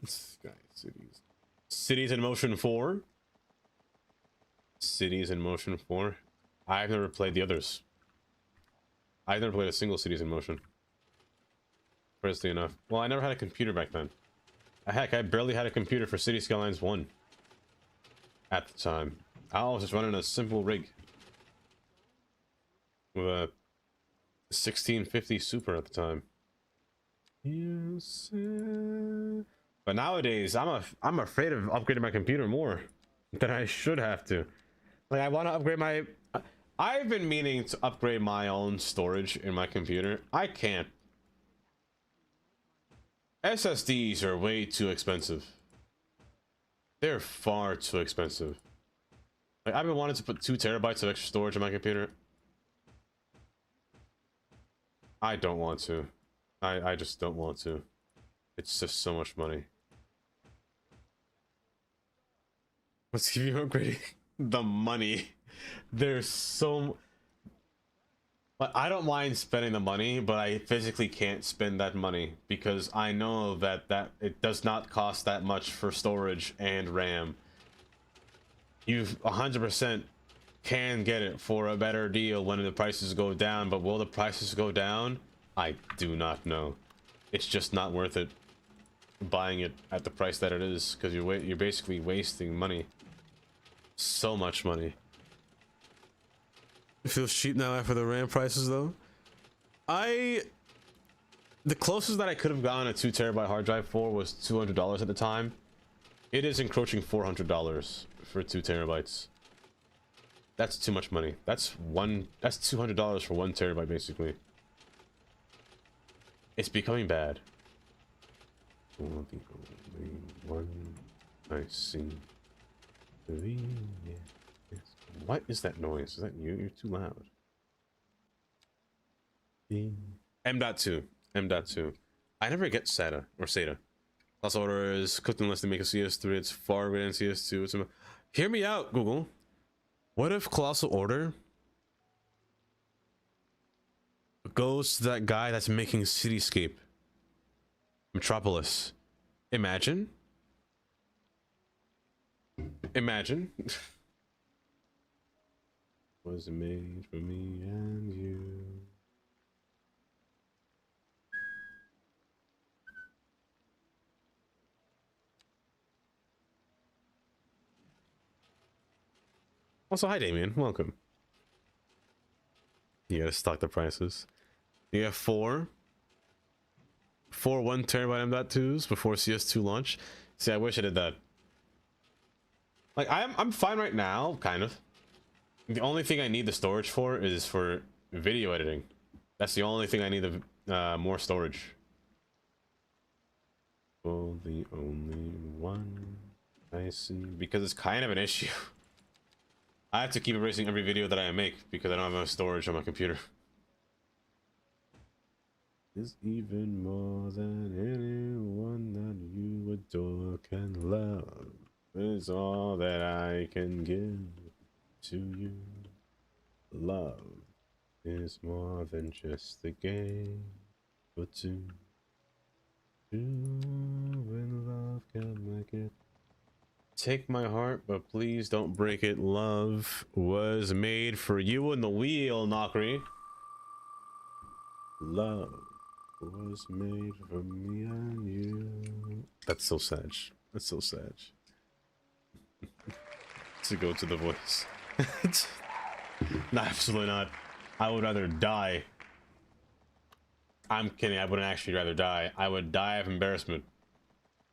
Sky Cities. Cities in Motion 4? Cities in Motion 4? I've never played the others. I've never played a single Cities in Motion. Curiously enough. Well, I never had a computer back then. Heck, I barely had a computer for City Skylines 1. At the time. I was just running a simple rig. With a 1650 Super at the time. Yes, but nowadays, I'm afraid of upgrading my computer more than I should have to. Like, I want to upgrade my... I've been meaning to upgrade my own storage in my computer. I can't. SSDs are way too expensive. They're far too expensive. Like, I've been wanting to put 2 terabytes of extra storage in my computer. I don't want to. I just don't want to. It's just so much money. Let's keep you upgrading. The money. There's so... But I don't mind spending the money, but I physically can't spend that money because I know that it does not cost that much for storage and RAM. You 100% can get it for a better deal when the prices go down, but will the prices go down? I do not know. It's just not worth it buying it at the price that it is because you're basically wasting money. So much money. It feels cheap now after the RAM prices, though. The closest that I could have gotten a 2 terabyte hard drive for was $200 at the time. It is encroaching $400 for 2 terabytes. That's too much money. That's $200 for 1 terabyte, basically. It's becoming bad. One, I see. What is that noise? Is that you? You're too loud. M.2. M.2. I never get SATA or SATA. Plus order is cooked unless they make a CS3. It's far greater than CS2. It's hear me out, Google. What if Colossal Order goes to that guy that's making Cityscape? Metropolis. Imagine. Imagine. Was made for me and you. Also, hi Damien, welcome. You gotta stock the prices. You have 4 1 terabyte M.2s before CS2 launch. See, I wish I did that. Like, I'm fine right now, kind of. The only thing I need the storage for is for video editing. That's the only thing I need the more storage. Well, the only one I see, because it's kind of an issue. I have to keep erasing every video that I make because I don't have enough storage on my computer. Is even more than anyone that you adore can love. Is all that I can give to you. Love is more than just a game for two. When love can make it. Take my heart, but please don't break it. Love was made for you and the wheel, Nokri. Love was made for me and you. That's so sad. That's so sad. To go to the voice. No, absolutely not. I would rather die. I'm kidding. I wouldn't actually rather die. I would die of embarrassment.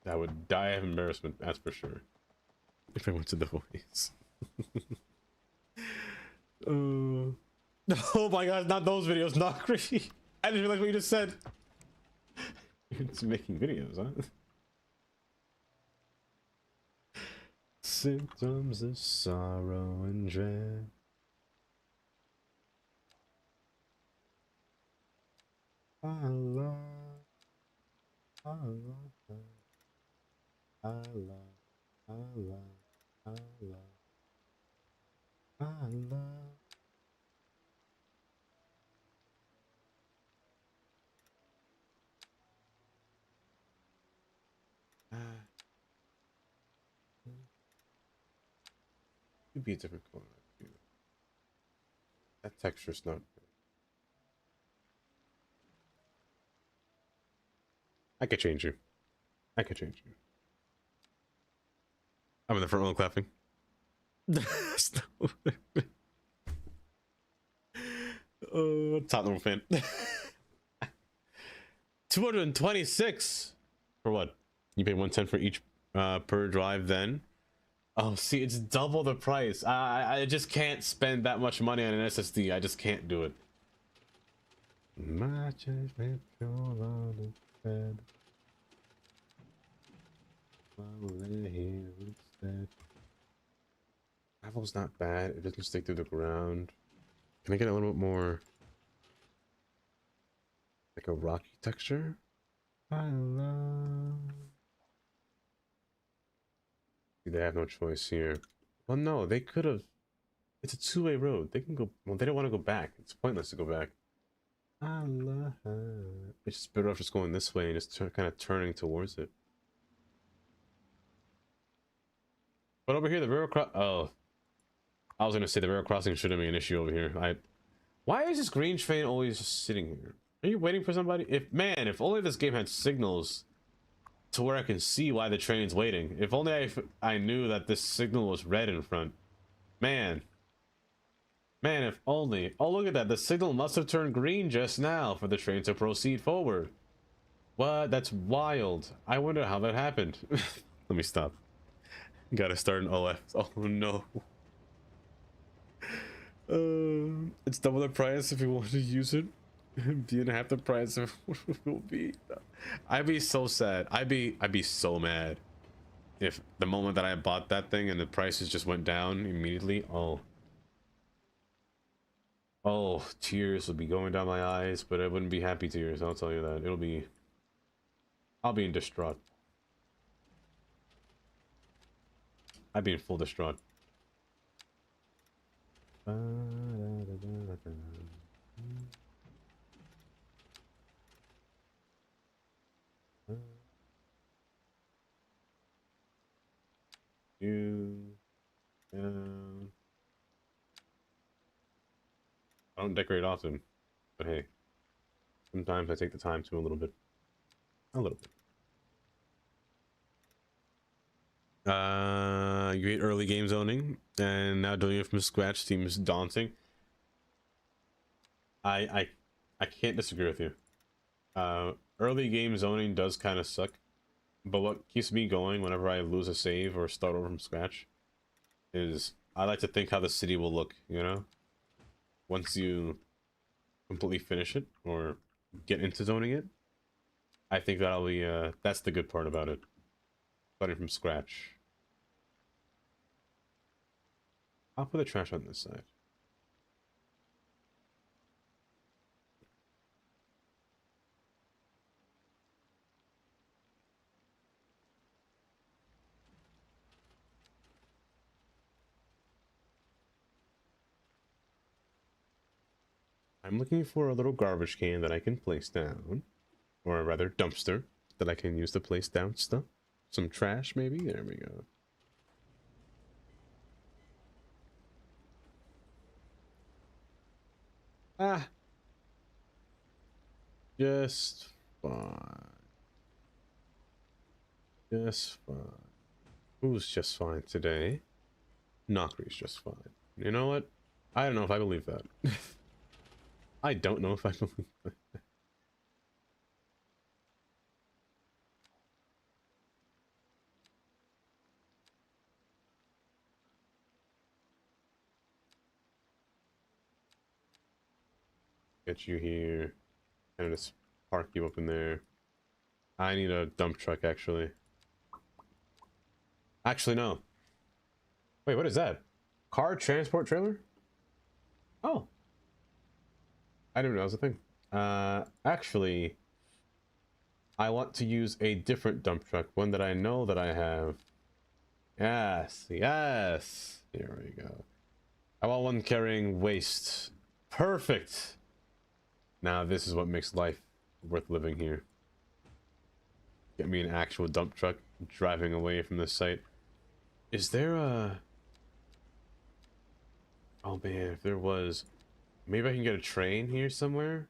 I would die of embarrassment, that's for sure. If I went to the voice. Oh my god, not those videos, not creepy. I didn't realize what you just said. You're just making videos, huh? Symptoms of sorrow and dread. I love, I love, I love, I love, I love, I love. Could be a different color. That texture's not good. I could change you. I could change you. I'm in the front row clapping. Tottenham fan. 226 for what? You pay 110 for each per drive then? Oh, see, it's double the price. I just can't spend that much money on an SSD. I just can't do it. My judgment on the bed. I'll lay here instead. Gravel's not bad. It doesn't stick through the ground. Can I get a little bit more like a rocky texture? I love. They have no choice here. Well, no, they could have. It's a two-way road. They can go. Well, they don't want to go back. It's pointless to go back. I love her. It's just better off just going this way and just kind of turning towards it. But over here, the railroad cross. Oh, I was gonna say the railroad crossing shouldn't be an issue over here. Why is this green train always just sitting here? Are you waiting for somebody? If only this game had signals to where I can see why the train's waiting. If only I knew that this signal was red in front. Man, if only. Oh, look at that. The signal must have turned green just now for the train to proceed forward. What? That's wild. I wonder how that happened. Let me stop. Gotta start an OF. Oh no. It's double the price if you want to use it. Being half the price of what it will be. I'd be so sad. I'd be so mad if the moment that I bought that thing and the prices just went down immediately. Oh, tears would be going down my eyes, but it wouldn't be happy tears, I'll tell you that. I'll be in distraught. I'd be in full distraught. I don't decorate often, but hey, sometimes I take the time to a little bit. You hate early game zoning, and now doing it from scratch seems daunting. I can't disagree with you. Early game zoning does kind of suck, but what keeps me going whenever I lose a save or start over from scratch is I like to think how the city will look, you know? Once you completely finish it or get into zoning it. I think that'll be that's the good part about it. Starting from scratch. I'll put the trash on this side. I'm looking for a little garbage can that I can place down. Or rather, dumpster that I can use to place down stuff. Some trash, maybe? There we go. Ah! Just fine. Just fine. Who's just fine today? Nokri's just fine. You know what? I don't know if I believe that. I don't know if I believe that. Get you here. And just park you up in there. I need a dump truck, actually. Actually, no. Wait, what is that? Car transport trailer? Oh. I didn't know that was a thing. Actually, I want to use a different dump truck. One that I know that I have. Yes, yes. Here we go. I want one carrying waste. Perfect. Now this is what makes life worth living here. Get me an actual dump truck driving away from the site. Is there a... Oh man, if there was... Maybe I can get a train here somewhere?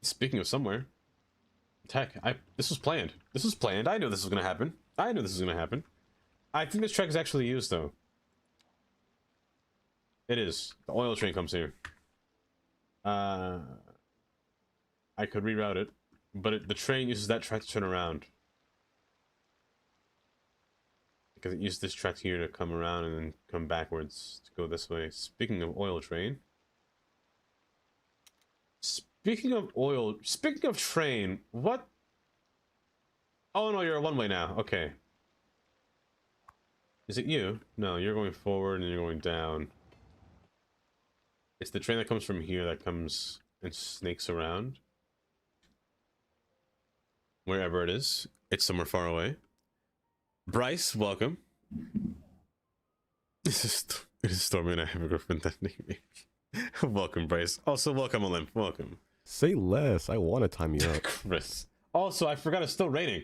Speaking of somewhere... Tech, this was planned. This was planned. I knew this was gonna happen. I knew this was gonna happen. I think this track is actually used, though. It is. The oil train comes here. I could reroute it, but the train uses that track to turn around. Because it used this track here to come around and then come backwards to go this way. Speaking of oil train. Speaking of train, what? Oh no, you're a one-way now. Okay. Is it you? No, you're going forward and you're going down. It's the train that comes from here that comes and snakes around. Wherever it is. It's somewhere far away. Bryce, welcome. It is Stormy and I have a girlfriend that named me. Welcome, Bryce. Also, welcome, Olymp. Welcome. Say less. I want to time you up. Chris. Also, I forgot it's still raining.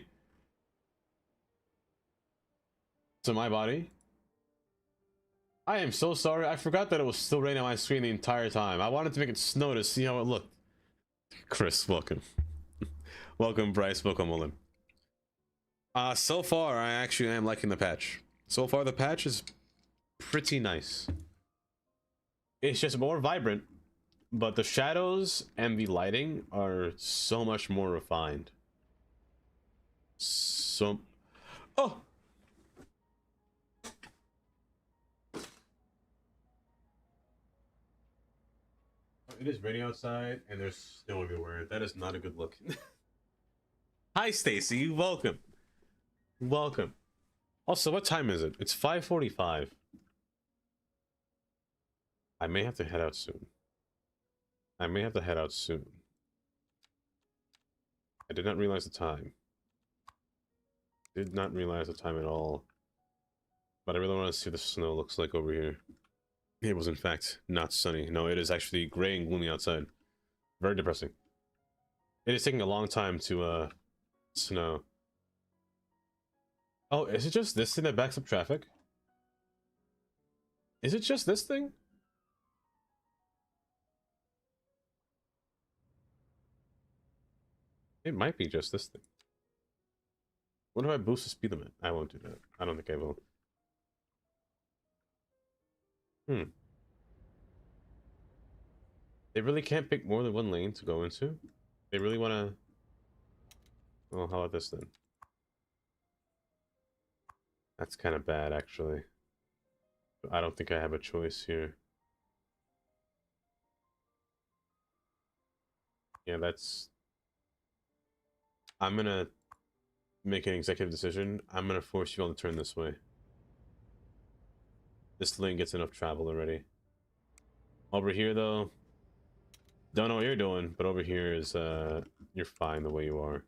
To my body. I am so sorry. I forgot that it was still raining on my screen the entire time. I wanted to make it snow to see how it looked. Chris, welcome. Welcome, Bryce. Welcome, Olymp. So far, I actually am liking the patch. So far, the patch is pretty nice. It's just more vibrant, but the shadows and the lighting are so much more refined. So... Oh! It is raining outside, and there's snow everywhere. That is not a good look. Hi, Stacy. Welcome. Welcome. Also, what time is it? It's 5:45. I may have to head out soon. I did not realize the time. Did not realize the time at all. But I really want to see what the snow looks like over here. It was in fact not sunny. No, it is actually gray and gloomy outside. Very depressing. It is taking a long time to snow. Oh, is it just this thing that backs up traffic? Is it just this thing? It might be just this thing. What if I boost the speed limit? I won't do that. I don't think I will. They really can't pick more than one lane to go into? They really want to... Well, how about this then? That's kind of bad, actually. I don't think I have a choice here. Yeah, that's... I'm gonna make an executive decision. I'm gonna force you all to turn this way. This lane gets enough travel already. Over here, though, don't know what you're doing, but over here is, you're fine the way you are.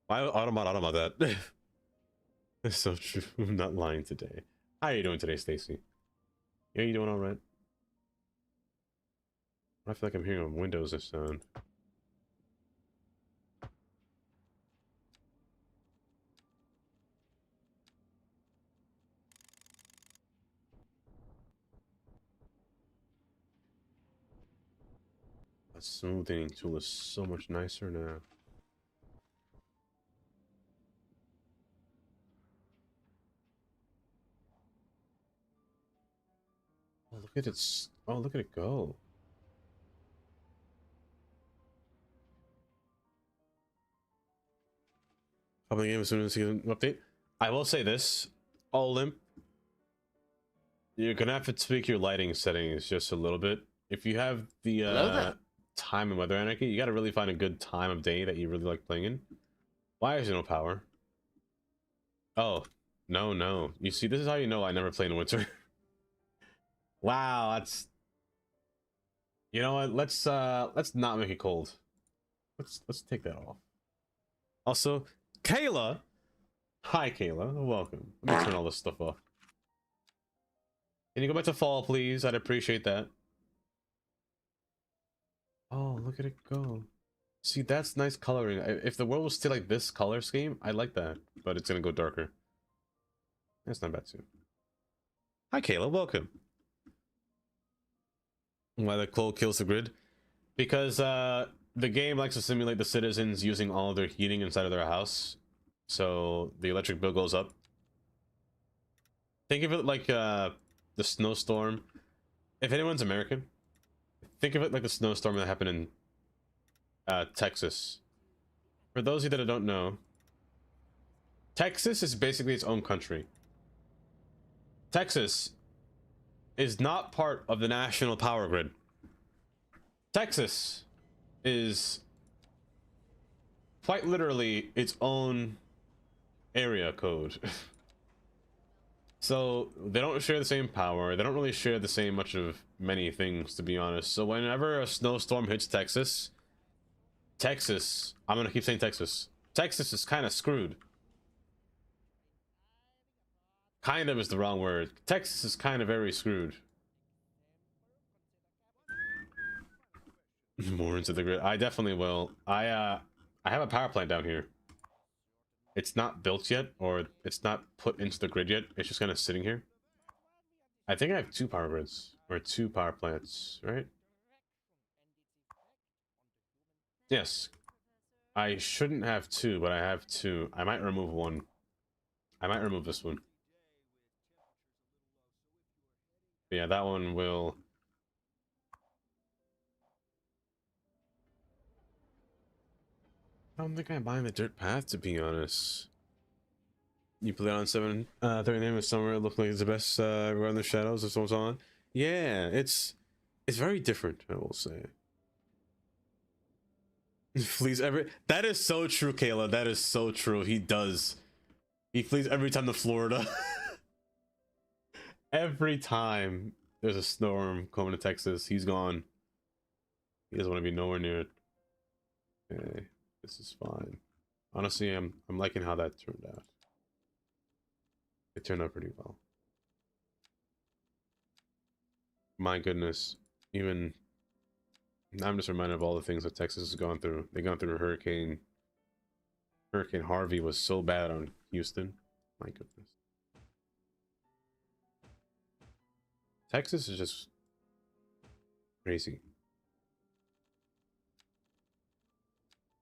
I automat that. That's so true. I'm not lying today. How are you doing today, Stacy? Yeah, you doing all right? I feel like I'm hearing windows this sound. The smoothing tool is so much nicer now. Oh, look at it. Oh, look at it go. Probably game as soon as you get an update. I will say this, Olymp, you're gonna have to tweak your lighting settings just a little bit. If you have the time and weather anarchy, you gotta really find a good time of day that you really like playing in. Why is there no power? Oh, no. You see, this is how you know I never play in winter. Wow, that's... You know what? Let's not make it cold. Let's take that off. Also, Kayla. Hi, Kayla. Welcome. Let me turn all this stuff off. Can you go back to fall, please? I'd appreciate that. Oh, look at it go. See, that's nice coloring. If the world was still like this color scheme, I like that. But it's gonna go darker. That's not bad too. Hi, Kayla. Welcome. Why the cold kills the grid? Because the game likes to simulate the citizens using all of their heating inside of their house, so the electric bill goes up. Think of it like the snowstorm. If anyone's American, think of it like the snowstorm that happened in Texas. For those of you that don't know, Texas is basically its own country. Texas is not part of the national power grid. Texas is quite literally its own area code. So they don't share the same power. They don't really share the same much of many things, to be honest. So whenever a snowstorm hits Texas, I'm gonna keep saying Texas is kind of screwed. Kind of is the wrong word. Texas is kind of very screwed. More into the grid. I definitely will. I have a power plant down here. It's not built yet, or it's not put into the grid yet. It's just kind of sitting here. I think I have 2 power grids, or 2 power plants, right? Yes. I shouldn't have 2, but I have 2. I might remove one. I might remove this one. But yeah, that one will... I don't think I'm buying the dirt path, to be honest. You play on 7:30 in summer. It looked like it's the best around the shadows if someone's on. Yeah, it's very different, I will say. Flees every... That is so true, Kayla. That is so true. He does. He flees every time to Florida. Every time there's a storm coming to Texas, he's gone. He doesn't want to be nowhere near it. Okay, this is fine. Honestly, I'm liking how that turned out. It turned out pretty well. My goodness, even I'm just reminded of all the things that Texas has gone through. They gone through a hurricane. Hurricane Harvey was so bad on Houston. My goodness. Texas is just crazy.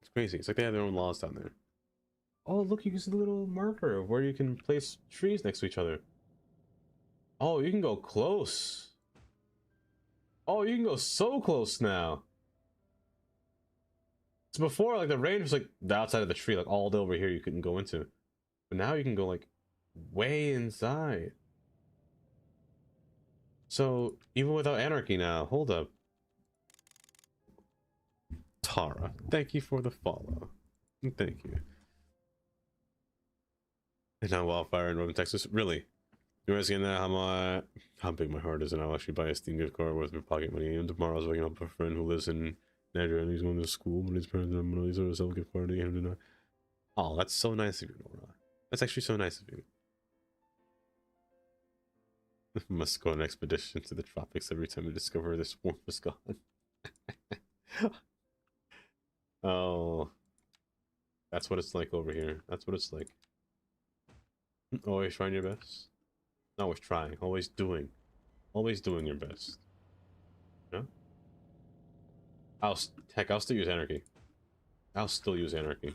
It's crazy. It's like they have their own laws down there. Oh, look, you can see the little marker where you can place trees next to each other. Oh, you can go close. Oh, you can go so close now. So before, like, the range was like the outside of the tree, like all the way over here you couldn't go into. But now you can go like way inside. So even without anarchy now, hold up. Tara, thank you for the follow. Thank you. And now wildfire in Roman, Texas. Really? You're asking that how big my heart is, and I'll actually buy a Steam gift card worth my pocket money. And tomorrow I was waking up with a friend who lives in Nigeria and he's going to school, but his parents are going to sell a gift card to him tonight. Oh, that's so nice of you, Nora. That's actually so nice of you. Must go on an expedition to the tropics every time we discover this warmth is gone. Oh, that's what it's like over here. That's what it's like. Always trying your best. Not always trying. Always doing your best. No. I'll still use anarchy. I'll still use anarchy.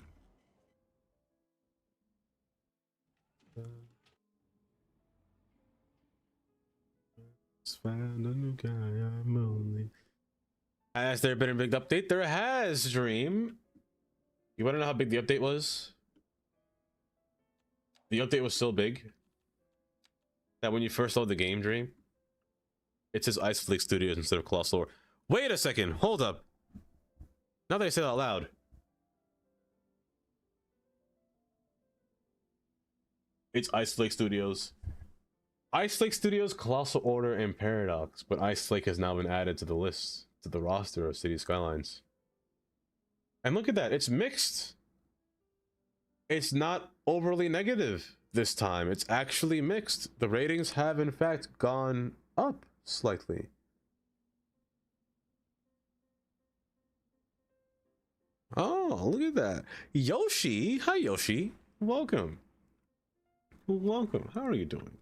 Let's find a new guy. I'm lonely. Has there been a big update? There has, Dream. You want to know how big the update was? The update was so big that when you first load the game, Dream, it says Ice Flake Studios instead of Colossal Lore. Wait a second, hold up. Now that I say that out loud, it's Ice Flake Studios. Ice Flake Studios, Colossal Order, and Paradox, but Ice Flake has now been added to the list, to the roster of City Skylines. And look at that, it's mixed. It's not overly negative this time. It's actually mixed. The ratings have in fact gone up slightly. Oh, look at that. Yoshi. Hi, Yoshi. Welcome. Welcome. How are you doing?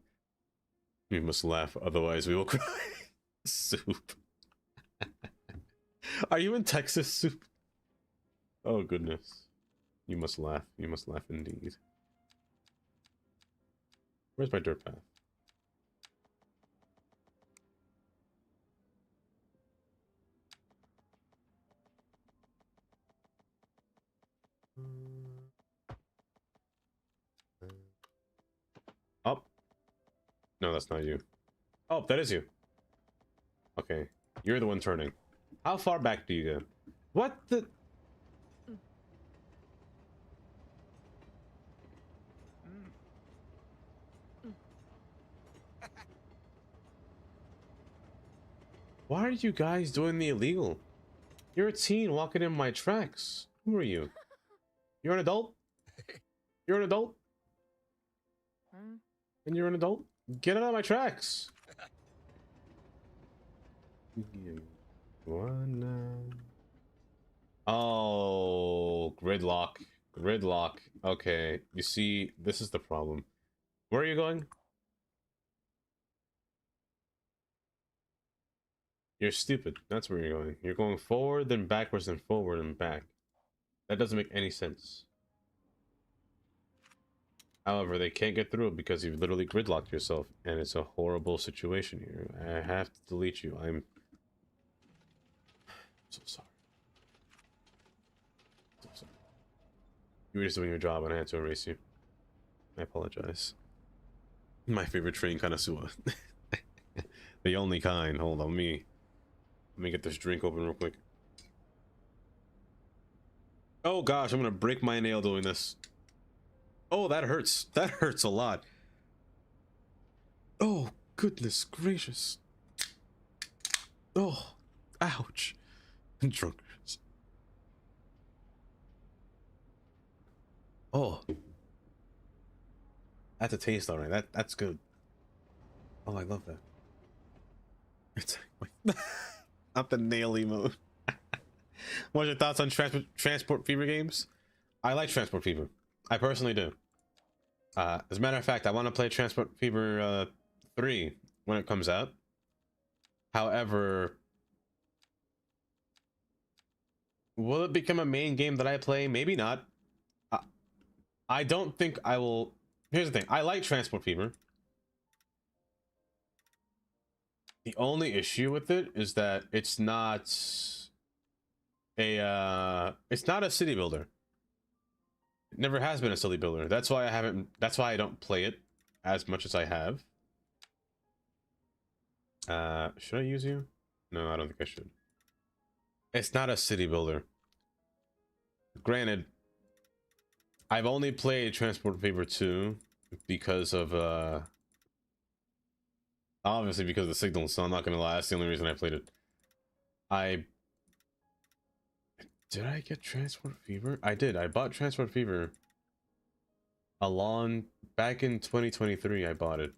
You must laugh, otherwise we will cry. Soup. Are you in Texas, Soup? Oh, goodness. You must laugh. You must laugh indeed. Where's my dirt path? Up. No, that's not you. Oh, that is you. Okay. You're the one turning. How far back do you go? What the... Why are you guys doing the illegal? You're a teen walking in my tracks. Who are you? You're an adult? You're an adult? And you're an adult? Get out of my tracks! Oh, gridlock. Gridlock. Okay, you see, this is the problem. Where are you going? You're stupid. That's where you're going. You're going forward, then backwards, then forward, and back. That doesn't make any sense. However, they can't get through because you've literally gridlocked yourself, and it's a horrible situation here. I have to delete you. I'm so sorry. So sorry. You were just doing your job, and I had to erase you. I apologize. My favorite train connoisseur. The only kind. Hold on, let me get this drink open real quick. Oh gosh, I'm gonna break my nail doing this. Oh, that hurts. That hurts a lot. Oh, goodness gracious. Oh, ouch. Drunkards. Oh. That's a taste, alright. That's good. Oh, I love that. It's not the nail emote. What's your thoughts on Transport Fever games? I like Transport Fever. I personally do. As a matter of fact, I want to play Transport Fever 3 when it comes out. However, will it become a main game that I play? Maybe not. I don't think I will. Here's the thing. I like Transport Fever. The only issue with it is that it's not a city builder. It never has been a city builder. That's why I haven't. That's why I don't play it as much as I have. Should I use you? No, I don't think I should. It's not a city builder. Granted, I've only played Transport Fever 2 because of obviously because of the signals, so I'm not gonna lie, that's the only reason I played it. Did I get Transport Fever? I did. I bought Transport Fever back in 2023. I bought it.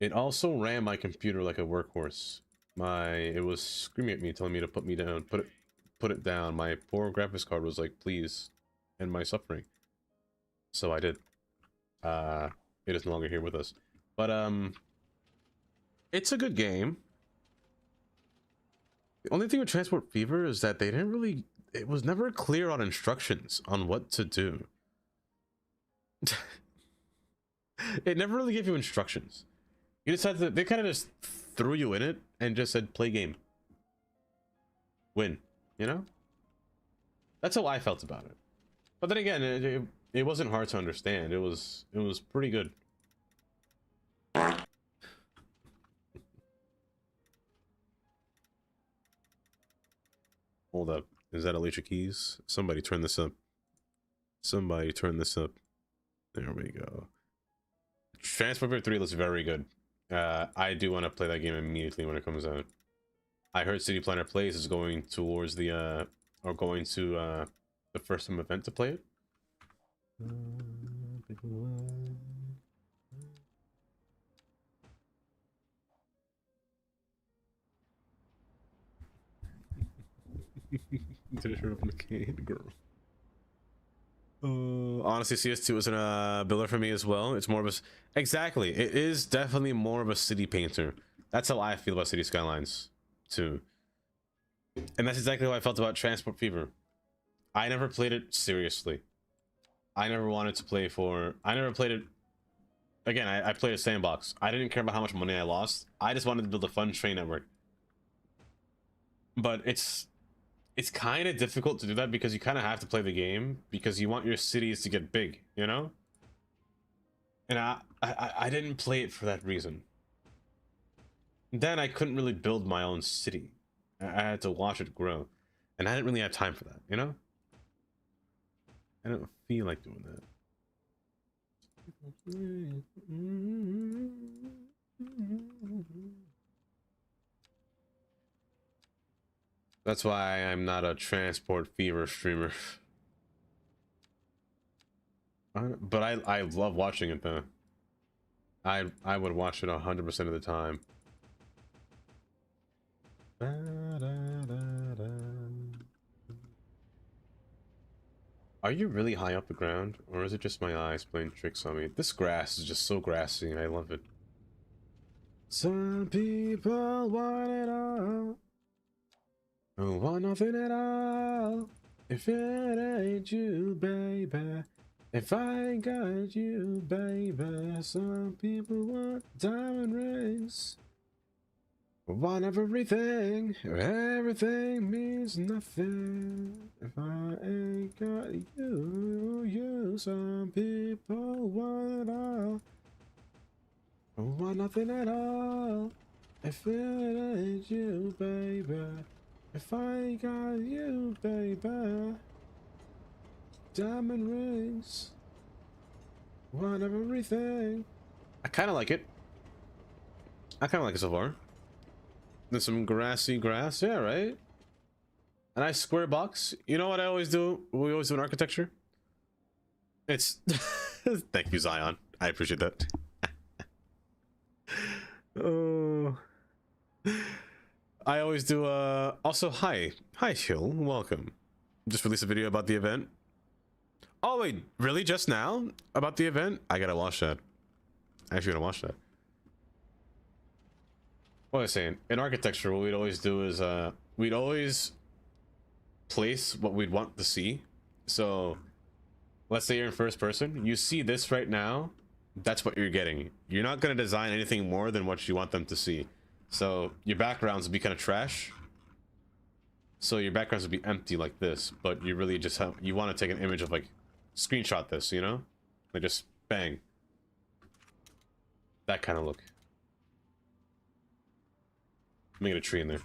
It also ran my computer like a workhorse. It was screaming at me, telling me to put me down, put it down. My poor graphics card was like, please end my suffering. So I did. It is no longer here with us. But it's a good game. The only thing with Transport Fever is that they didn't really, it was never clear on instructions on what to do. It never really gave you instructions. You just had to, they kind of just threw you in it and just said, play game. Win, you know? That's how I felt about it. But then again, it wasn't hard to understand. It was pretty good. Hold up. Is that Alicia Keys? Somebody turn this up. Somebody turn this up. There we go. Transport Fever 3 looks very good. I do want to play that game immediately when it comes out. I heard City Planner Plays is going towards the or going to the first time event to play it. Honestly, CS2 isn't a builder for me as well. It's more of a exactly. It is definitely more of a city painter. That's how I feel about City Skylines too, and that's exactly how I felt about Transport Fever. I never played it seriously. I never wanted to play for. I never played it. Again, I played a sandbox. I didn't care about how much money I lost. I just wanted to build a fun train network. But it's kind of difficult to do that because you kind of have to play the game because you want your cities to get big, you know? And I didn't play it for that reason. Then I couldn't really build my own city. I had to watch it grow. And I didn't really have time for that, you know? I don't feel like doing that. That's why I'm not a Transport Fever streamer. But I love watching it though. I would watch it 100% of the time. Are you really high up the ground, or is it just my eyes playing tricks on me? This grass is just so grassy, and I love it. Some people want it all. Oh, want nothing at all. If it ain't you, baby. If I ain't got you, baby. Some people want diamond rings. Want everything. Everything means nothing. If I ain't got you. Some people want it all. Want nothing at all. If it ain't you, baby. If I got you, baby. Diamond rings. Want everything. I kind of like it. So far. There's some grassy grass. Yeah, right? A nice square box. You know what I always do? We always do in architecture? It's... Thank you, Zion. I appreciate that. Oh... I always do, also, hi, Hill, welcome. Just released a video about the event. Oh, wait, really? Just now? About the event? I gotta watch that. I actually gotta watch that. What was I saying? In architecture, what we'd always do is, we'd always place what we'd want to see. So, let's say you're in first person. You see this right now, that's what you're getting. You're not gonna design anything more than what you want them to see. So your backgrounds would be kind of trash. So your backgrounds would be empty like this, but you really just have, you want to take an image of like screenshot this, you know? Like just bang. That kind of look. Let me get a tree in there.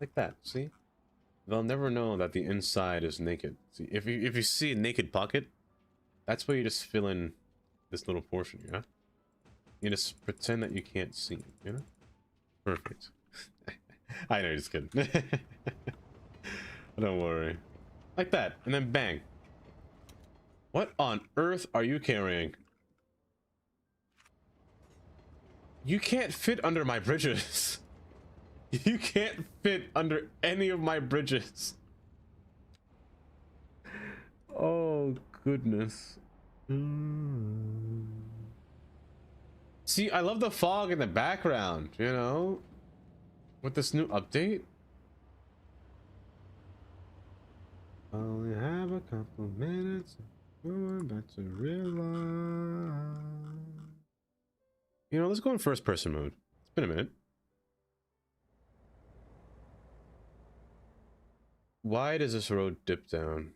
Like that, see? They'll never know that the inside is naked. See, if you see a naked pocket, that's where you just fill in this little portion, yeah? You just pretend that you can't see it, you know? Perfect. I know, just kidding. Don't worry. Like that, and then bang. What on earth are you carrying? You can't fit under my bridges. You can't fit under any of my bridges. Oh, goodness. See, I love the fog in the background, you know? With this new update. Only have a couple minutes. Going back to real life. You know, let's go in first person mode. It's been a minute. Why does this road dip down?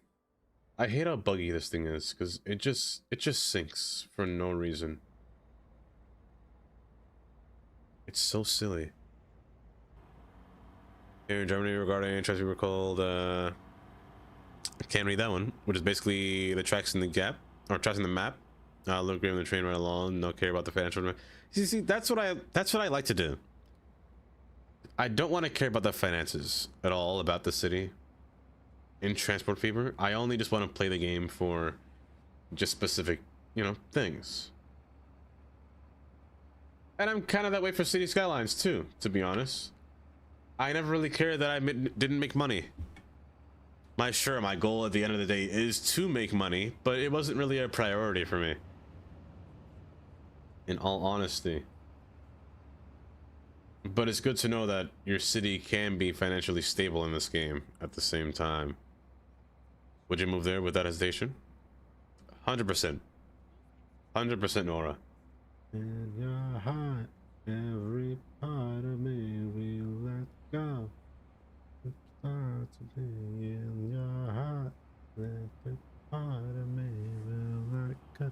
I hate how buggy this thing is, because it just sinks for no reason. It's so silly. Here in Germany, regarding tracks we were called, I can't read that one, which is basically the tracks in the gap, or tracks in the map. Look green on the train right along, no care about the financial. See, that's what I like to do. I don't want to care about the finances at all about the city. In Transport Fever, I only just want to play the game for just specific, you know, things. And I'm kind of that way for City Skylines too, to be honest. I never really cared that I didn't make money. My goal at the end of the day is to make money, but it wasn't really a priority for me. In all honesty. But it's good to know that your city can be financially stable in this game at the same time. Would you move there without hesitation? 100%. 100% Nora. In your heart, every part of me will let go. Start to be in your heart, every part of me will let go.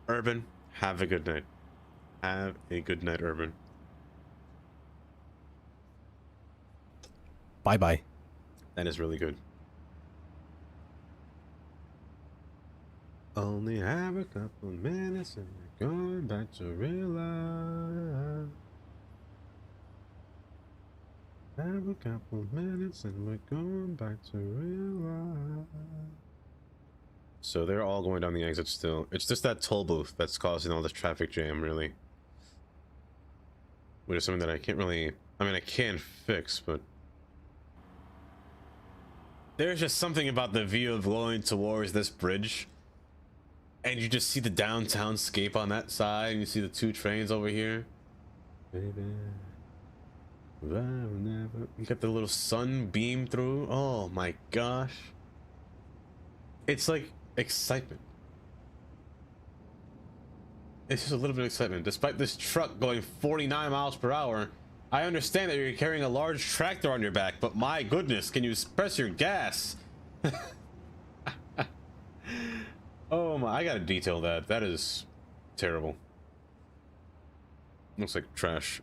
Urban, have a good night. Have a good night, Urban. Bye-bye. That is really good. Only have a couple minutes and we're going back to real life. Have a couple minutes and we're going back to real life. So they're all going down the exit still. It's just that toll booth that's causing all this traffic jam, really. Which is something that I can't really... I mean, I can fix, but... There's just something about the view of going towards this bridge. And you just see the downtown scape on that side, and you see the two trains over here. Baby, I'll never... You got the little sun beam through. Oh my gosh. It's like excitement. It's just a little bit of excitement. Despite this truck going 49 miles per hour, I understand that you're carrying a large tractor on your back, but my goodness, can you press your gas? Oh my, I gotta detail that. That is terrible. Looks like trash.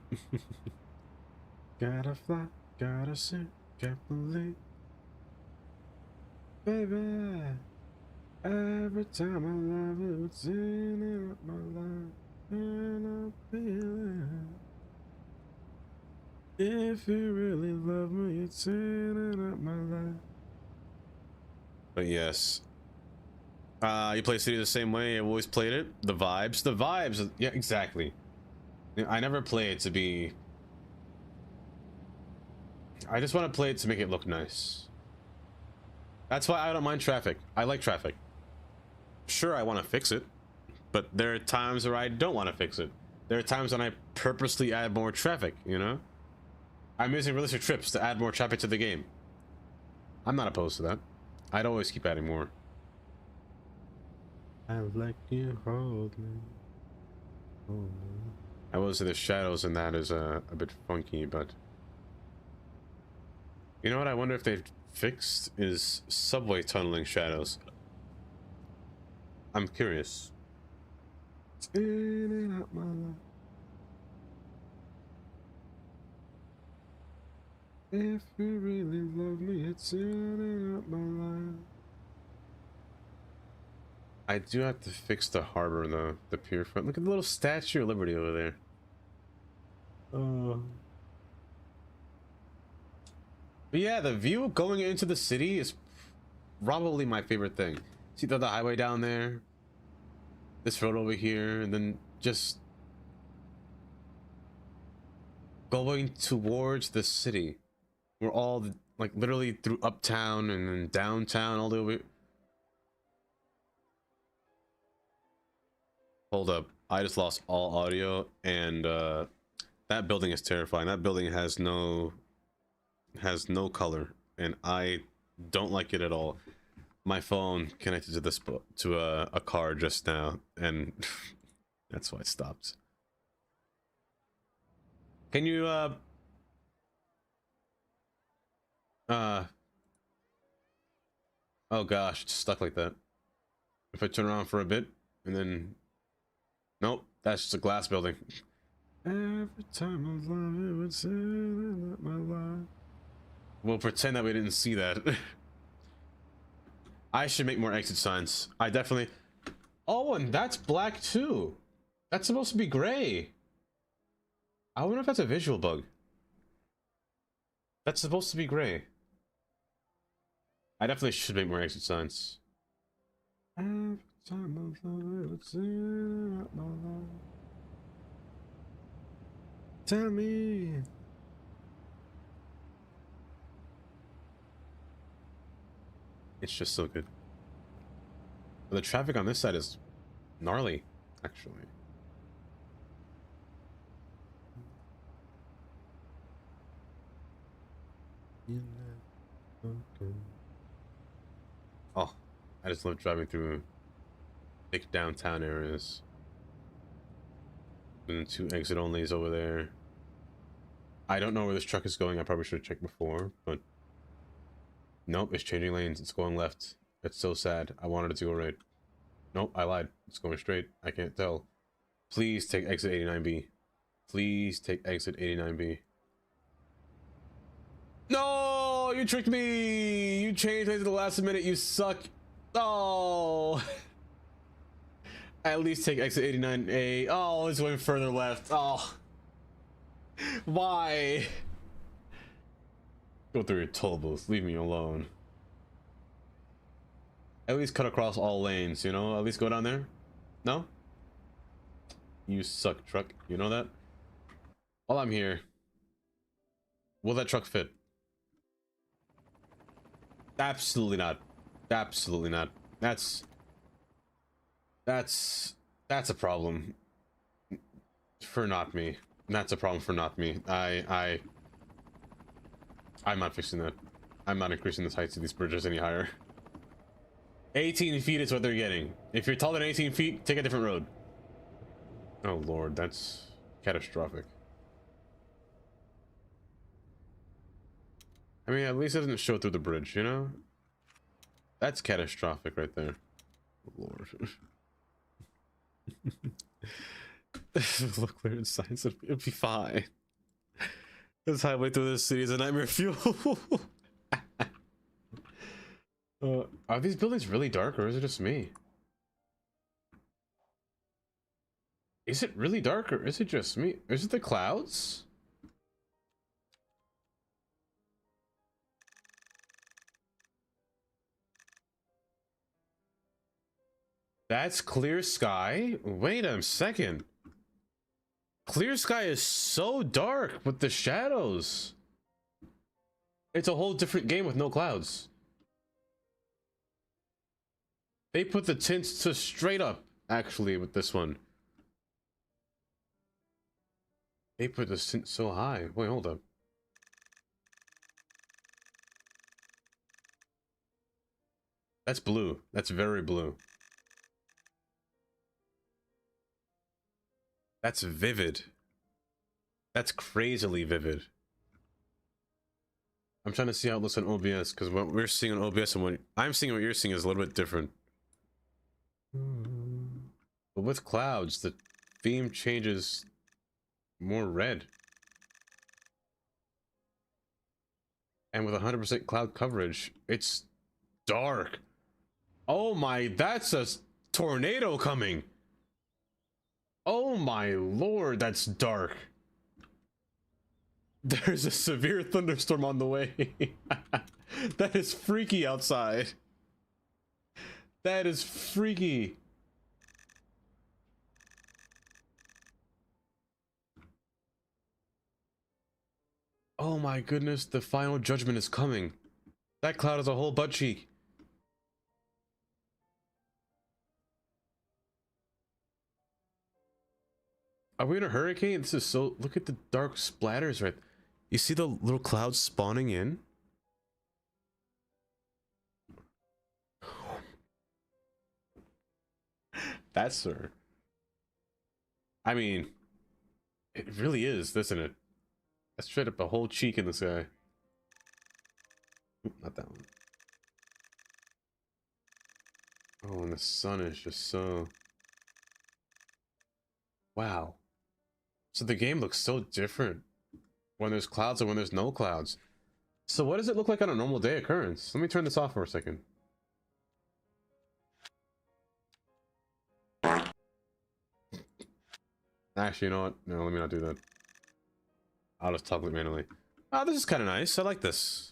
Gotta fly, gotta sing, can't believe. Baby, every time I love you, it's in and out my life. And I feel it. If you really love me, it's in and out my life. But yes. You play City the same way I've always played it. The vibes, yeah, exactly. I never play it to be... I just want to play it to make it look nice. That's why I don't mind traffic. I like traffic. Sure, I want to fix it, but there are times where I don't want to fix it. There are times when I purposely add more traffic, you know? I'm using realistic trips to add more traffic to the game. I'm not opposed to that. I'd always keep adding more. I like you hold me. Hold me. I will say the shadows in that is a bit funky, but you know what I wonder if they've fixed is subway tunneling shadows. I'm curious. Spinning up my life. If you really love me, it's turning up my life. I do have to fix the harbor though, the pier front. Look at the little Statue of Liberty over there. But yeah, the view going into the city is probably my favorite thing. See the highway down there, this road over here, and then just going towards the city. We're all like literally through uptown and then downtown all the way. Hold up, I just lost all audio, and that building is terrifying. That building has no color, and I don't like it at all. My phone connected to this to a car just now, and that's why it stopped. Can you oh gosh, it's stuck like that. If I turn around for a bit and then nope, that's just a glass building. Every time I love it would say that my life. We'll pretend that we didn't see that. I should make more exit signs. I definitely. Oh, and that's black too. That's supposed to be gray. I wonder if that's a visual bug. That's supposed to be gray. I definitely should make more exit signs. Every time I love it would say that my life. Tell me. It's just so good. But the traffic on this side is gnarly, actually. Oh, I just love driving through big downtown areas. And 2 exit onlys over there. I don't know where this truck is going. I probably should have checked before, but nope, it's changing lanes. It's going left. It's so sad. I wanted it to go right. Nope, I lied. It's going straight. I can't tell. Please take exit 89B. Please take exit 89B. No, you tricked me. You changed lanes at the last minute. You suck. Oh. At least take exit 89A. Oh, it's going further left. Oh. Why? Go through your toll booth. Leave me alone. At least cut across all lanes, you know? At least go down there. No? You suck, truck. You know that? While I'm here, will that truck fit? Absolutely not. Absolutely not. That's a problem for not me. That's a problem for not me. I'm not fixing that. I'm not increasing the heights of these bridges any higher. 18 feet is what they're getting. If you're taller than 18 feet, take a different road. Oh lord, that's catastrophic. I mean, at least it doesn't show through the bridge, you know? That's catastrophic right there. Oh lord. Look, clearance signs. It'll be fine. This highway through this city is a nightmare fuel. Are these buildings really dark, or is it just me? Is it really dark, or is it just me? Is it the clouds? That's clear sky? Wait a second. Clear sky is so dark with the shadows. It's a whole different game with no clouds. They put the tints to straight up, actually, with this one. They put the tint so high. Wait, hold up. That's blue. That's very blue. That's vivid. That's crazily vivid. I'm trying to see how it looks on OBS, because what we're seeing on OBS and what I'm seeing and what you're seeing is a little bit different. But with clouds, the theme changes more red. And with 100% cloud coverage, it's dark. Oh my, that's a tornado coming. Oh my lord, that's dark. There's a severe thunderstorm on the way. That is freaky outside. That is freaky. Oh my goodness, the final judgment is coming. That cloud is a whole butt cheek. Are we in a hurricane? This is so... Look at the dark splatters right... You see the little clouds spawning in? That's sir. I mean, it really is, isn't it? That's straight up a whole cheek in the sky. Oop, not that one. Oh, and the sun is just so... Wow. So the game looks so different when there's clouds and when there's no clouds. So what does it look like on a normal day occurrence? Let me turn this off for a second. Actually, you know what? No, let me not do that. I'll just toggle it manually. Oh, this is kind of nice. I like this.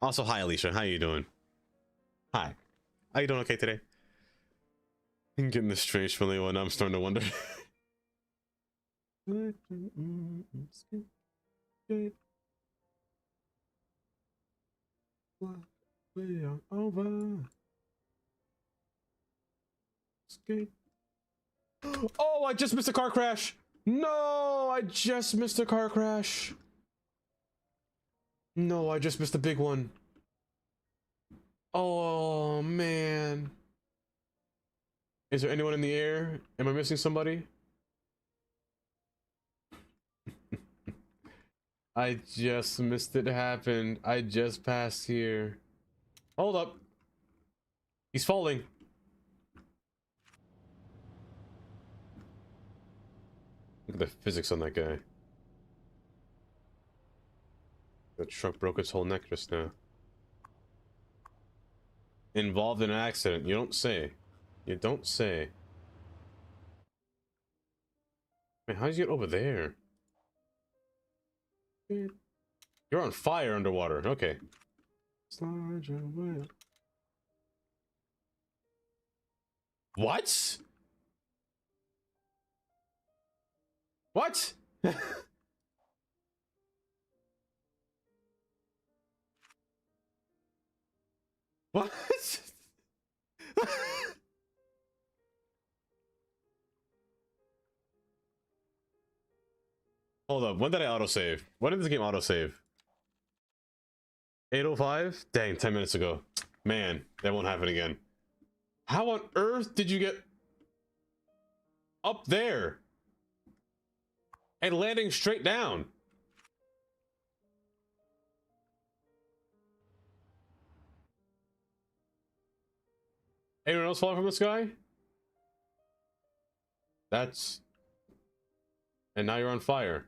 Also, hi, Alicia. How you doing? Hi. Are you doing okay today? I'm getting this strange feeling when I'm starting to wonder. We are over. Oh, I just missed a car crash. No, I just missed a car crash. No, I just missed a big one. Oh, man. Is there anyone in the air? Am I missing somebody? I just missed it happen. I just passed here. Hold up. He's falling. Look at the physics on that guy. The truck broke its whole neck just now. Involved in an accident. You don't say. You don't say. Man, how'd you get over there? You're on fire underwater. Okay. Slide your way. What? What? What? Hold up. When did I autosave? When did this game autosave? 8:05? Dang, 10 minutes ago. Man, that won't happen again. How on earth did you get up there and landing straight down? Anyone else falling from the sky? That's... And now you're on fire.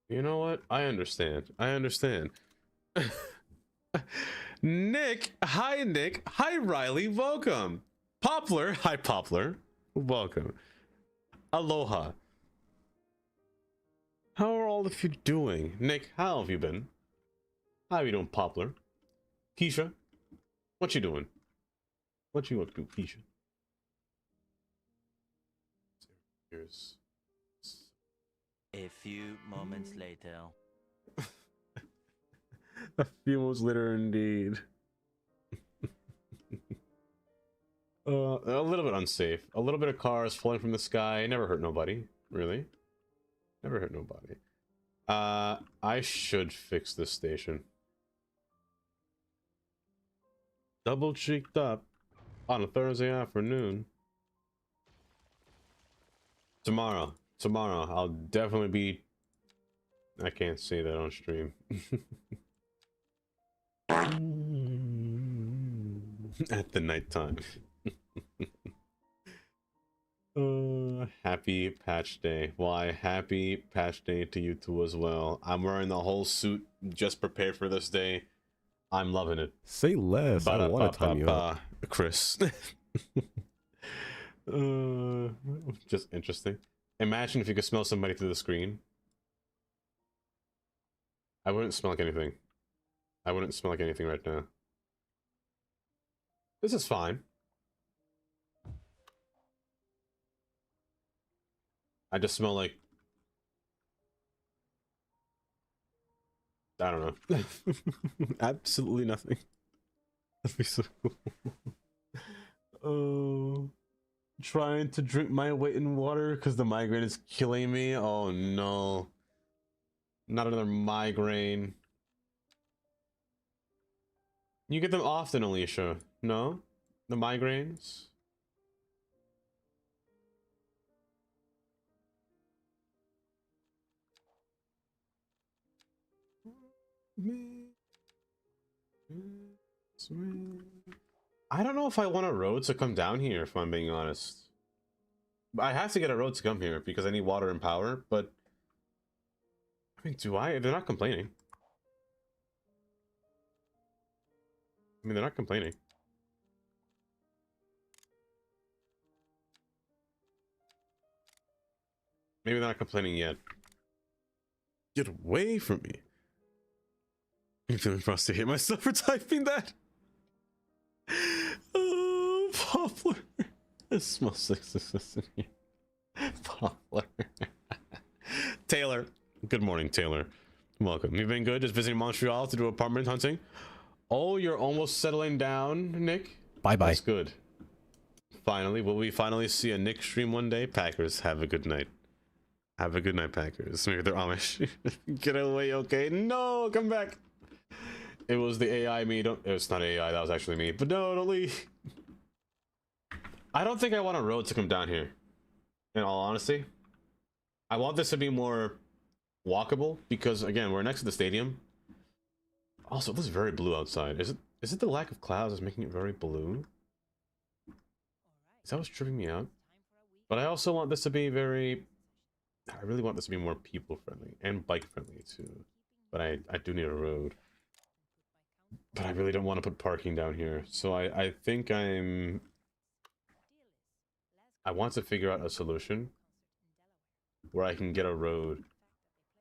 You know what? I understand. I understand. Nick! Hi, Nick. Hi, Riley. Welcome. Poplar. Hi, Poplar. Welcome. Aloha. How are all of you doing? Nick, how have you been? How are you doing, Poplar? Keisha? What you doing? What you up to, Keisha? Here's... A few moments later. A few moments later, indeed. A little bit unsafe. A little bit of cars falling from the sky. Never hurt nobody, really. Never hurt nobody. I should fix this station. Double cheeked up on a Thursday afternoon. Tomorrow, I'll definitely be. I can't say that on stream. At the nighttime. Happy patch day. Why, happy patch day to you too as well. I'm wearing the whole suit just prepared for this day. I'm loving it. Say less. I don't want to time you up. Chris. Just interesting. Imagine if you could smell somebody through the screen. I wouldn't smell like anything. I wouldn't smell like anything right now. This is fine. I just smell like... I don't know. Absolutely nothing. That'd be so cool. Oh... Trying to drink my weight in water because the migraine is killing me. Oh no. Not another migraine. You get them often, Alicia. No? The migraines? I don't know if I want a road to come down here, if I'm being honest. I have to get a road to come here because I need water and power, but... I mean, do I? They're not complaining. I mean, they're not complaining. Maybe they're not complaining yet. Get away from me. I'm feeling frosty. Hate myself for typing that. Oh, Poplar. It smells like this in here. Poplar. Taylor. Good morning, Taylor. Welcome. You've been good? Just visiting Montreal to do apartment hunting? Oh, you're almost settling down, Nick? Bye-bye. That's good. Finally. Will we finally see a Nick stream one day? Packers, have a good night. Have a good night, Packers. Maybe they're Amish. Get away, okay? No, come back. It was the AI me. Don't. It's not AI. That was actually me. But no, don't leave. I don't think I want a road to come down here. In all honesty, I want this to be more walkable because again, we're next to the stadium. Also, this is very blue outside. Is it the lack of clouds that's making it very blue? Is that what's tripping me out? But I also want this to be very. I really want this to be more people friendly and bike friendly too. But I do need a road. But I really don't want to put parking down here. So I think I want to figure out a solution where I can get a road.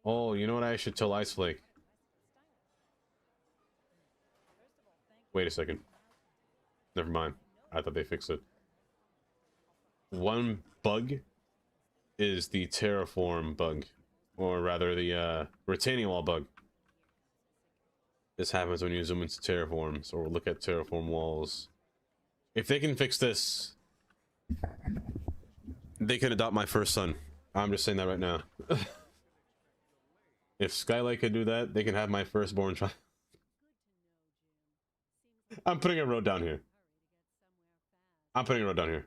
Oh, you know what I should tell Ice Flake? Wait a second. Never mind. I thought they fixed it. One bug is the terraform bug. Or rather the retaining wall bug. This happens when you zoom into terraforms or look at terraform walls. If they can fix this, they can adopt my first son. I'm just saying that right now. If Skylight could do that, they can have my firstborn child. I'm putting a road down here. I'm putting a road down here.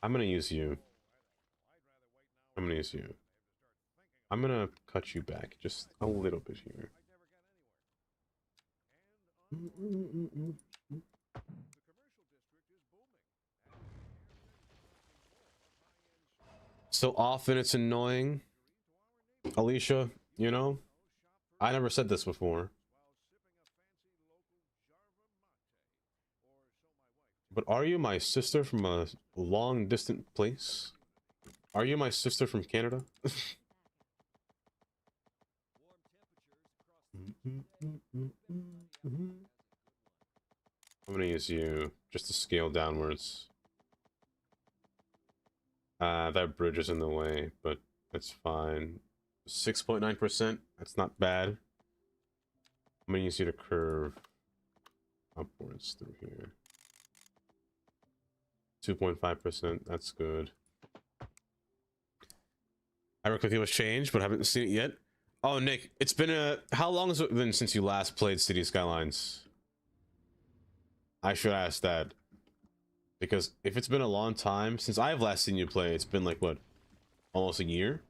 I'm gonna use you. I'm gonna use you. I'm gonna cut you back just a little bit here. So often it's annoying, Alicia, you know? I never said this before. But are you my sister from a long distant place? Are you my sister from Canada? I'm gonna use you just to scale downwards. That bridge is in the way, but it's fine. 6.9%, that's not bad. I'm gonna use you to curve upwards through here. 2.5%. That's good. I reckon it was changed, but I haven't seen it yet. Oh, Nick, it's been how long has it been since you last played City Skylines? I should ask that. Because if it's been a long time since I've last seen you play, it's been like what? Almost a year?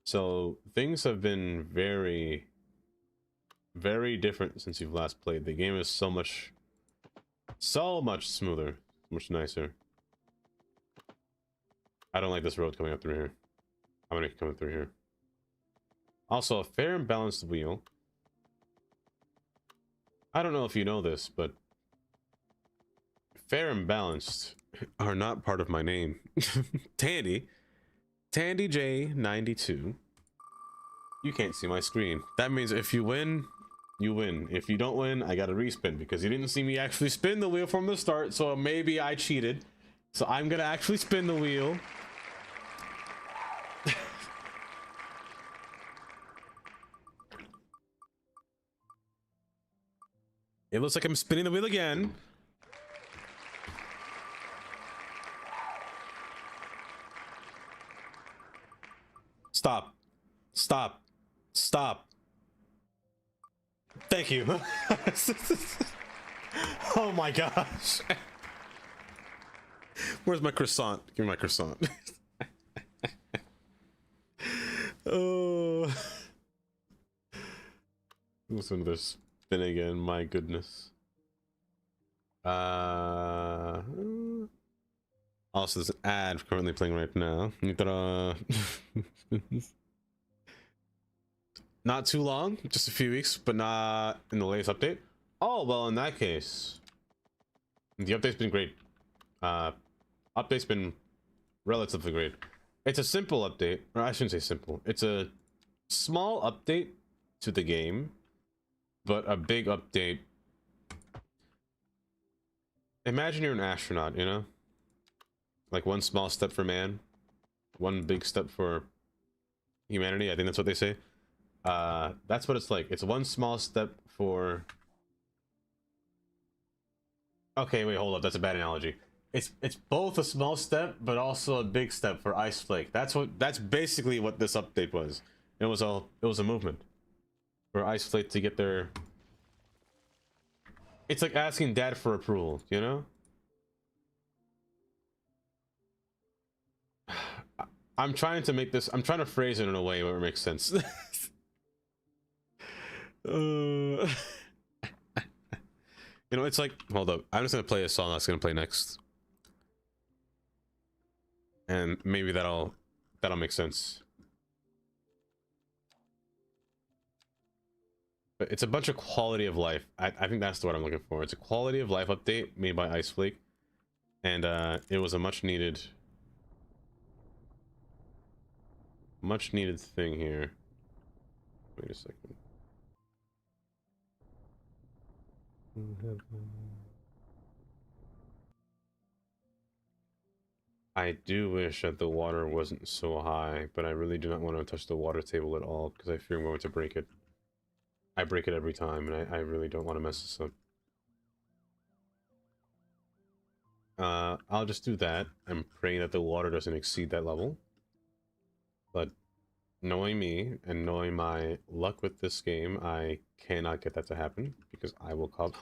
So things have been very, very different since you've last played. The game is so much smoother, much nicer. I don't like this road coming up through here. I'm gonna come through here. Also, a fair and balanced wheel. I don't know if you know this, but fair and balanced are not part of my name. Tandy J92. You can't see my screen. That means if you win, you win. If you don't win, I gotta respin because you didn't see me actually spin the wheel from the start, so maybe I cheated. So I'm gonna actually spin the wheel. It looks like I'm spinning the wheel again. Stop. Stop. Stop. Thank you. Oh my gosh. Where's my croissant? Give me my croissant. Oh. Listen to this spin again. My goodness. Also, there's an ad currently playing right now. Not too long, just a few weeks, but not in the latest update. Oh, well, in that case, the update's been great. Update's been relatively great. It's a simple update, or I shouldn't say simple. It's a small update to the game, but a big update. Imagine you're an astronaut, you know? Like one small step for man, one big step for humanity. I think that's what they say. That's what it's like. It's one small step for... Okay, wait, hold up. That's a bad analogy. It's both a small step, but also a big step for Ice Flake. That's basically what this update was. It was a movement for Ice Flake to get their... It's like asking Dad for approval, you know? I'm trying to phrase it in a way where it makes sense. You know, it's like, hold up. I'm just gonna play a song that's gonna play next. And maybe that'll make sense. But it's a bunch of quality of life. I think that's the word I'm looking for. It's a quality of life update made by Ice Flake. And it was a much needed thing here. Wait a second. I do wish that the water wasn't so high, but I really do not want to touch the water table at all because I fear I'm going to break it. I break it every time, and I really don't want to mess this up. I'll just do that. I'm praying that the water doesn't exceed that level. But knowing me and knowing my luck with this game, I cannot get that to happen because I will cause...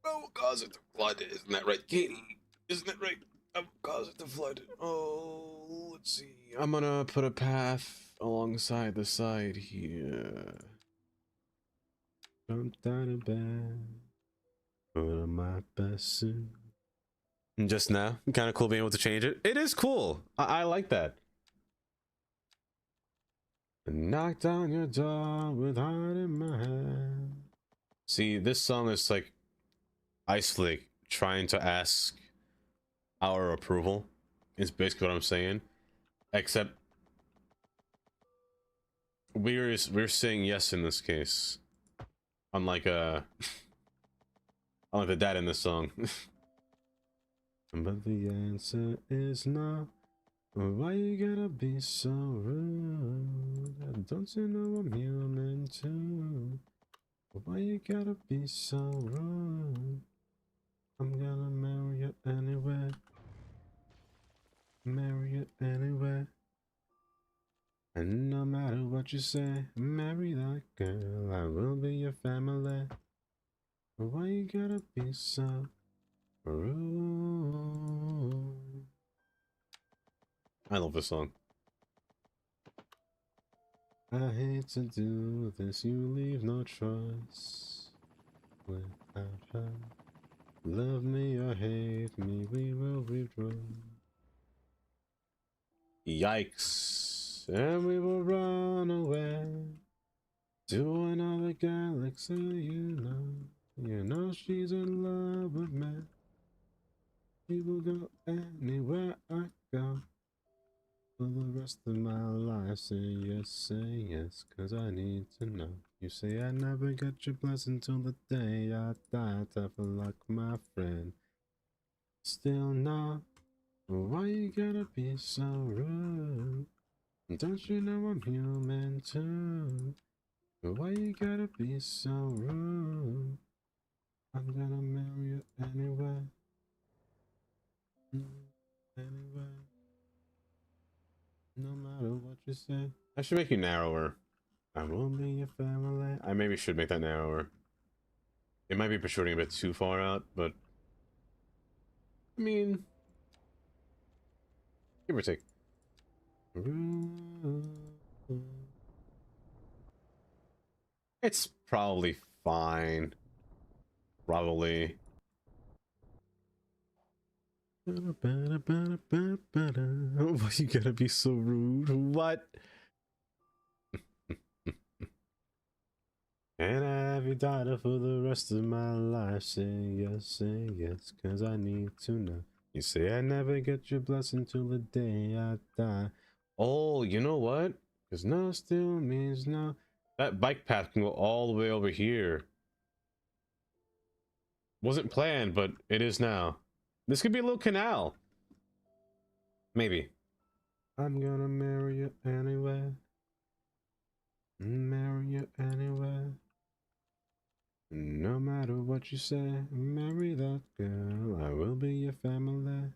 I will cause it to flood. Isn't that right, Katie? Isn't that right? I will cause it to flood. Oh, let's see. I'm gonna put a path alongside the side here. Jumped out of bed. Put on my best suit. Just now, kind of cool being able to change it. It is cool. I like that. Knocked on your door with heart in my hand. See, this song is like Ice Flake trying to ask our approval. Is basically what I'm saying. Except we're saying yes in this case. Unlike unlike the dad in this song. But the answer is no. Why you gotta be so rude? Don't you know I'm human too? Why you gotta be so rude? I'm gonna marry you anyway. Marry you anyway. And no matter what you say, marry that girl. I will be your family. Why you gotta be so rude? I love this song. I hate to do this, you leave no choice. Without her, love me or hate me, we will withdraw. Yikes. And we will run away to another galaxy, you know. You know she's in love with me. She will go anywhere I go. For the rest of my life, say yes, cause I need to know. You say I never get your blessing till the day I die. Tough luck, my friend. Still no. Why you gotta be so rude? Don't you know I'm human too? Why you gotta be so rude? I'm gonna marry you anyway. Anyway. No matter what you say. I should make you narrower. I will be your family. I maybe should make that narrower. It might be protruding a bit too far out, but I mean, give or take. It's probably fine. Probably. Why you gotta be so rude? What? And I have you daughter for the rest of my life. Say yes, cause I need to know. You say I never get your blessing till the day I die. Oh, you know what? Cause no still means no. That bike path can go all the way over here. Wasn't planned, but it is now. This could be a little canal. Maybe. I'm gonna marry you anyway. Marry you anyway. No matter what you say, marry that girl. I will be your family.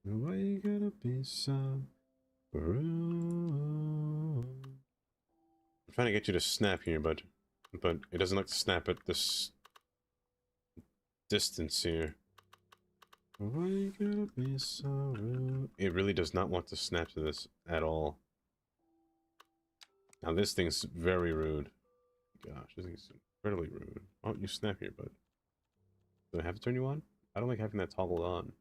Why you gotta be so rude? I'm trying to get you to snap here, but it doesn't like to snap at this distance here. Why you gotta be so rude? It really does not want to snap to this at all. Now this thing's very rude. Gosh, this thing's incredibly rude. Why don't you snap here, bud? Do I have to turn you on? I don't like having that toggled on.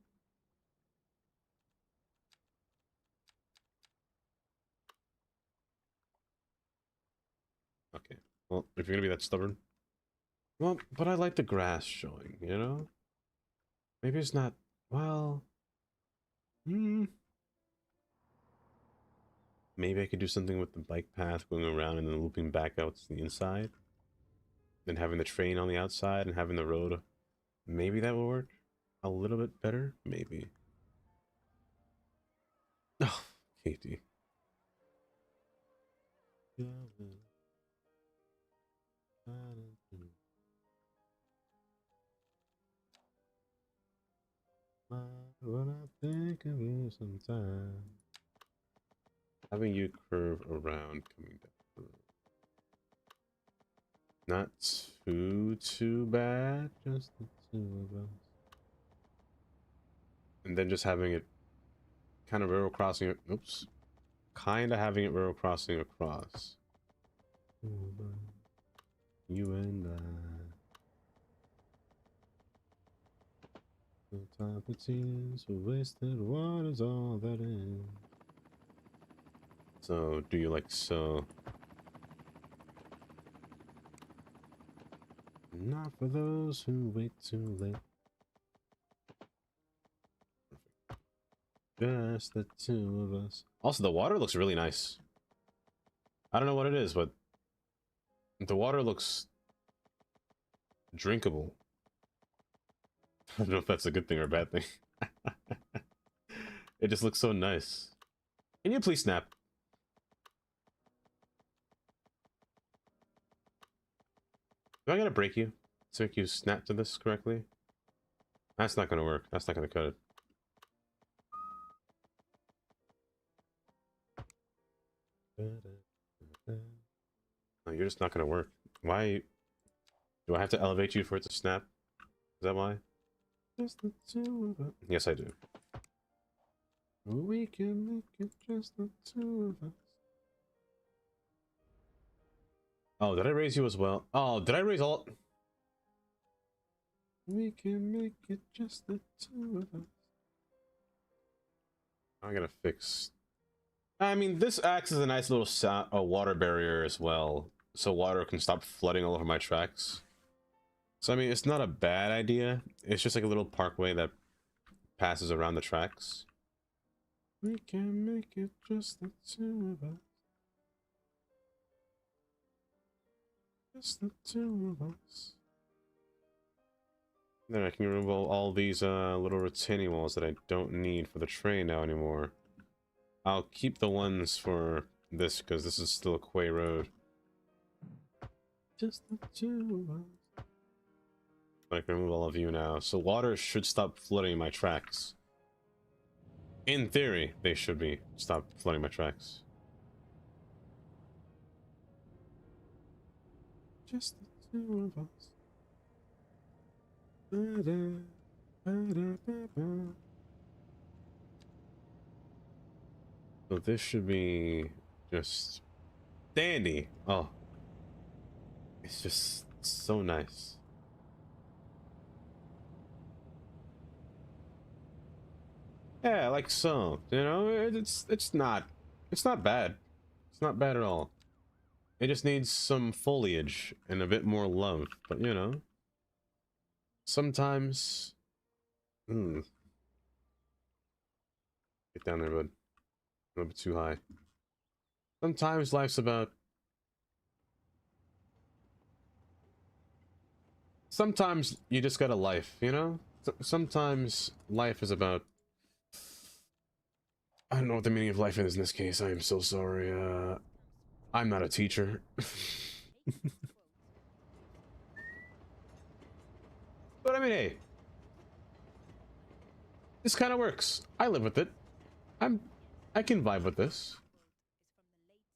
Okay. Well, if you're gonna be that stubborn. Well, but I like the grass showing, you know? Maybe it's not, well... Maybe I could do something with the bike path going around and then looping back out to the inside. Then having the train on the outside and having the road. Maybe that will work a little bit better? Maybe. Oh, Katie. When I think of you sometimes. Having you curve around coming down the road. Not too bad, just the two of us. And then just having it kind of railroad crossing, oops. Kind of having it railroad crossing across. You and I. The time for tears wasted, what is all that is? So, do you like so? Not for those who wait too late. Just the two of us. Also, the water looks really nice. I don't know what it is, but the water looks drinkable. I don't know if that's a good thing or a bad thing. It just looks so nice. Can you please snap? Do I gotta break you to make you snap to this correctly? That's not gonna work. That's not gonna cut it. No, you're just not gonna work. Why? Do I have to elevate you for it to snap? Is that why? Just the two of us. Yes, I do. We can make it just the two of us. Oh, did I raise you as well? Oh, did I raise all? We can make it just the two of us. I gotta fix. I mean, this acts as a nice little water barrier as well, so water can stop flooding all over my tracks. So I mean, it's not a bad idea. It's just like a little parkway that passes around the tracks. We can make it just the two of us. Just the two of us. Then I can remove all these little retaining walls that I don't need for the train now anymore. I'll keep the ones for this because this is still a Quay Road. Just the two of us. I can remove all of you now. So water should stop flooding my tracks. In theory, they should be. Stop flooding my tracks. Just the two of us. Ba-da, ba-da-ba-ba. So this should be just dandy. Oh, it's just so nice. Yeah, like so. You know, it's not bad. It's not bad at all. It just needs some foliage and a bit more love. But you know, sometimes. Get down there, bud. A little bit too high. Sometimes life's about. Sometimes you just got a life, you know? Sometimes life is about. I don't know what the meaning of life is in this case. I am so sorry. I'm not a teacher. But I mean, hey. This kind of works. I live with it. I can vibe with this.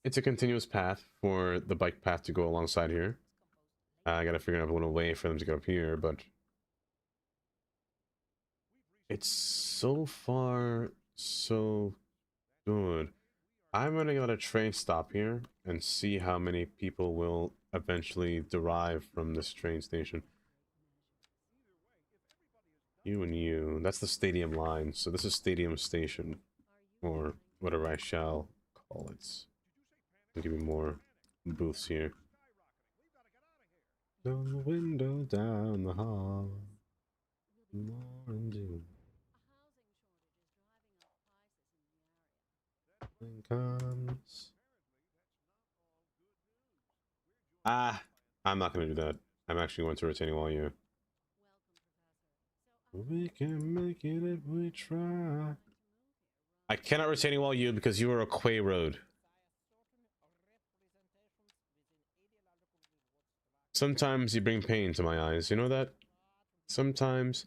It's a continuous path for the bike path to go alongside here. I gotta figure out a little way for them to go up here, but it's so far so good. I'm gonna let a train stop here and see how many people will eventually derive from this train station. You and you. That's the stadium line. So this is Stadium Station. Or whatever I shall call it. I'll give me more booths here. Down the window, down the hall. More and do. Comes. I'm not gonna do that. I'm actually going to retaining wall you. We can make it if we try. I cannot retaining wall you because you are a Quay Road. Sometimes you bring pain to my eyes, you know that? Sometimes.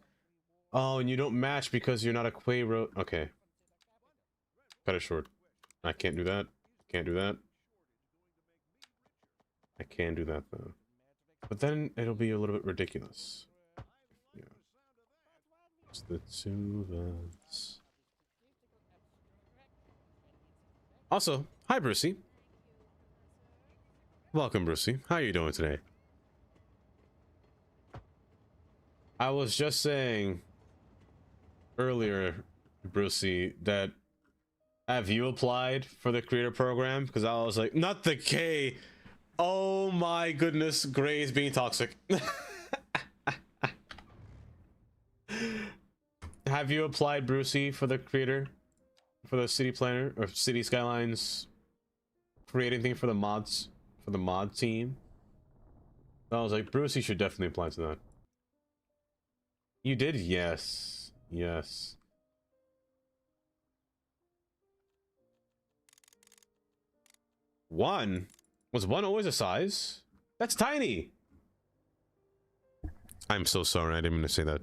Oh, and you don't match because you're not a Quay Road. Okay. Cut it short. I can't do that. Can't do that. I can do that though. But then it'll be a little bit ridiculous. Yeah. It's the two of us. Also, hi Brucey. Welcome, Brucey. How are you doing today? I was just saying earlier, Brucey, that have you applied for the creator program? Because I was like, not the K. Oh my goodness, Gray is being toxic. Have you applied, Brucey, for the creator? For the city planner or city skylines creating thing for the mods, for the mod team? I was like, Brucey should definitely apply to that. You did? Yes. Yes. One? Was one always a size? That's tiny! I'm so sorry, I didn't mean to say that.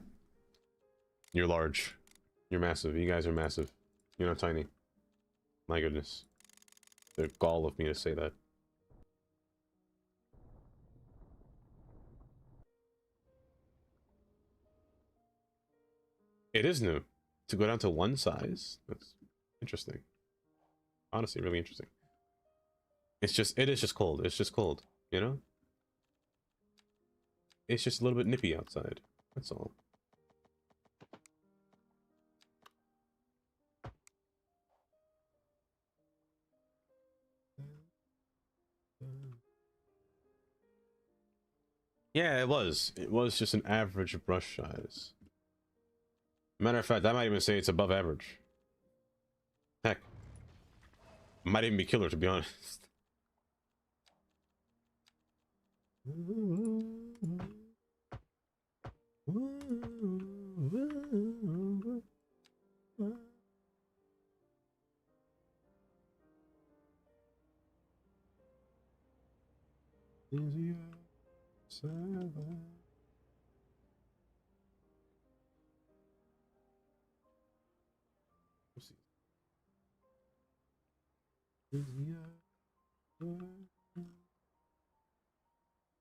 You're large. You're massive. You guys are massive. You're not tiny. My goodness. The gall of me to say that. It is new. To go down to one size? That's interesting. Honestly, really interesting. It is just cold. It's just cold, you know? It's just a little bit nippy outside. That's all. Yeah, it was. It was just an average brush size. Matter of fact, I might even say it's above average. Heck. Might even be killer, to be honest.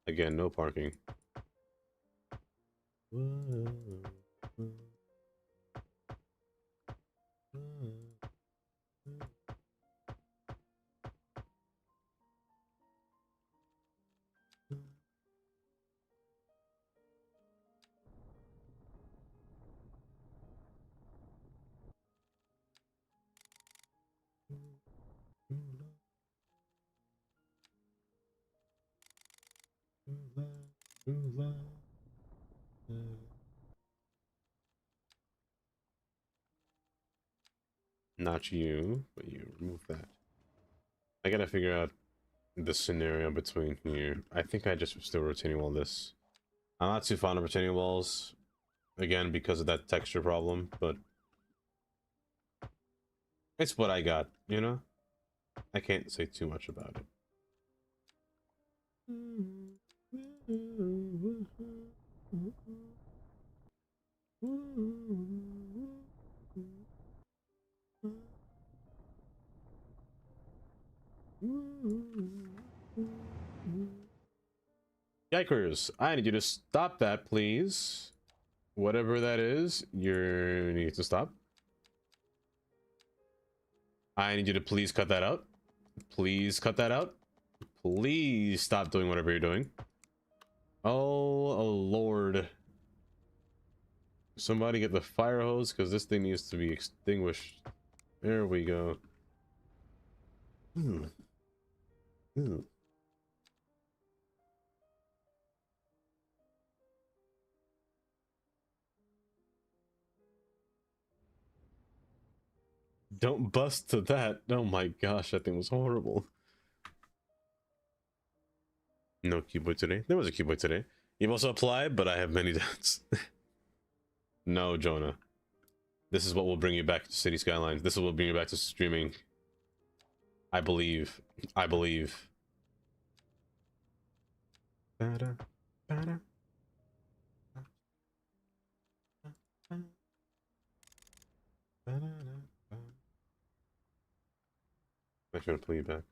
Again, no parking. Not you, but you remove that. I gotta figure out the scenario between here. I think I just still retaining wall this. I'm not too fond of retaining walls, again, because of that texture problem, but it's what I got, you know? I can't say too much about it. Yikers, I need you to stop that, please. Whatever that is, you need to stop. I need you to please cut that out. Please cut that out. Please stop doing whatever you're doing. Oh, Lord. Somebody get the fire hose, because this thing needs to be extinguished. There we go. Don't bust to that. Oh my gosh, that thing was horrible. No keyboard today. There was a keyboard today. You've also applied, but I have many doubts. No, Jonah. This is what will bring you back to City Skylines. This will bring you back to streaming. I believe. I believe. Ba-da, ba-da. I'm trying to pull you back.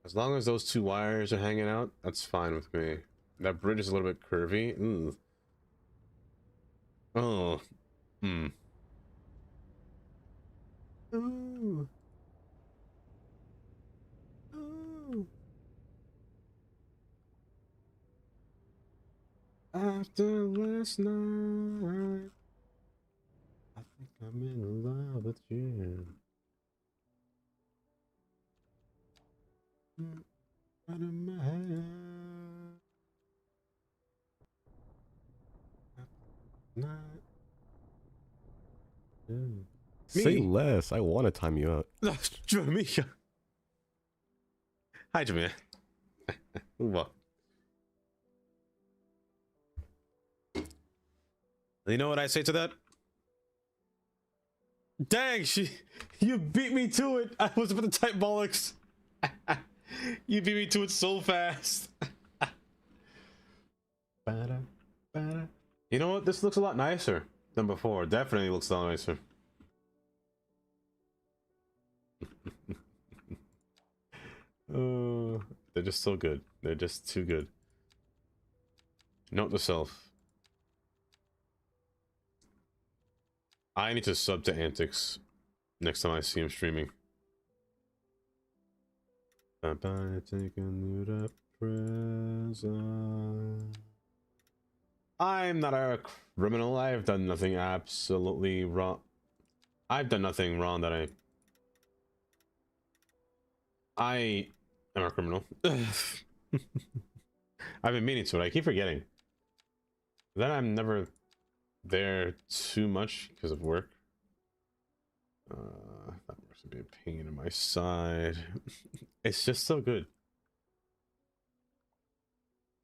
As long as those two wires are hanging out, that's fine with me. That bridge is a little bit curvy. Ooh. Oh. Hmm. Ooh. Ooh. After last night, I think I'm in love with you. Out of my head. night. Say Me? less. I want to time you out. Jamaica. Hi, Jamaica. Well, you know what I say to that? Dang, you beat me to it. I was about to type bollocks. You beat me to it so fast. You know what? This looks a lot nicer than before. Definitely looks a lot nicer. Oh, they're just so good. They're just too good. Note to self. I need to sub to Antics next time I see him streaming. Bye-bye, take a new present. I'm not a criminal. I've done nothing absolutely wrong. I've done nothing wrong that I am a criminal. I've been meaning to it. I keep forgetting. Then I'm never there too much because of work. That works to be a pain in my side. It's just so good.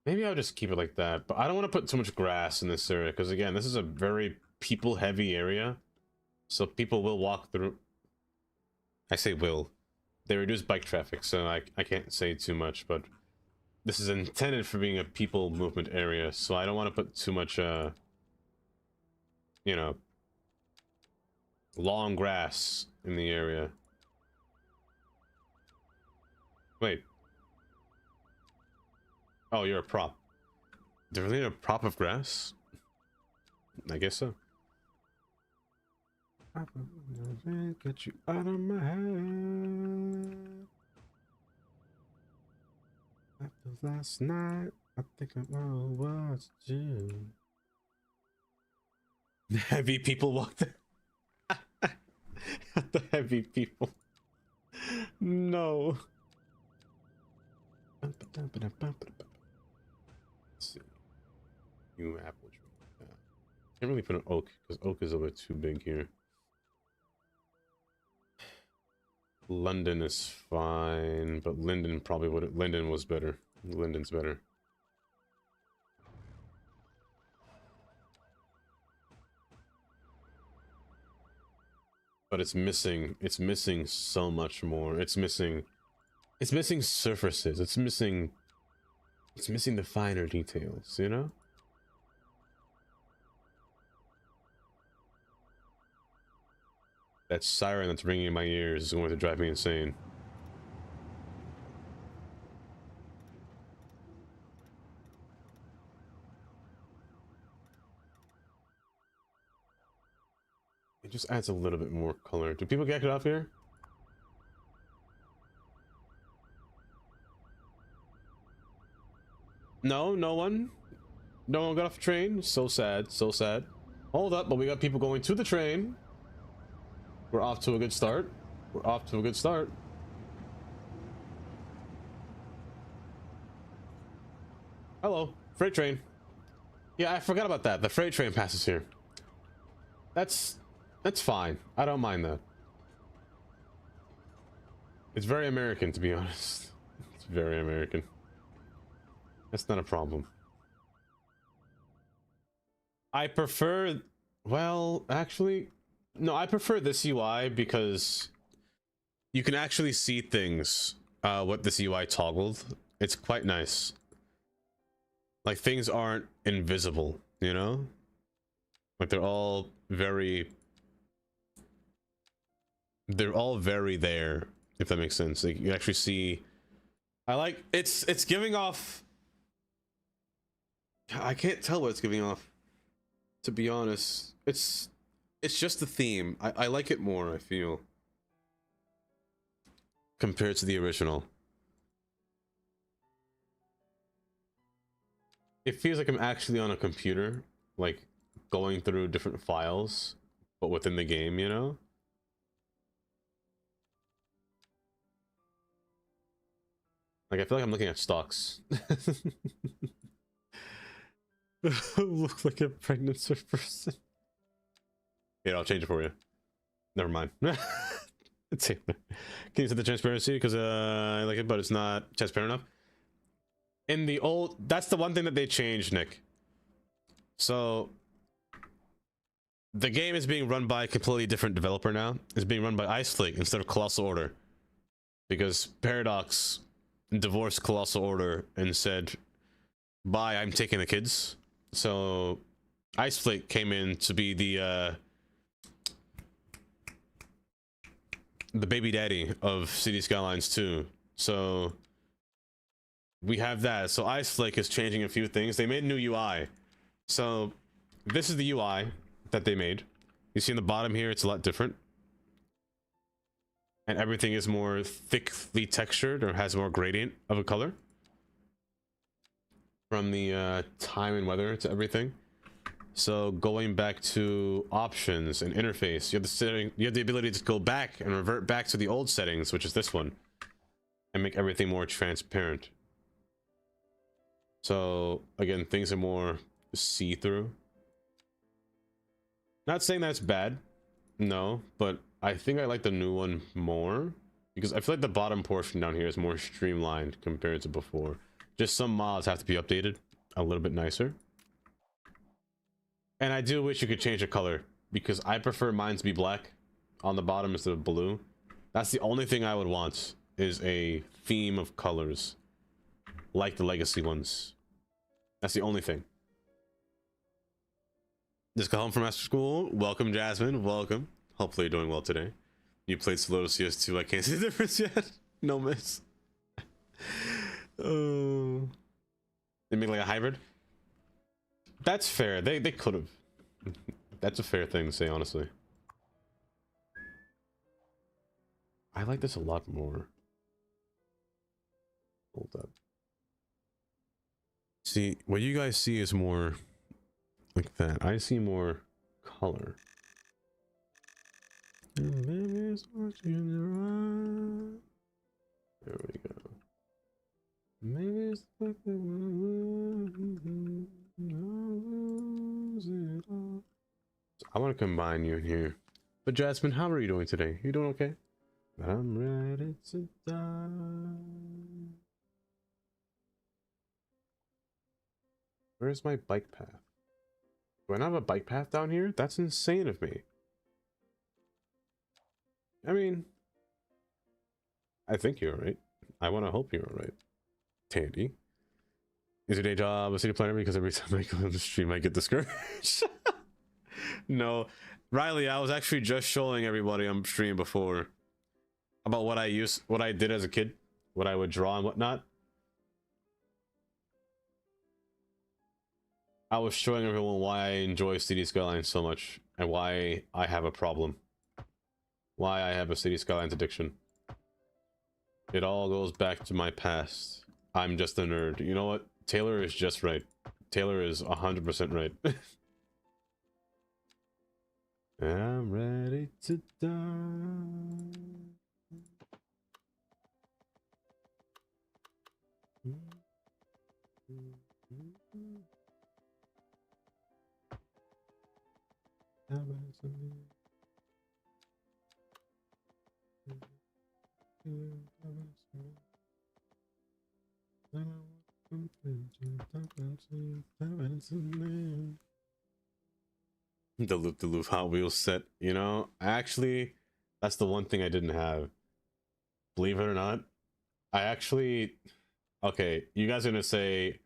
Maybe I'll just keep it like that, but I don't want to put too much grass in this area because again, this is a very people heavy area. So people will walk through. I say will. They reduce bike traffic, so I can't say too much, but this is intended for being a people movement area, so I don't want to put too much you know, long grass in the area. Wait. Oh, you're a prop. Do we need a prop of grass? I guess so. Get you out of my head. After last night, I think I know what to do. Heavy people walk there. The heavy people. No. Let's see. New apple tree. Yeah. Can't really put an oak because oak is a bit too big here. London is fine, but Linden probably would. Linden was better. Linden's better. But it's missing so much more. It's missing surfaces. It's missing the finer details, you know? That siren that's ringing in my ears is going to drive me insane. It just adds a little bit more color. Do people get it off here? No, no one. No one got off the train. So sad, so sad. Hold up, but we got people going to the train. We're off to a good start. We're off to a good start. Hello, freight train. Yeah, I forgot about that. The freight train passes here. That's fine. I don't mind that. It's very American, to be honest. It's very American. That's not a problem. I prefer, well, actually, no, I prefer this UI because you can actually see things, what this UI toggled. It's quite nice. Like, things aren't invisible, you know? Like, they're all very there, if that makes sense. Like, you actually see, I like, it's giving off, I can't tell what it's giving off, to be honest. It's just the theme. I like it more, I feel, compared to the original. It feels like I'm actually on a computer, like going through different files, but within the game, you know? Like, I feel like I'm looking at stocks. Look like a pregnant surf person. Yeah, I'll change it for you. Never mind. Can you set the transparency? Because I like it, but it's not transparent enough. In the old, that's the one thing that they changed, Nick. So the game is being run by a completely different developer now. It's being run by Ice Flake instead of Colossal Order, because Paradox divorced Colossal Order and said, "Bye, I'm taking the kids." So Ice Flake came in to be the baby daddy of City Skylines 2. So we have that. So Ice Flake is changing a few things. They made a new UI. So this is the UI that they made. You see in the bottom here, it's a lot different. And everything is more thickly textured or has more gradient of a color. From the time and weather to everything. So going back to options and interface, you have the ability to go back and revert back to the old settings, which is this one, and make everything more transparent. So again, things are more see-through. Not saying that's bad, no, but I think I like the new one more because I feel like the bottom portion down here is more streamlined compared to before. Just some mods have to be updated a little bit nicer. And I do wish you could change the color because I prefer mine to be black on the bottom instead of blue. That's the only thing I would want, is a theme of colors like the legacy ones. That's the only thing. Just got home from after school. Welcome, Jasmine. Welcome. Hopefully you're doing well today. You played Solo CS2. I can't see the difference yet. No miss. Oh. They make like a hybrid? That's fair. They could have. That's a fair thing to say, honestly. I like this a lot more. Hold up. See, what you guys see is more like that. I see more color. There we go. Maybe it's like the I want to combine you in here. But Jasmine, how are you doing today? You doing okay? But I'm ready to die. Where's my bike path? Do I not have a bike path down here? That's insane of me. I mean, I think you're alright. I want to hope you're alright. Tandy. Is your day job a city planner? Because every time I go on the stream, I get discouraged. No. Riley, I was actually just showing everybody on stream before about what I did as a kid, what I would draw and whatnot. I was showing everyone why I enjoy City Skylines so much and why I have a problem. Why I have a City Skylines addiction. It all goes back to my past. I'm just a nerd. You know what? Taylor is just right. Taylor is 100% right. I'm ready to die. The loop Hot Wheels set, you know, actually, that's the one thing I didn't have. Believe it or not, I actually, okay, you guys are gonna say,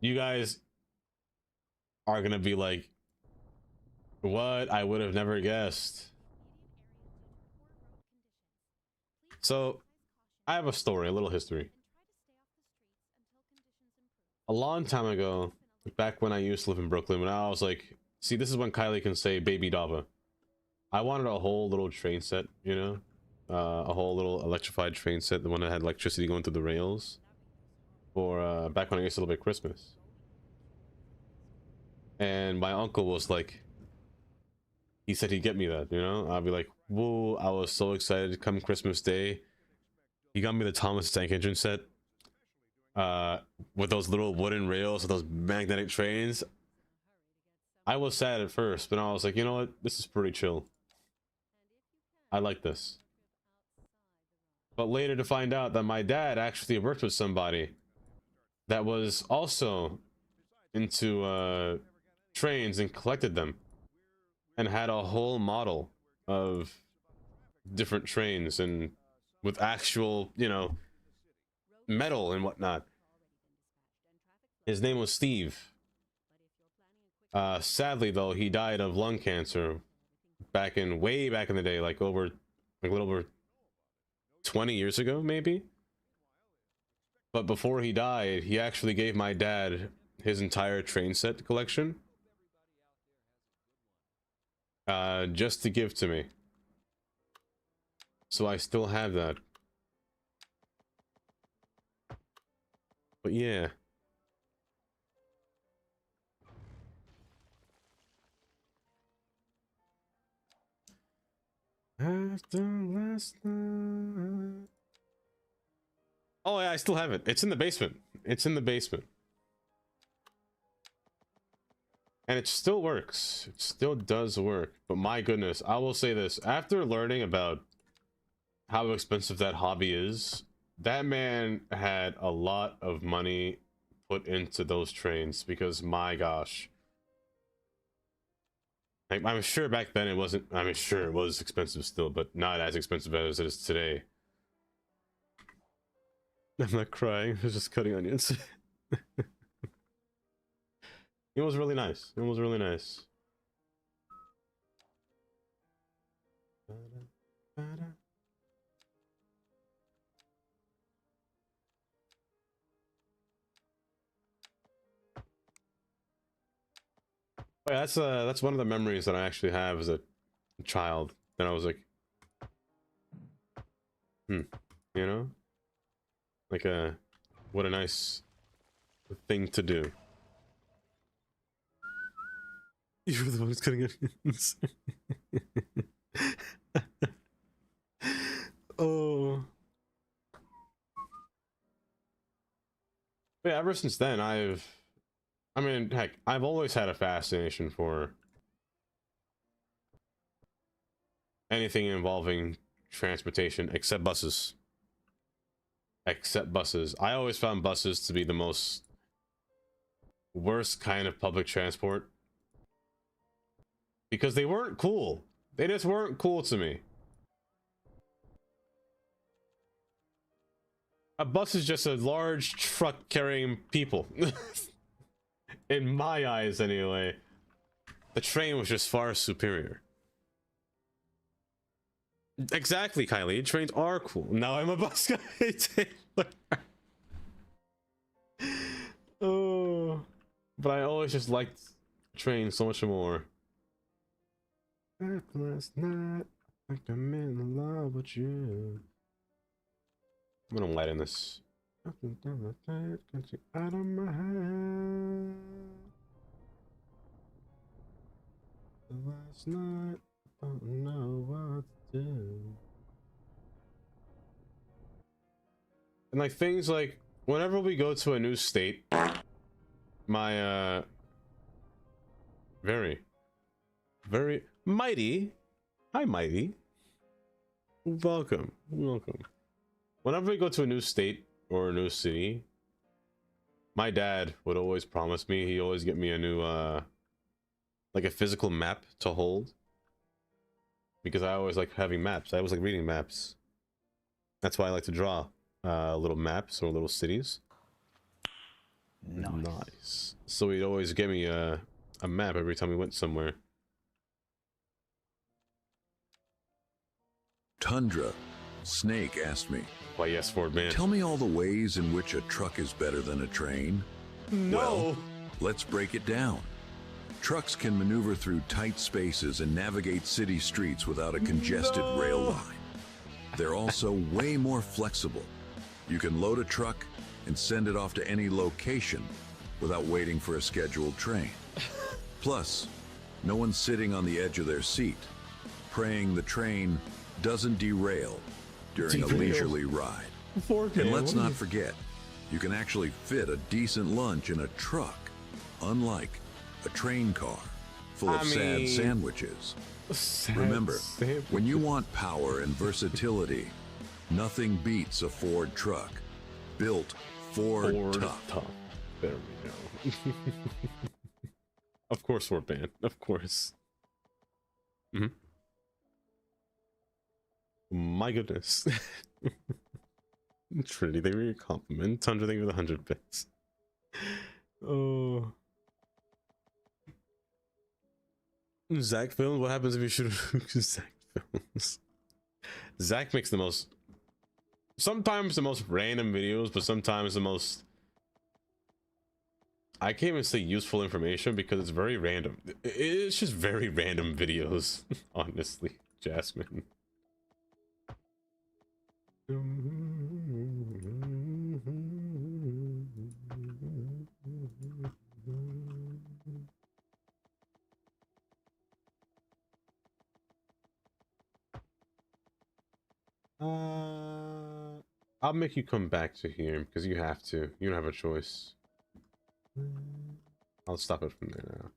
you guys are gonna be like, what? I would have never guessed. So, I have a story, a little history. A long time ago, back when I used to live in Brooklyn, when I was like, see, this is when Kylie can say baby Dava. I wanted a whole little train set, you know? A whole little electrified train set, the one that had electricity going through the rails. For, back when I used to celebrate Christmas. And my uncle was like, he said he'd get me that, you know? I'd be like, whoa, I was so excited come Christmas Day. He got me the Thomas Tank Engine set. with those little wooden rails and those magnetic trains. I was sad at first, but I was like, you know what? This is pretty chill. I like this. But later to find out that my dad actually worked with somebody that was also into trains and collected them and had a whole model of different trains and with actual, you know, metal and whatnot. His name was Steve. Sadly though, he died of lung cancer way back in the day, like a little over 20 years ago, maybe. But before he died, he actually gave my dad his entire train set collection, just to give to me. So I still have that. But yeah. After last night. Oh yeah, I still have it. It's in the basement. It's in the basement. And it still works. It still does work. But my goodness, I will say this. After learning about how expensive that hobby is, that man had a lot of money put into those trains because my gosh. I'm sure back then it wasn't, I mean, sure it was expensive still, but not as expensive as it is today. I'm not crying, I was just cutting onions. It was really nice. It was really nice. Oh, yeah, that's one of the memories that I actually have as a child. Then I was like, you know, like what a nice thing to do. You're the one who's cutting onions. Oh. But yeah, ever since then, I mean, heck, I've always had a fascination for anything involving transportation except buses. Except buses. I always found buses to be the most worst kind of public transport because they weren't cool. They just weren't cool to me. A bus is just a large truck carrying people. In my eyes, anyway. The train was just far superior. Exactly, Kylie. Trains are cool. Now I'm a bus guy, Taylor. Oh. But I always just liked trains so much more. Last night, like I'm in love with you. I'm gonna light in this. Out of my head. Last night, I don't know what to do. And like things like whenever we go to a new state, my very Mighty, hi Mighty, welcome. Whenever we go to a new state or a new city, my dad would always promise me, he always get me a new like a physical map to hold, because I always like having maps. I always like reading maps. That's why I like to draw little maps or little cities. Nice. So he'd always give me a map every time we went somewhere. Tundra Snake asked me, why yes, Ford man, tell me all the ways in which a truck is better than a train. No. Well, let's break it down. Trucks can maneuver through tight spaces and navigate city streets without a congested rail line. They're also way more flexible. You can load a truck and send it off to any location without waiting for a scheduled train. Plus, no one's sitting on the edge of their seat, praying the train doesn't derail during a leisurely ride. And let's not forget, You can actually fit a decent lunch in a truck, unlike a train car full of sad sandwiches. Remember, when you want power and versatility, nothing beats a Ford truck. Built Ford tough. There we go. Of course we're banned. Of course. My goodness. Trinity, they were your compliment. Tundra, thank you for the 100 bits. Oh. Zach Films, what happens if you shoot Zach Films? Zach makes the most, sometimes the most random videos, but sometimes the most, I can't even say useful information because it's very random. It's just very random videos, honestly, Jasmine. I'll make you come back to here because you have to. You don't have a choice. I'll stop it from there now.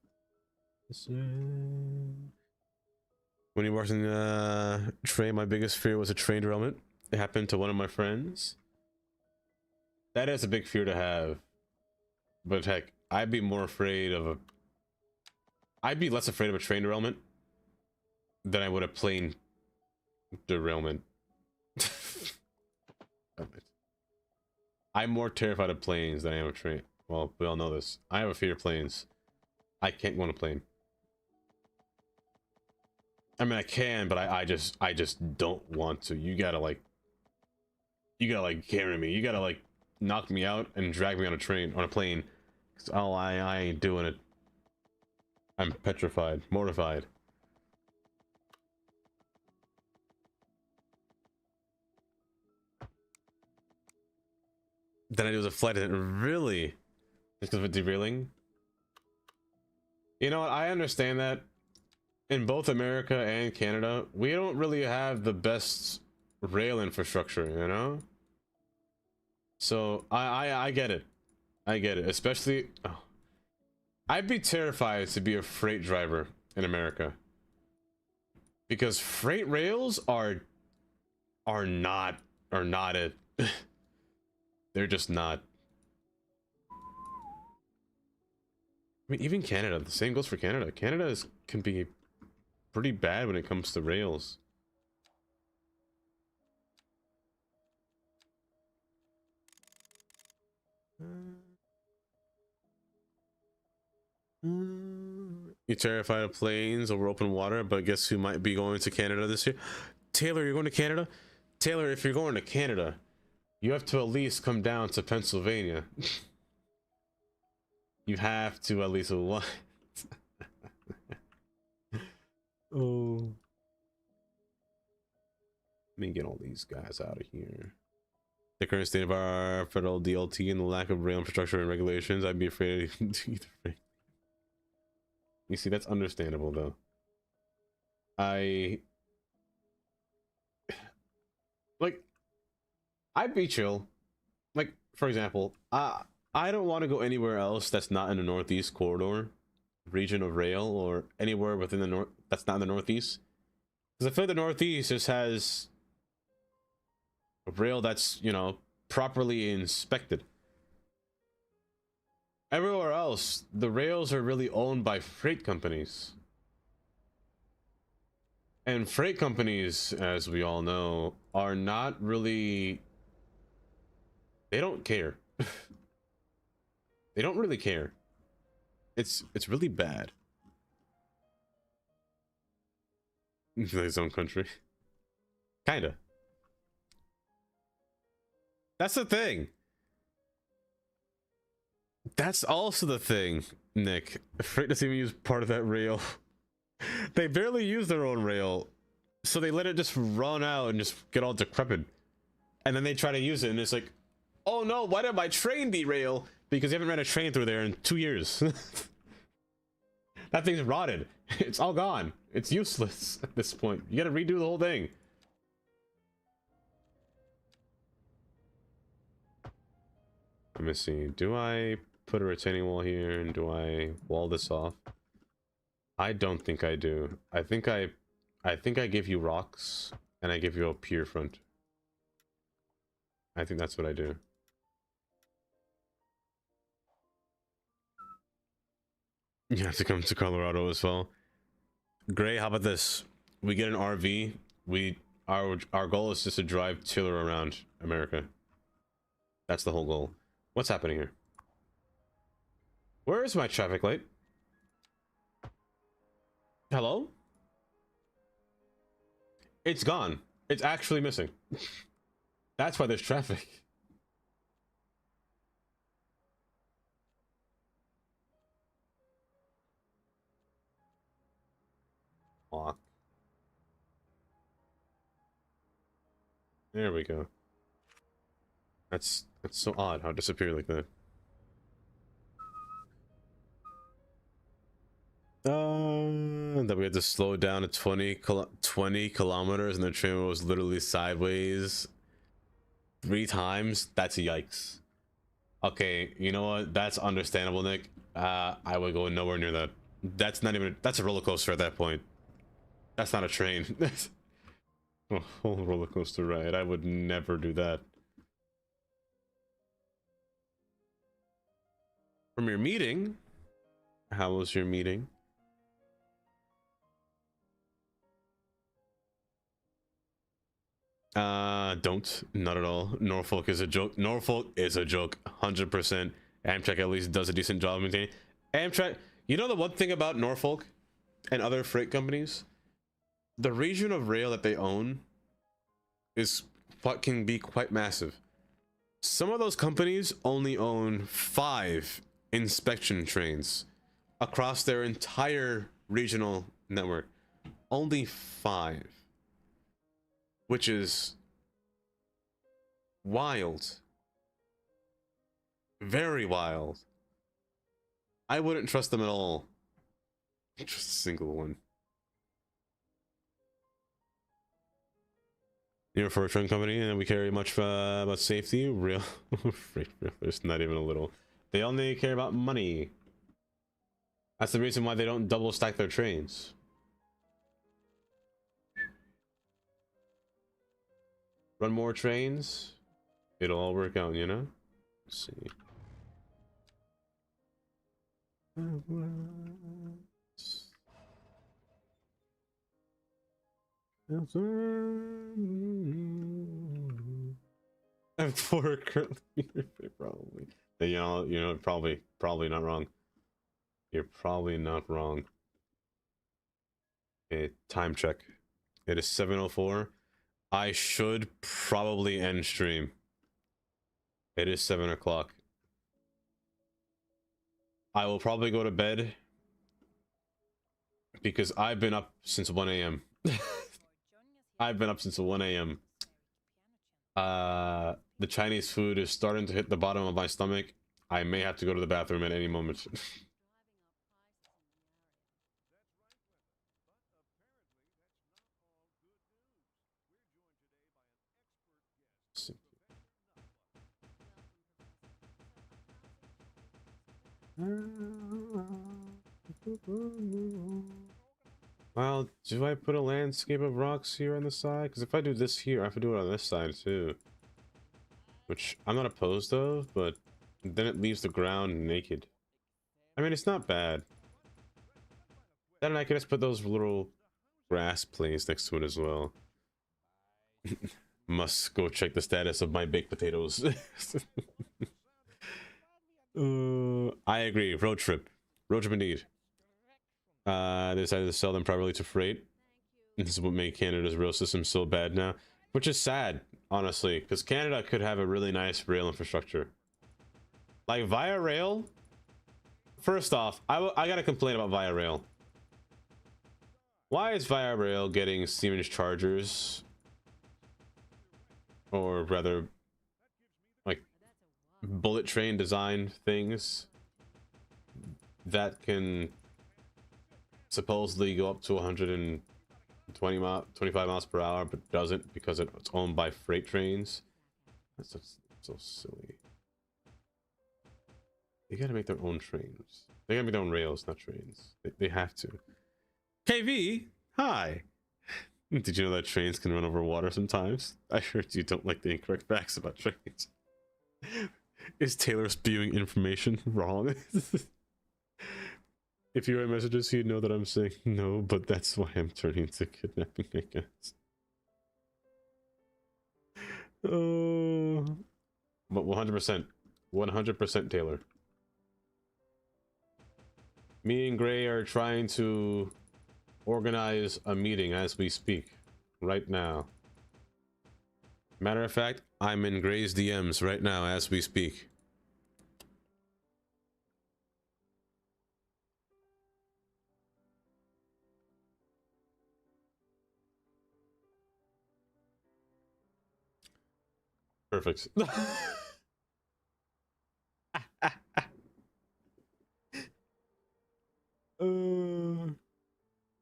When you were watching the train, my biggest fear was a train derailment. It happened to one of my friends. That is a big fear to have. But heck, I'd be more afraid of a... I'd be less afraid of a train derailment than I would a plane derailment. I'm more terrified of planes than I am of train. Well, we all know this. I have a fear of planes. I can't go on a plane. I mean, I can, but I just don't want to. You gotta like carry me. You gotta like knock me out and drag me on a plane. 'Cause, oh, I ain't doing it. I'm petrified, mortified. Then I do a flight attendant. Really? Just because of it derailing? You know what? I understand that. In both America and Canada, we don't really have the best rail infrastructure, you know? So I get it. I get it. Especially, I'd be terrified to be a freight driver in America. Because freight rails are not it. They're just not. I mean, even Canada, the same goes for Canada. Canada can be pretty bad when it comes to rails. You're terrified of planes over open water, but guess who might be going to Canada this year? Taylor, you're going to Canada? Taylor, if you're going to Canada, you have to at least come down to Pennsylvania. You have to at least once. Oh. Let me get all these guys out of here. The current state of our federal DLT and the lack of rail infrastructure and regulations, I'd be afraid to either. You see, that's understandable though. I'd be chill. Like, for example, I don't want to go anywhere else that's not in the Northeast corridor region of rail, or anywhere within the north that's not in the Northeast, because I feel the Northeast just has a rail that's, you know, properly inspected. Everywhere else, the rails are really owned by freight companies, and freight companies, as we all know, are not really, they don't care. They don't really care. It's really bad. His own country. Kinda. That's the thing. That's also the thing, Nick. Freight doesn't even use part of that rail. They barely use their own rail. So they let it just run out and just get all decrepit. And then they try to use it and it's like, oh no, why did my train derail? Because you haven't ran a train through there in 2 years. That thing's rotted. It's all gone. It's useless at this point. You gotta redo the whole thing. Let me see. Do I put a retaining wall here and do I wall this off? I don't think I do. I think I give you rocks and I give you a pier front. I think that's what I do. You have to come to Colorado as well. Gray, how about this? We get an RV. Our goal is just to drive Tiller around America. That's the whole goal. What's happening here? Where is my traffic light? Hello? It's gone. It's actually missing. That's why there's traffic. Lock. There we go. That's so odd how it disappeared like that. That we had to slow down to 20 kilometers and the train was literally sideways 3 times. That's a yikes. Okay, you know what? That's understandable, Nick. I would go nowhere near that. That's not even. That's a roller coaster at that point. That's not a train. That's a whole roller coaster ride. I would never do that. From your meeting, how was your meeting? Not at all. Norfolk is a joke. Norfolk is a joke. 100%. Amtrak at least does a decent job of maintaining. Amtrak, you know the one thing about Norfolk and other freight companies? The region of rail that they own is what can be quite massive. Some of those companies only own 5 inspection trains across their entire regional network. Only 5. Which is wild. Very wild. I wouldn't trust them at all. Just a single one. You're for a train company and we care much about safety. Real there's not even a little. They only care about money. That's the reason why they don't double stack their trains. Run more trains, it'll all work out, you know? Let's see. I'm for currently probably. You know, probably not wrong. You're probably not wrong. Okay, time check. It is 7:04. I should probably end stream. It is 7 o'clock. I will probably go to bed because I've been up since 1 a.m. I've been up since 1 a.m. The Chinese food is starting to hit the bottom of my stomach. I may have to go to the bathroom at any moment. Well, do I put a landscape of rocks here on the side? Because if I do this here, I have to do it on this side too. Which I'm not opposed of, but then it leaves the ground naked. I mean, it's not bad. Then I could just put those little grass planes next to it as well. Must go check the status of my baked potatoes. I agree. Road trip indeed. They decided to sell them privately to freight. This is what made Canada's rail system so bad now, which is sad, honestly, because Canada could have a really nice rail infrastructure. Like Via Rail. First off, I gotta complain about Via Rail. Why is Via Rail getting Siemens chargers, or rather, like bullet train design things that can supposedly go up to 25 miles per hour, but doesn't because it's owned by freight trains? That's so silly. They gotta make their own trains. They gotta make their own rails, not trains. They have to. KV, hi. Did you know that trains can run over water sometimes? I heard you don't like the incorrect facts about trains. Is Taylor spewing information wrong? If you write messages, you know that I'm saying no, but that's why I'm turning to kidnapping, I guess. Oh, but 100%, 100% Taylor. Me and Gray are trying to organize a meeting as we speak right now. Matter of fact, I'm in Gray's DMs right now as we speak. Perfect.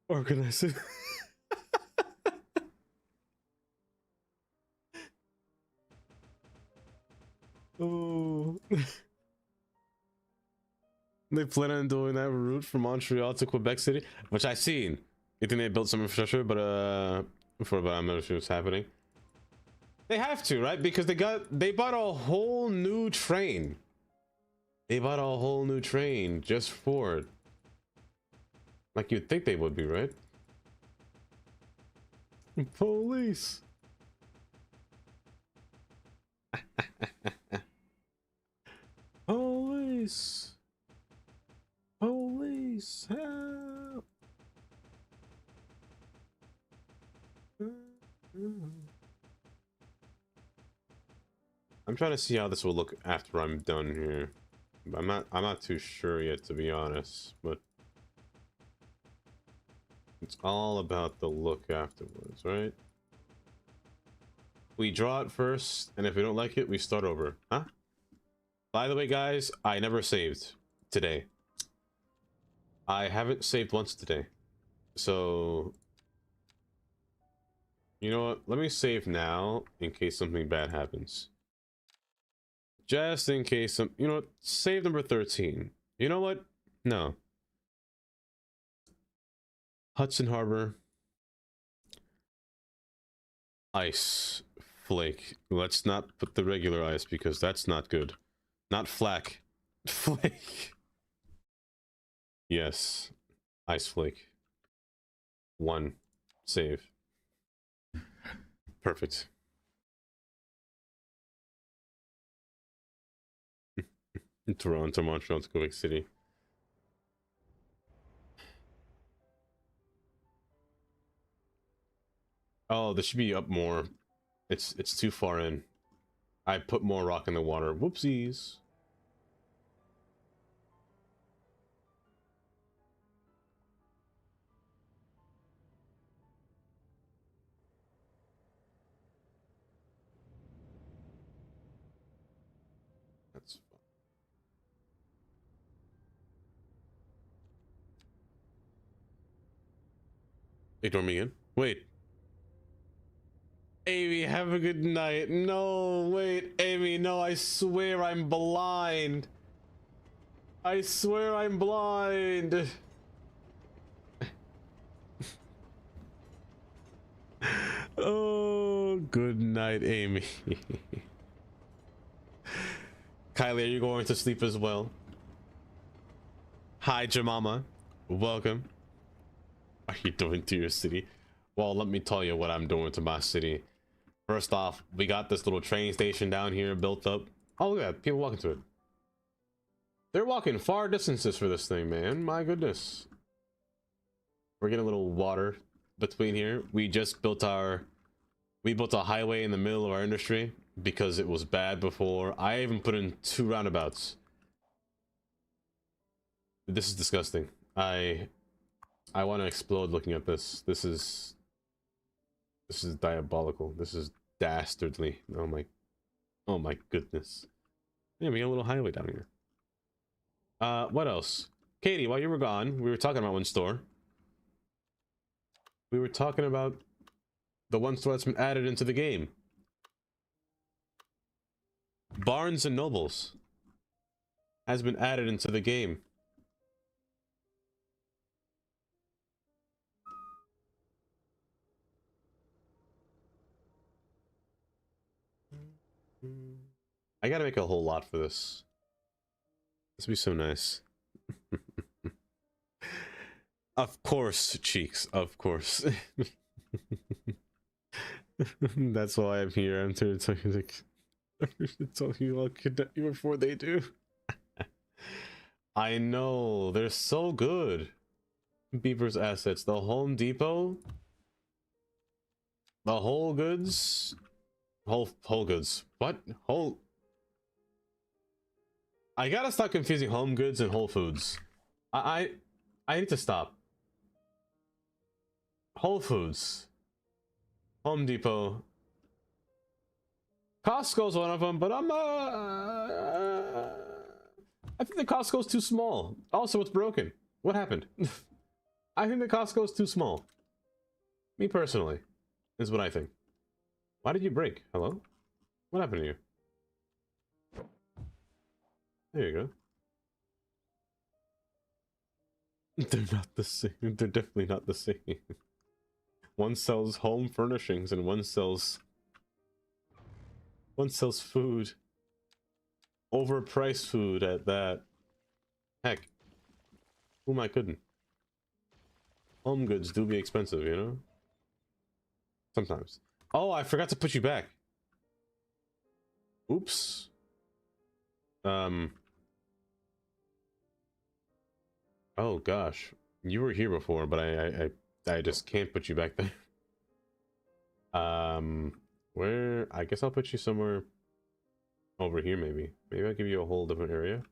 Organize it. Oh. They plan on doing that route from Montreal to Quebec City, which I seen. You think they built some infrastructure, but I'm not sure what's happening. They have to, right? Because they bought a whole new train. They bought a whole new train just for it. Like you'd think they would be, right? Police. Police. Police, help. I'm trying to see how this will look after I'm done here. I'm not too sure yet, to be honest, but it's all about the look afterwards, right? We draw it first, and if we don't like it, we start over. Huh? By the way, guys, I never saved today. I haven't saved once today. So, you know what? Let me save now in case something bad happens. Just in case some, you know what? Save number 13. You know what? No. Hudson Harbor. Ice flake. Let's not put the regular ice because that's not good. Not flak. Flake. Yes. Ice flake. 1. Save. Perfect. Toronto, Montreal to Quebec City. Oh, this should be up more. It's too far in. I put more rock in the water. Whoopsies. That's fun. Ignore me again. Wait. Amy, have a good night. No, wait, Amy, no, I swear I'm blind. I swear I'm blind. Oh, good night, Amy. Kylie, are you going to sleep as well? Hi, Jemama. Welcome. What are you doing to your city? Well, let me tell you what I'm doing to my city. First off, we got this little train station down here built up. Oh, look at that. People walking to it. They're walking far distances for this thing, man. My goodness. We're getting a little water between here. We just built a highway in the middle of our industry because it was bad before. I even put in 2 roundabouts. This is disgusting. I want to explode looking at this. This is diabolical. This is dastardly. Oh my goodness. Yeah, we got a little highway down here. What else? Katie, while you were gone, we were talking about one store. We were talking about the one store that's been added into the game. Barnes and Nobles. has been added into the game. I gotta make a whole lot for this. This would be so nice. Of course, cheeks. Of course. That's why I'm here. I'm here to tell you, like, to tell you I'll kidnap you before they do. I know, they're so good. Beaver's assets. The Home Depot. The Whole Goods. Whole Goods. What? Whole... I gotta stop confusing Home Goods and Whole Foods. I need to stop. Whole Foods. Home Depot. Costco's one of them, but I'm I think the Costco's too small. Also, it's broken. What happened? I think the Costco's too small. Me personally, is what I think. Why did you break? Hello? What happened to you? There you go. They're not the same. They're definitely not the same. One sells home furnishings and one sells food. Overpriced food at that. Heck. Who am I kidding? Home goods do be expensive, you know? Sometimes. Oh, I forgot to put you back. Oops. Oh gosh. You were here before, but I just can't put you back there. Where? I guess I'll put you somewhere over here, maybe. Maybe I'll give you a whole different area.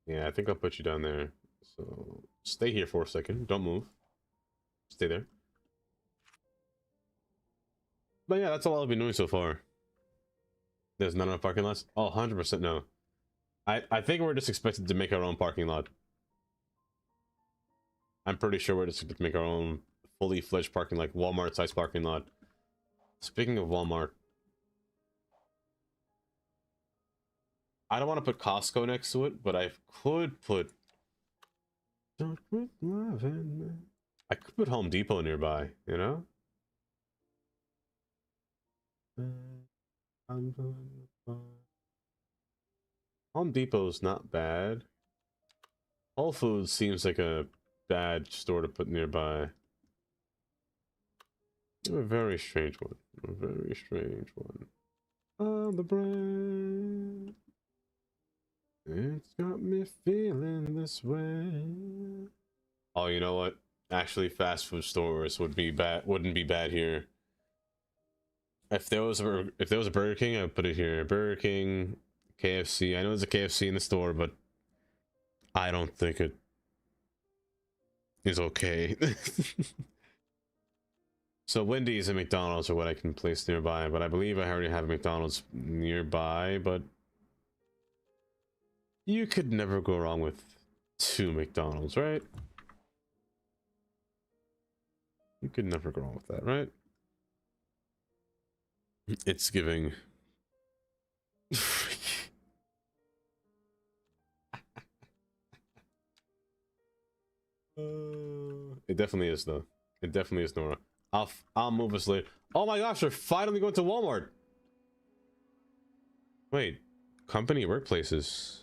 Yeah, I think I'll put you down there. So stay here for a second. Don't move. Stay there. But yeah, that's all I've been doing so far. There's not enough parking lots? Oh, 100% no. I think we're just expected to make our own parking lot. I'm pretty sure we're just expected to make our own fully fledged parking, like Walmart size parking lot. Speaking of Walmart, I don't want to put Costco next to it, but I could put... Don't quit loving me. I could put Home Depot nearby, you know? Home Depot's not bad. Whole Foods seems like a bad store to put nearby. A very strange one. A very strange one. On the brain. It's got me feeling this way. Oh, you know what? Actually, fast food stores wouldn't be bad here. If there was a Burger King, I would put it here. Burger King, KFC. I know there's a KFC in the store, but I don't think it is okay. So Wendy's and McDonald's are what I can place nearby, but I believe I already have a McDonald's nearby, but you could never go wrong with 2 McDonald's, right? You could never go wrong with that, right? It's giving. It definitely is, though. It definitely is, Nora. I'll move us later. Oh my gosh, we're finally going to Walmart. Wait, company workplaces.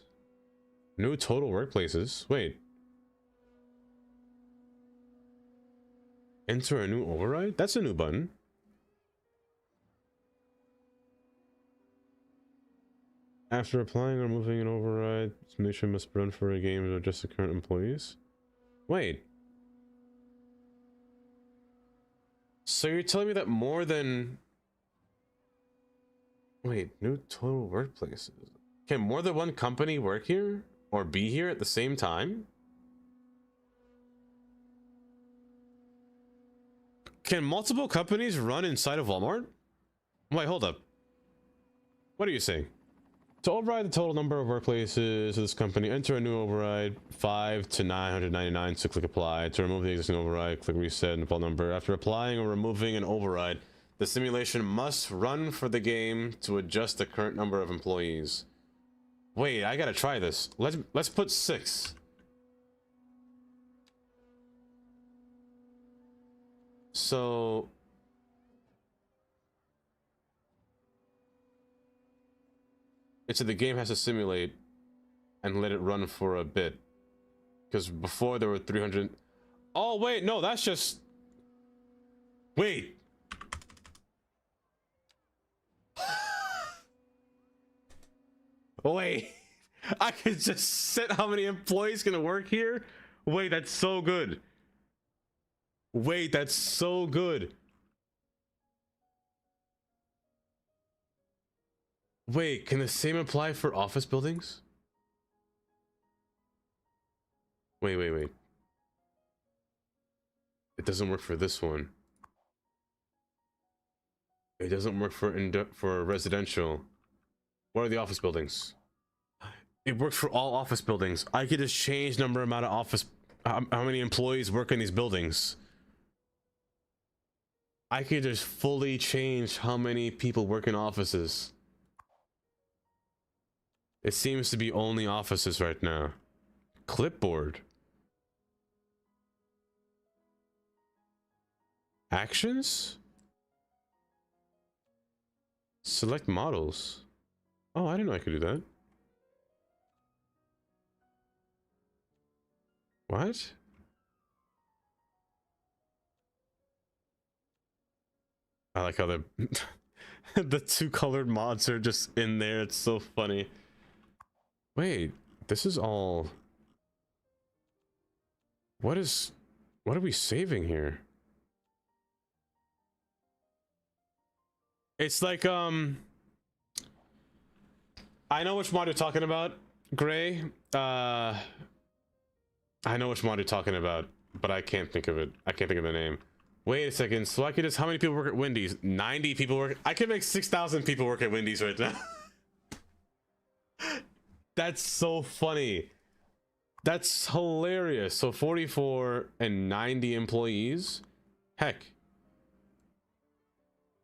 New total workplaces. Wait. Enter a new override? That's a new button. After applying or moving an override, submission must run for a game or just the current employees. Wait. So you're telling me that more than... Wait, new total workplaces. Can more than one company work here? Or be here at the same time? Can multiple companies run inside of Walmart? Wait, hold up. What are you saying? To override the total number of workplaces of this company, enter a new override, 5 to 999, so click apply. To remove the existing override, click reset and default number. After applying or removing an override, the simulation must run for the game to adjust the current number of employees. Wait, I gotta try this. Let's put 6. So it's the game has to simulate and let it run for a bit. Because before there were 300. Oh wait, no, that's just. Wait. Wait. I could just set how many employees gonna work here? Wait, that's so good. Wait, that's so good. Wait, can the same apply for office buildings? Wait. It doesn't work for this one. It doesn't work for residential. What are the office buildings? It works for all office buildings. I could just change amount of office, how many employees work in these buildings. I could just fully change how many people work in offices. It seems to be only offices right now. Clipboard. Actions? Select models. Oh, I didn't know I could do that. What? I like how the the 2 colored mods are just in there. It's so funny. Wait, this is all. What are we saving here? It's like I know which mod you're talking about, Gray. I know which mod you're talking about, but I can't think of it. I can't think of the name. Wait a second. So I could just, how many people work at Wendy's? 90 people work. I could make 6,000 people work at Wendy's right now. That's so funny. That's hilarious. So 44 and 90 employees. Heck.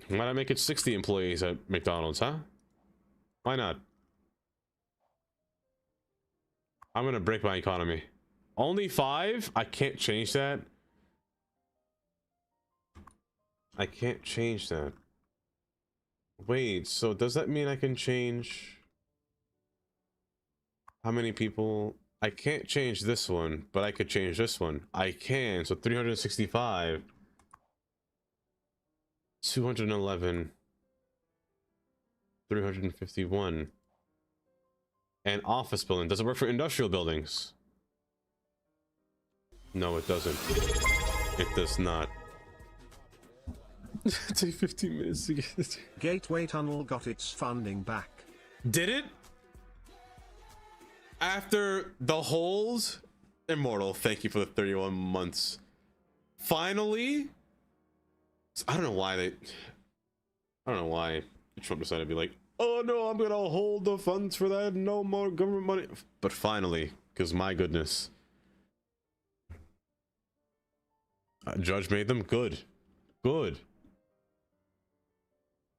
Why not make it 60 employees at McDonald's, huh? Why not? I'm gonna break my economy. Only 5? I can't change that. I can't change that. Wait, so does that mean I can change how many people? I can't change this one, but I could change this one. I can. So 365, 211, 351. And office building. Does it work for industrial buildings? No, it doesn't. It does not. Take 15 minutes to get it. Gateway Tunnel got its funding back. Did it? After the holes? Immortal, thank you for the 31 months. Finally? I don't know why Trump decided to be like, oh no, I'm gonna hold the funds for that, no more government money. But finally, because my goodness. Judge made them good. Good.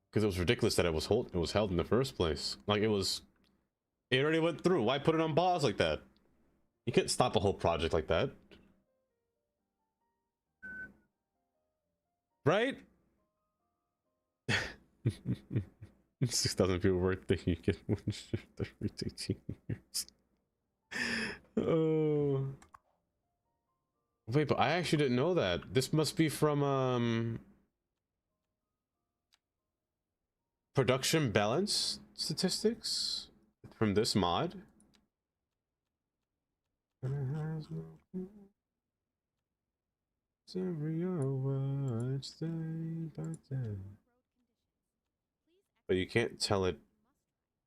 Because it was ridiculous that it was held in the first place. Like it already went through. Why put it on pause like that? You can't stop a whole project like that. Right? 6,000 people work there. You get one shift every 18 years. Oh. Wait, but I actually didn't know that. This must be from production balance statistics from this mod. But you can't tell it.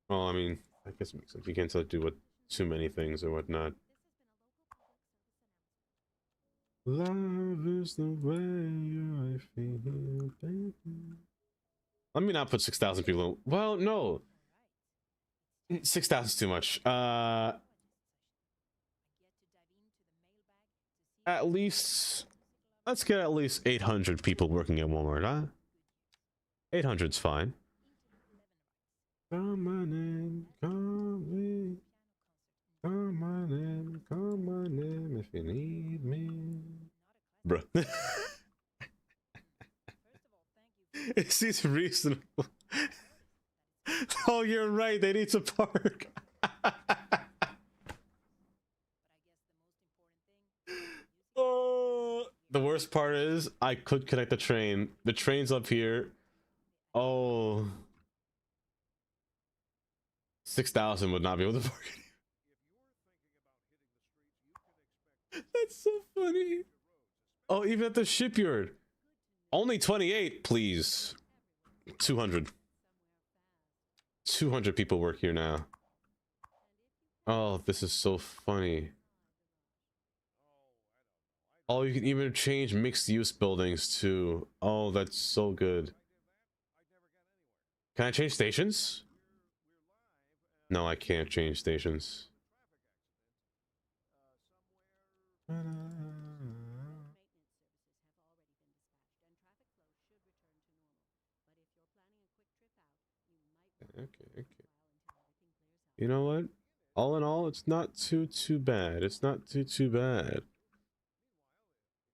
Well, I mean, I guess it makes sense. You can't tell it do what too many things or whatnot. Love is the way I feel, baby. Let me not put 6,000 people in. Well, no. 6,000 is too much. At least, let's get at least 800 people working at Walmart, huh? 800's fine. Call my name, call me. Call my name, call my name if you need me. Bruh. It seems reasonable. Oh, you're right. They need to park. Oh, the worst part is I could connect the train. The train's up here. Oh, 6,000 would not be able to park. That's so funny. Oh, even at the shipyard. Only 28, please. 200. 200 people work here now. Oh, this is so funny. Oh, you can even change mixed-use buildings too. Oh, that's so good. Can I change stations? No, I can't change stations. Okay. You know what? All in all, it's not too bad. It's not too bad.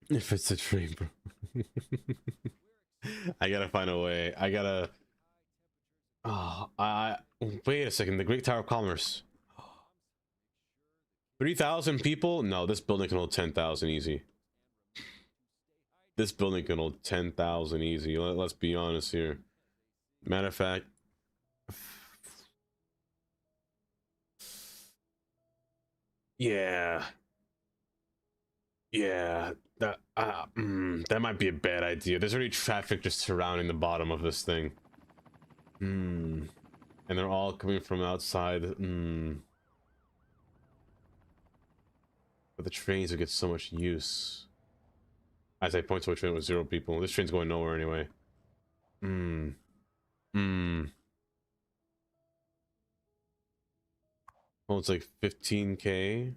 If it's a dream, bro. I gotta find a way. I gotta. Oh, wait a second. The Great Tower of Commerce. 3,000 people? No, this building can hold 10,000 easy. This building can hold 10,000 easy. Let's be honest here. Matter of fact. Yeah. Yeah. That might be a bad idea. There's already traffic just surrounding the bottom of this thing. And they're all coming from outside. But the trains would get so much use. As I point to a train with 0 people. This train's going nowhere anyway. Oh, it's like 15k.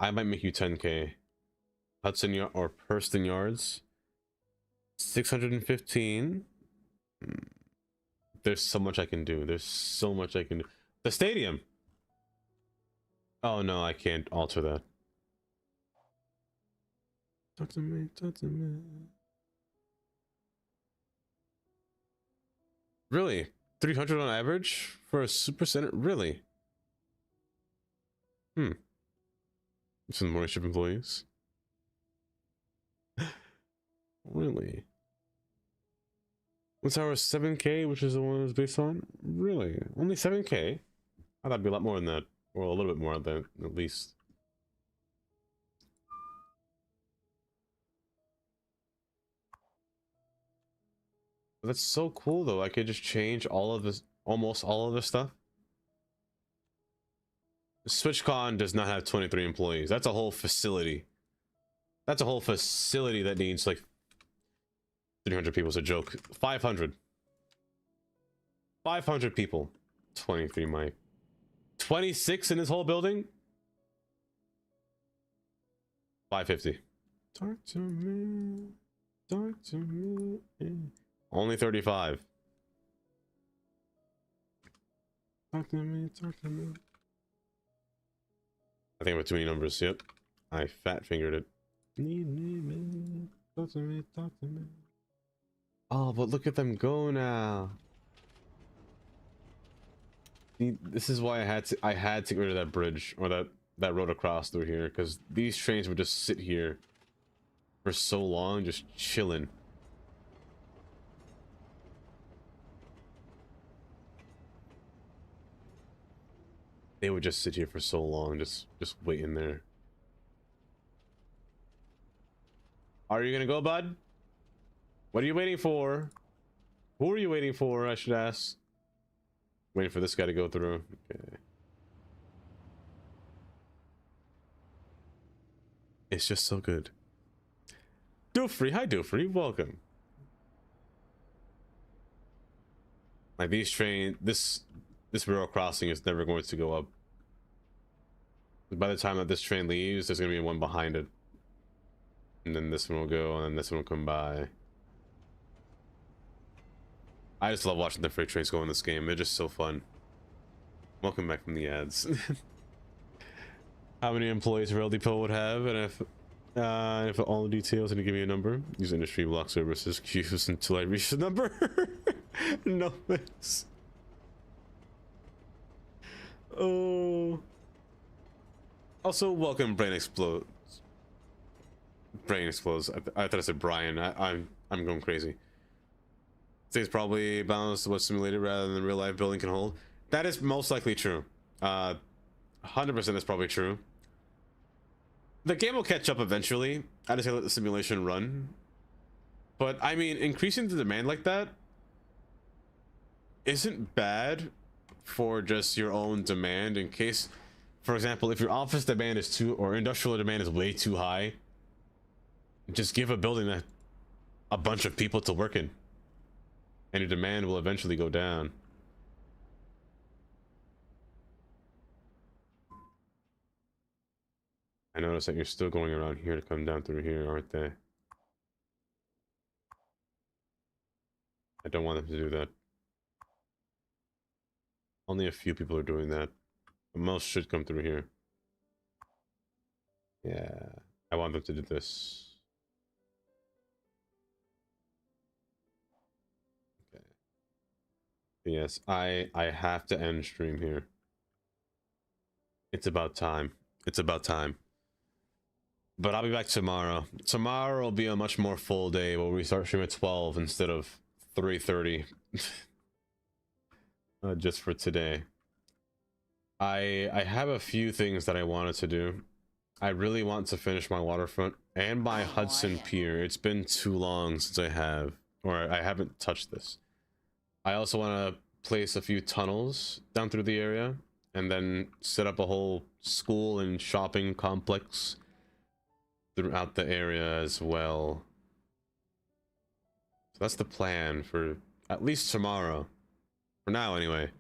I might make you 10k. Hudson Yard or Purston Yards. 615. There's so much I can do. There's so much I can do. The stadium. Oh no, I can't alter that. Talk to me, talk to me. Really? 300 on average for a super center? Really? Some more ship employees. Really? What's our 7k, which is the one it was based on? Really? Only 7k? I thought it'd be a lot more than that. Or a little bit more than that, at least. That's so cool though. I could just change all of this, almost all of this stuff. SwitchCon does not have 23 employees. That's a whole facility. That's a whole facility that needs like 300 people. Is a joke. 500. 500 people. 23 mic. 26 in this whole building. 550. Talk to me. Talk to me. Only 35. Talk to me. Talk to me. I think I have too many numbers. Yep. I fat fingered it. Need me. Talk to me. Talk to me. Oh, but look at them go now. See, this is why I had to get rid of that bridge or that road across through here, because these trains would just sit here for so long, just chilling. They would just sit here for so long, just waiting there. Are you gonna go, bud? What are you waiting for? Who are you waiting for, I should ask? Waiting for this guy to go through. Okay. It's just so good. Doofree, hi Doofree, welcome. Like these this railroad crossing is never going to go up. By the time that this train leaves, there's gonna be one behind it. And then this one will go, and then this one will come by. I just love watching the freight trains go in this game. They're just so fun. Welcome back from the ads. How many employees Rail Depot would have, and if all the details, and you give me a number. Use industry block services queues until I reach the number. No thanks. Oh. Also, welcome Brain Explodes. Brain Explodes. I thought I said Brian. I'm going crazy. It's probably balanced to what's simulated rather than real life building can hold. That is most likely true. 100% is probably true. The game will catch up eventually. I just gotta let the simulation run. But I mean, increasing the demand like that isn't bad for just your own demand. In case, for example, if your office demand is too, or industrial demand is way too high, just give a building a bunch of people to work in, and your demand will eventually go down. I notice that you're still going around here to come down through here, aren't they? I don't want them to do that. Only a few people are doing that. Most should come through here. Yeah, I want them to do this. Okay. Yes, I have to end stream here. It's about time. It's about time. But I'll be back tomorrow. Tomorrow will be a much more full day where we start streaming at 12 instead of 3:30. Just for today. I have a few things that I wanted to do. I really want to finish my waterfront and my Hudson Pier. It's been too long since I haven't touched this. I also want to place a few tunnels down through the area and then set up a whole school and shopping complex throughout the area as well. So that's the plan for at least tomorrow. For now, anyway.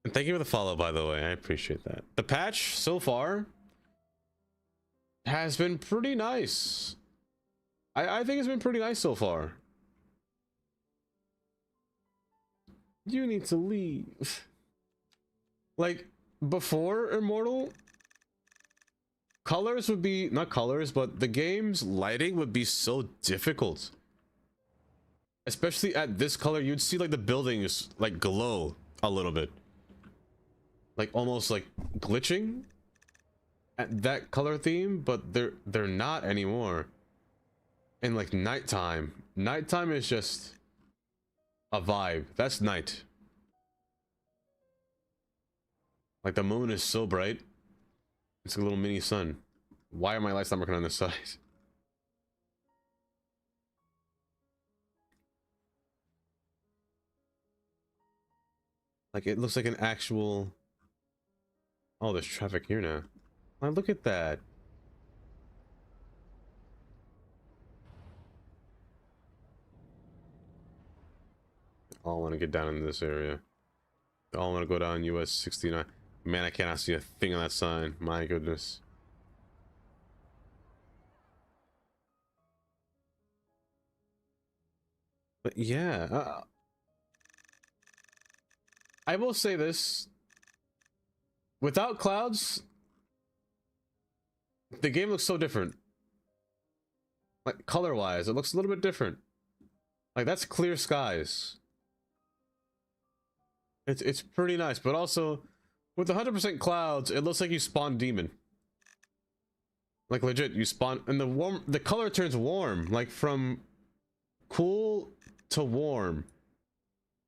And thank you for the follow, by the way. I appreciate that. The patch so far has been pretty nice. I think it's been pretty nice so far. You need to leave. Like, before Immortal, colors would be, not colors, but the game's lighting would be so difficult. Especially at this color, you'd see like the buildings like glow a little bit. Like almost like glitching at that color theme, but they're not anymore. And like nighttime is just a vibe. That's night. Like the moon is so bright, it's a little mini sun. Why are my lights not working on this side? Like it looks like an actual, oh, there's traffic here now. Oh, look at that. I all want to get down in this area. They all want to go down US 69. Man, I cannot see a thing on that sign. My goodness. But yeah, I will say this. Without clouds, the game looks so different. Like color-wise, it looks a little bit different. Like that's clear skies. It's pretty nice, but also with 100% clouds, it looks like you spawn demon. Like legit, you spawn, and the color turns warm, like from cool to warm.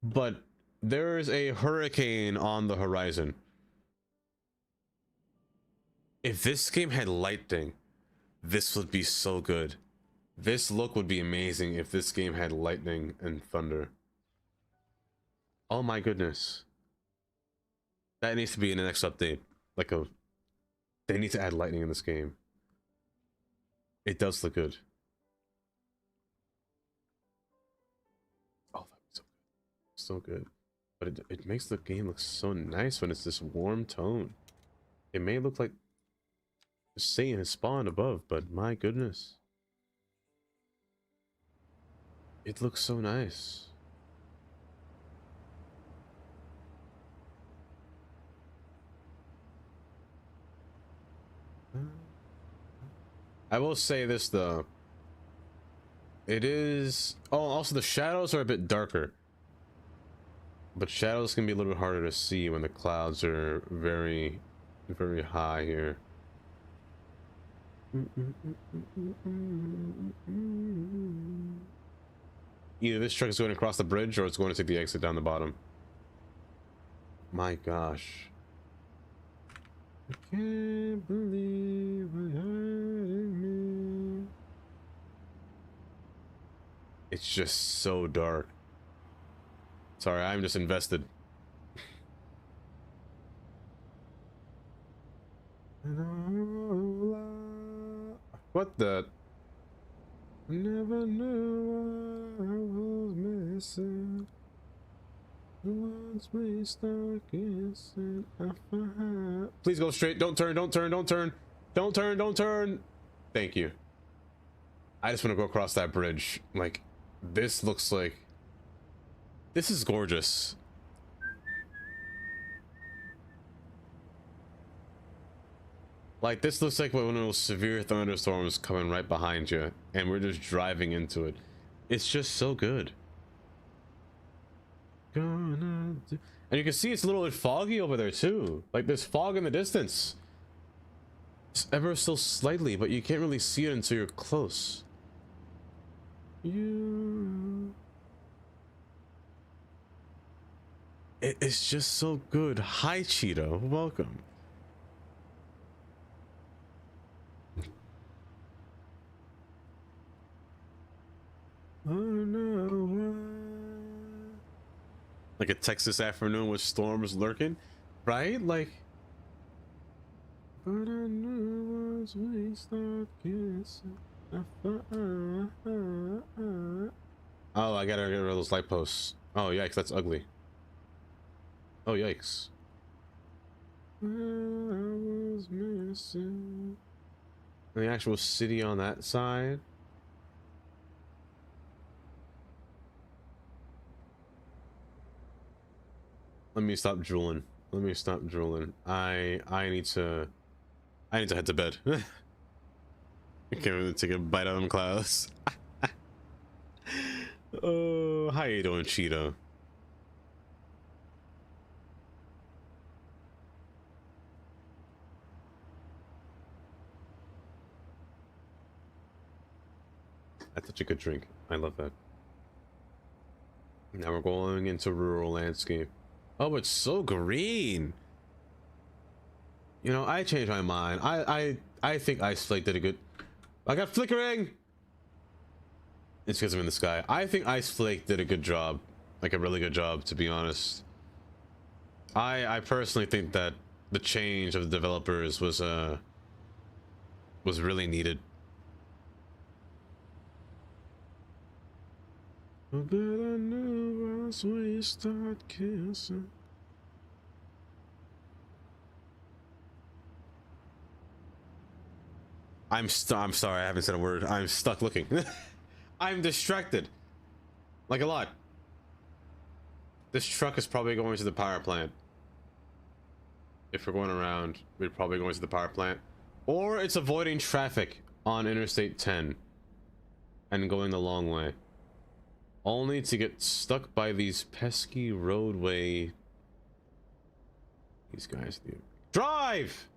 But there is a hurricane on the horizon. If this game had lightning, this would be so good. This look would be amazing if this game had lightning and thunder. Oh my goodness. That needs to be in the next update. They need to add lightning in this game. It does look good. Oh, that's so good. But it makes the game look so nice when it's this warm tone. It may look like Satan has spawned above, but my goodness. It looks so nice. I will say this though. It is. Oh, also the shadows are a bit darker. But shadows can be a little bit harder to see when the clouds are very, very high here. Either this truck is going across the bridge or it's going to take the exit down the bottom. My gosh. I can't believe what hurting me. It's just so dark. Sorry, I'm just invested. What the? Never knew what I was missing. Once we start kissing, I find... Please go straight. Don't turn. Don't turn. Don't turn. Don't turn. Don't turn. Thank you. I just want to go across that bridge. Like, this looks like... This is gorgeous. Like, this looks like one of those severe thunderstorms coming right behind you, and we're just driving into it. It's just so good. And you can see it's a little bit foggy over there too. Like, there's fog in the distance. It's ever so slightly, but you can't really see it until you're close. It's just so good. Hi, Cheeto. Welcome. Oh no. Like a Texas afternoon with storms lurking, right? Like, but I knew once we start kissing. Oh, I gotta get rid of those light posts. Oh, yikes, that's ugly. Oh, yikes. I was missing the actual city on that side. Let me stop drooling. Let me stop drooling. I need to head to bed. I can't really take a bite out of them clouds. Oh, how you doing, Cheeto? That's such a good drink. I love that. Now we're going into rural landscape. Oh, it's so green. You know, I changed my mind. I think Ice Flake did a good... I got flickering! It's because I'm in the sky. I think Ice Flake did a good job. Like a really good job, to be honest. I personally think that the change of the developers was really needed. But I knew once we start kissing. I'm sorry, I haven't said a word. I'm stuck looking. I'm distracted. Like a lot. This truck is probably going to the power plant. If we're going around, we're probably going to the power plant. Or it's avoiding traffic on Interstate 10 and going the long way. Only to get stuck by these pesky roadway. These guys do. Drive!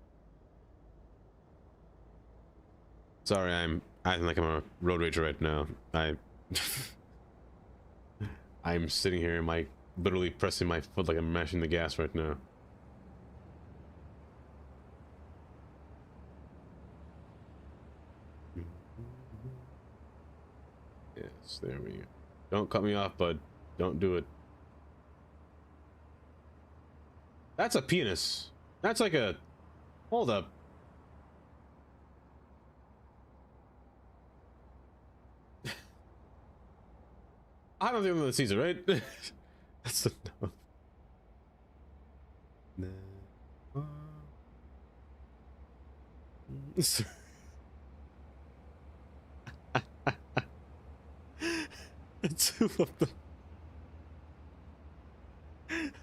Sorry, I'm acting like I'm a road rager right now. I'm sitting here and literally pressing my foot like I'm mashing the gas right now. Yes, there we go. Don't cut me off, bud. Don't do it. That's a penis. That's like a... Hold up. I don't think I'm gonna see it, right? That's enough. Two of them.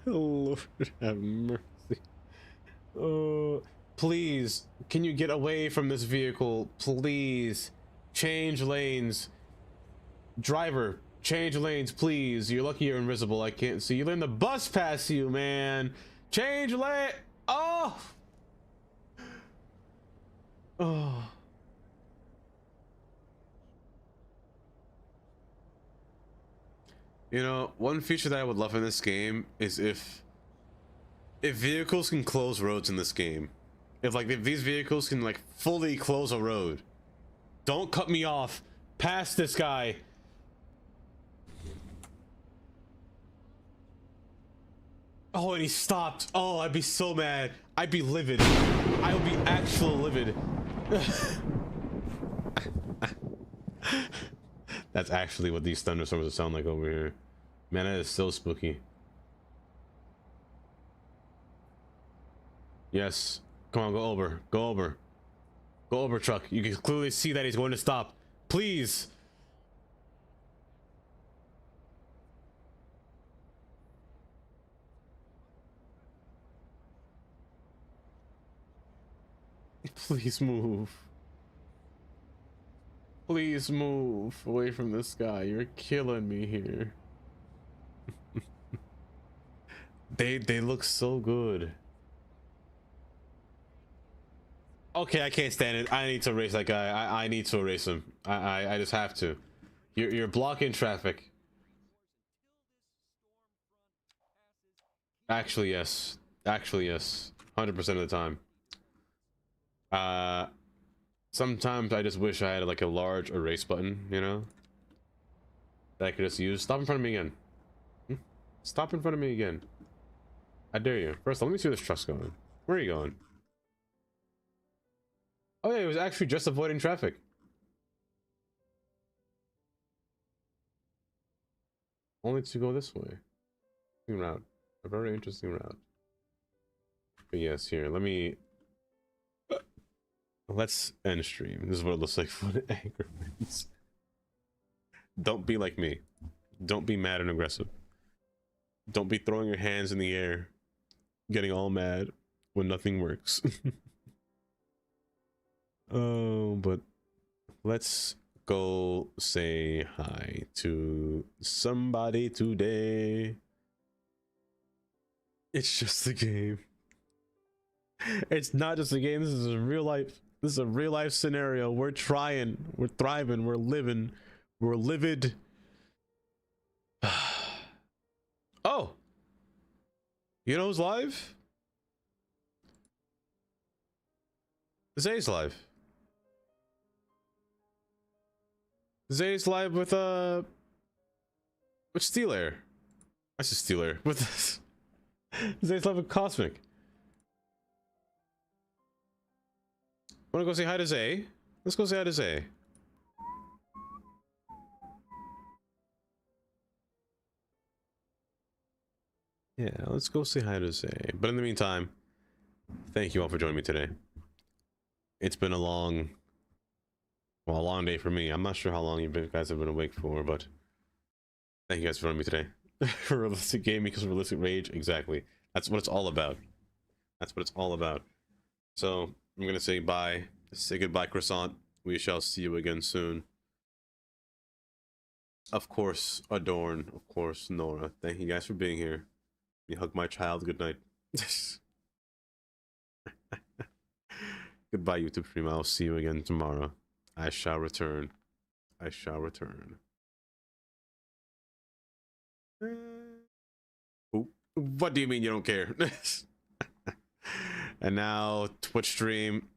Lord have mercy. Oh, Please, can you get away from this vehicle? Please, change lanes. Driver, change lanes, please. You're lucky you're invisible. I can't see you. Letting the bus pass you, man. Change lane. Oh. Oh. You know, one feature that I would love in this game is if vehicles can close roads in this game. If these vehicles can like fully close a road. Don't cut me off. Pass this guy. Oh, and he stopped. Oh, I'd be so mad. I'd be livid. I would be actual livid. That's actually what these thunderstorms would sound like over here. Man, that is so spooky. Yes. Come on, go over. Go over. Go over, truck. You can clearly see that he's going to stop. Please. Please move. Please move away from this guy. You're killing me here. They look so good. Okay, I can't stand it. I need to erase that guy. I need to erase him. I just have to. You're blocking traffic. Actually, yes. Actually, yes. 100% of the time. Sometimes I just wish I had like a large erase button, you know, that I could just use. Stop in front of me again. Stop in front of me again. I dare you. First, let me see where this truck's going. Where are you going? Oh yeah, it was actually just avoiding traffic. Only to go this way. Interesting route. A very interesting route. But yes, here, let's end stream. This is what it looks like for the aggravates. Don't be like me. Don't be mad and aggressive. Don't be throwing your hands in the air, getting all mad when nothing works. Oh, but let's go say hi to somebody today. It's just a game. It's not just a game. This is a real life. This is a real life scenario. We're trying. We're thriving. We're living. We're livid. Oh, you know who's live? Zay's live. Zay's live with Steel Air. I said Steel Air. With Zay's live with Cosmic. Wanna go say hi to Zay? Let's go say hi to Zay. Yeah, let's go say hi to Zay. But in the meantime, thank you all for joining me today. It's been a long day for me. I'm not sure how long you guys have been awake for, but thank you guys for joining me today. For realistic gaming, because realistic rage, exactly. That's what it's all about. That's what it's all about. So I'm gonna say bye. Say goodbye, Croissant. We shall see you again soon. Of course, Adorn. Of course, Nora. Thank you guys for being here. You hug my child. Good night. Goodbye, YouTube stream. I'll see you again tomorrow. I shall return. I shall return. What do you mean you don't care? And now Twitch stream.